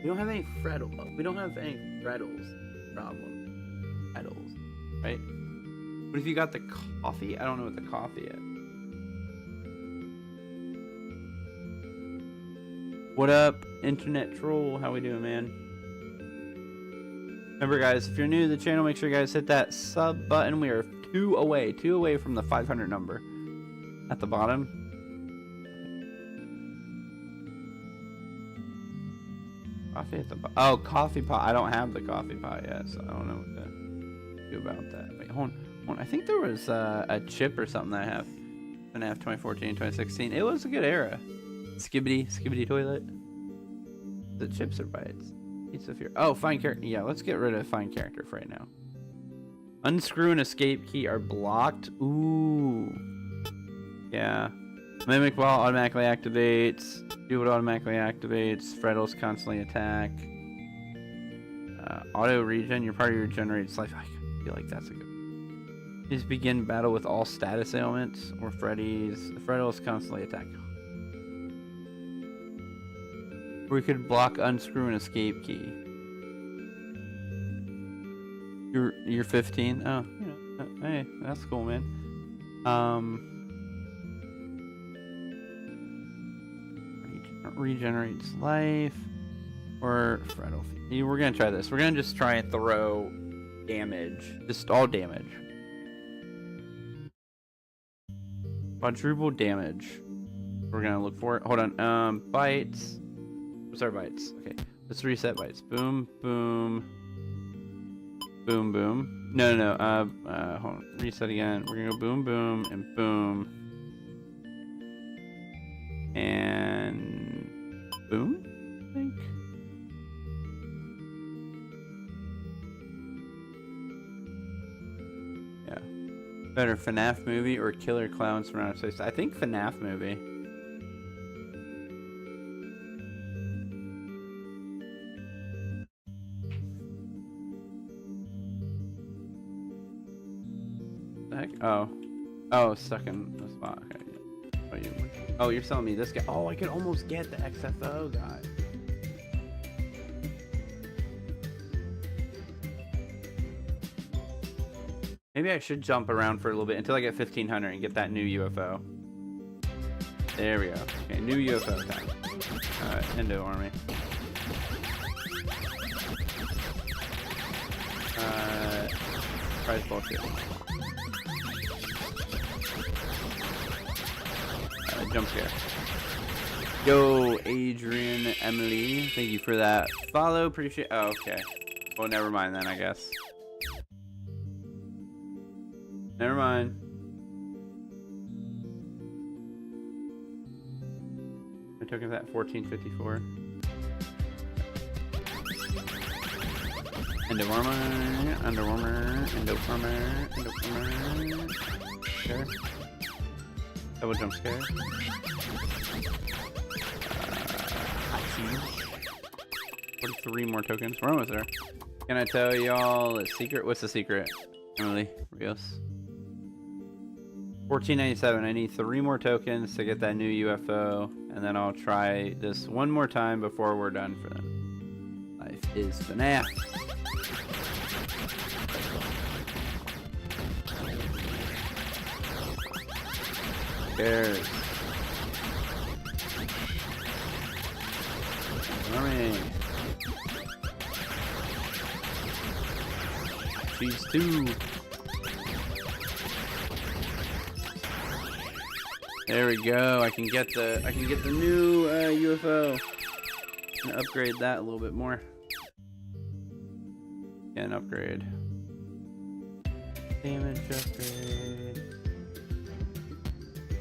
We don't have any Freddles. We don't have any Freddles. Problem. Freddles. Right? What if you got the coffee? I don't know what the coffee is. What up, internet troll? How we doing, man? Remember, guys, if you're new to the channel, make sure you guys hit that sub button. We are two away from the 500 number at the bottom. Coffee at the oh, coffee pot. I don't have the coffee pot yet, so I don't know what to do about that. Wait, hold on. I think there was a chip or something that I have. Fnaf 2014, 2016. It was a good era. Skibbity toilet. The chips or bites. Pizza fear. Oh, find character. Yeah, let's get rid of find character for right now. Unscrew and escape key are blocked. Ooh. Yeah. Mimic ball automatically activates. Do it automatically activates. Freddles constantly attack. Auto regen. Your party regenerates life. I feel like that's a good one. Just begin battle with all status ailments or Freddy's. The Freddles constantly attack. We could block unscrew and escape key. You're 15. Oh, you know, hey, that's cool, man. Regenerates life or Freddle. We're gonna try this. We're gonna just try and throw damage, just all damage. Quadruple damage. We're gonna look for it. Hold on. Bites. What's our bites? Okay, let's reset bites. Boom, boom, boom, boom. No. Hold on. Reset again. We're gonna go boom, boom, and boom, and boom. I think. Yeah. Better FNAF movie or Killer Clowns from Outer Space? I think FNAF movie. Oh, stuck in the spot. Okay. Oh, you're telling me this guy. Oh, I could almost get the XFO guy. Maybe I should jump around for a little bit until I get 1500 and get that new UFO. There we go. Okay, new UFO time. Endo army. Prize bullshit. Jump scare. Yo, Adrian, Emily, thank you for that follow. Appreciate. Oh, okay. Well, never mind then, I guess. Never mind. I took it at 1454. Endo armor, endo armor, endo armor, endo armor. Scare. Double jump scare. Hot cheese. 43 more tokens. We're almost there. Can I tell y'all a secret? What's the secret, Emily Rios? 1497. I need 3 more tokens to get that new UFO, and then I'll try this one more time before we're done for them. Life is FNAF. Who cares? Army. Cheese 2. There we go. I can get the new UFO and upgrade that a little bit more. And upgrade. Damage upgrade.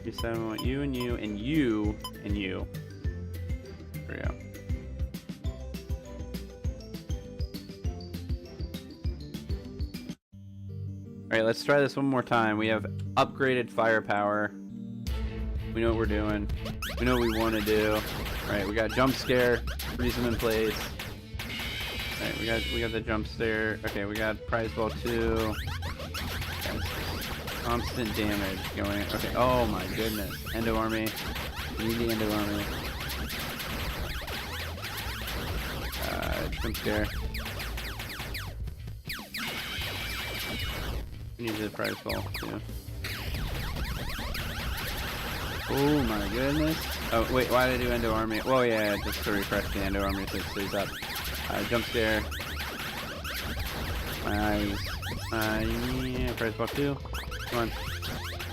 You said I want you and you and you and you. There we go. Alright, let's try this one more time. We have upgraded firepower. We know what we're doing. We know what we want to do. Alright, we got jump scare. Freeze them in place. Alright, we got the jump scare. Okay, we got prize ball 2. Constant damage going. Okay, oh my goodness. Endo army. We need the endo army. Jump scare. We need the prize ball too. Oh my goodness. Oh wait, why did I do endo army? Well yeah, just to refresh the endo army so it stays up. Jump scare. My eyes. Yeah, prize ball 2. Come on.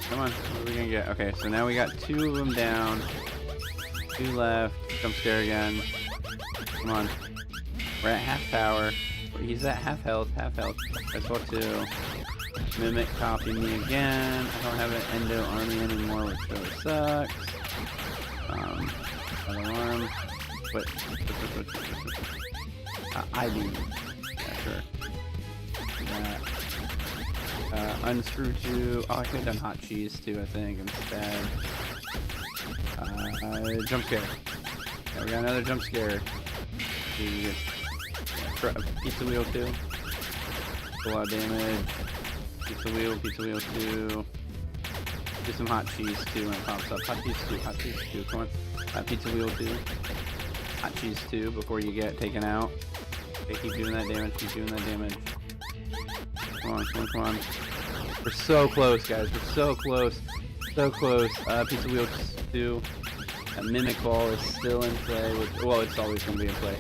Come on. What are we gonna get? Okay, so now we got 2 of them down. 2 left. Jump scare again. Come on. We're at half power. He's at half health. Half health. Prize ball 2. Mimic copy me again. I don't have an endo army anymore, which really sucks. Alarm. Wait. ID. Yeah, sure. Unscrew 2. Oh, I could have done hot cheese too, I think, instead. Jump scare. Yeah, we got another jump scare. Pizza wheel 2. A lot of damage. Pizza wheel 2. Do some hot cheese too when it pops up. Hot cheese 2, come on. Pizza wheel 2. Hot cheese 2 before you get taken out. Okay, keep doing that damage, Come on. We're so close, guys. We're so close. Pizza wheel 2. That mimic ball is still in play. Well, it's always going to be in play.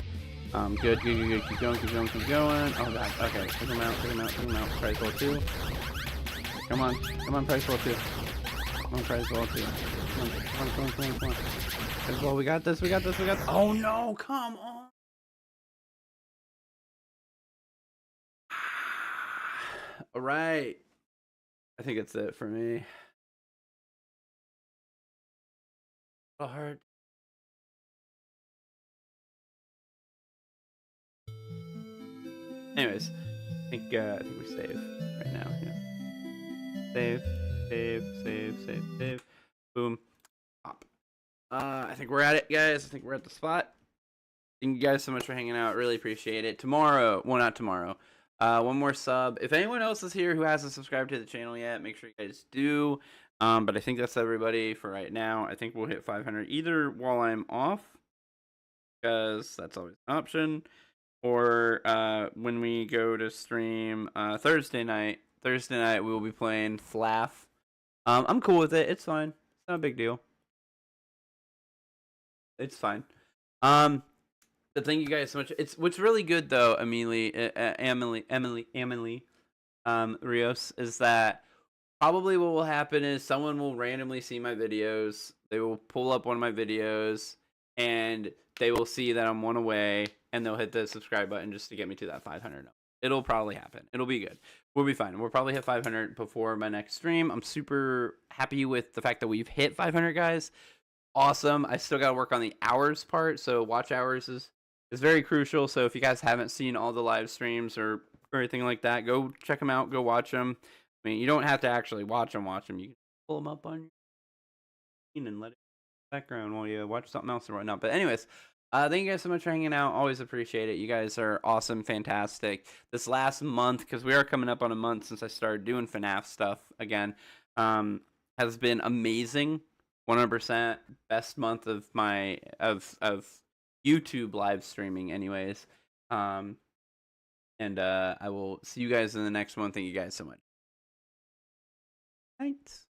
Good. Keep going. Oh god, okay. Take him out. Prize ball 2. Come on, prize ball 2. Come on. Prize ball, we got this. Oh no, come on. Alright. I think it's it for me. Hard. Anyways, I think we save right now. Yeah. Save. Boom. Pop. I think we're at it, guys. I think we're at the spot. Thank you guys so much for hanging out. Really appreciate it. Tomorrow, well, not tomorrow. One more sub. If anyone else is here who hasn't subscribed to the channel yet, make sure you guys do. But I think that's everybody for right now. I think we'll hit 500 either while I'm off, because that's always an option, or when we go to stream Thursday night. Thursday night we will be playing Flaf. I'm cool with it. It's fine. It's not a big deal. It's fine. But thank you guys so much. It's what's really good though, Emily Rios, is that probably what will happen is someone will randomly see my videos. They will pull up one of my videos and they will see that I'm one away, and they'll hit the subscribe button just to get me to that 500. It'll probably happen. It'll be good. We'll be fine. We'll probably hit 500 before my next stream. I'm super happy with the fact that we've hit 500, guys. Awesome. I still got to work on the hours part. So watch hours is is very crucial. So if you guys haven't seen all the live streams or anything like that, go check them out. Go watch them. I mean, you don't have to actually watch them. You can pull them up on your screen and let it in the background while you watch something else or whatnot. But anyways, thank you guys so much for hanging out. Always appreciate it. You guys are awesome, fantastic. This last month, because we are coming up on a month since I started doing FNAF stuff again, has been amazing. 100% best month of my of YouTube live streaming, anyways. And I will see you guys in the next one. Thank you guys so much. Thanks.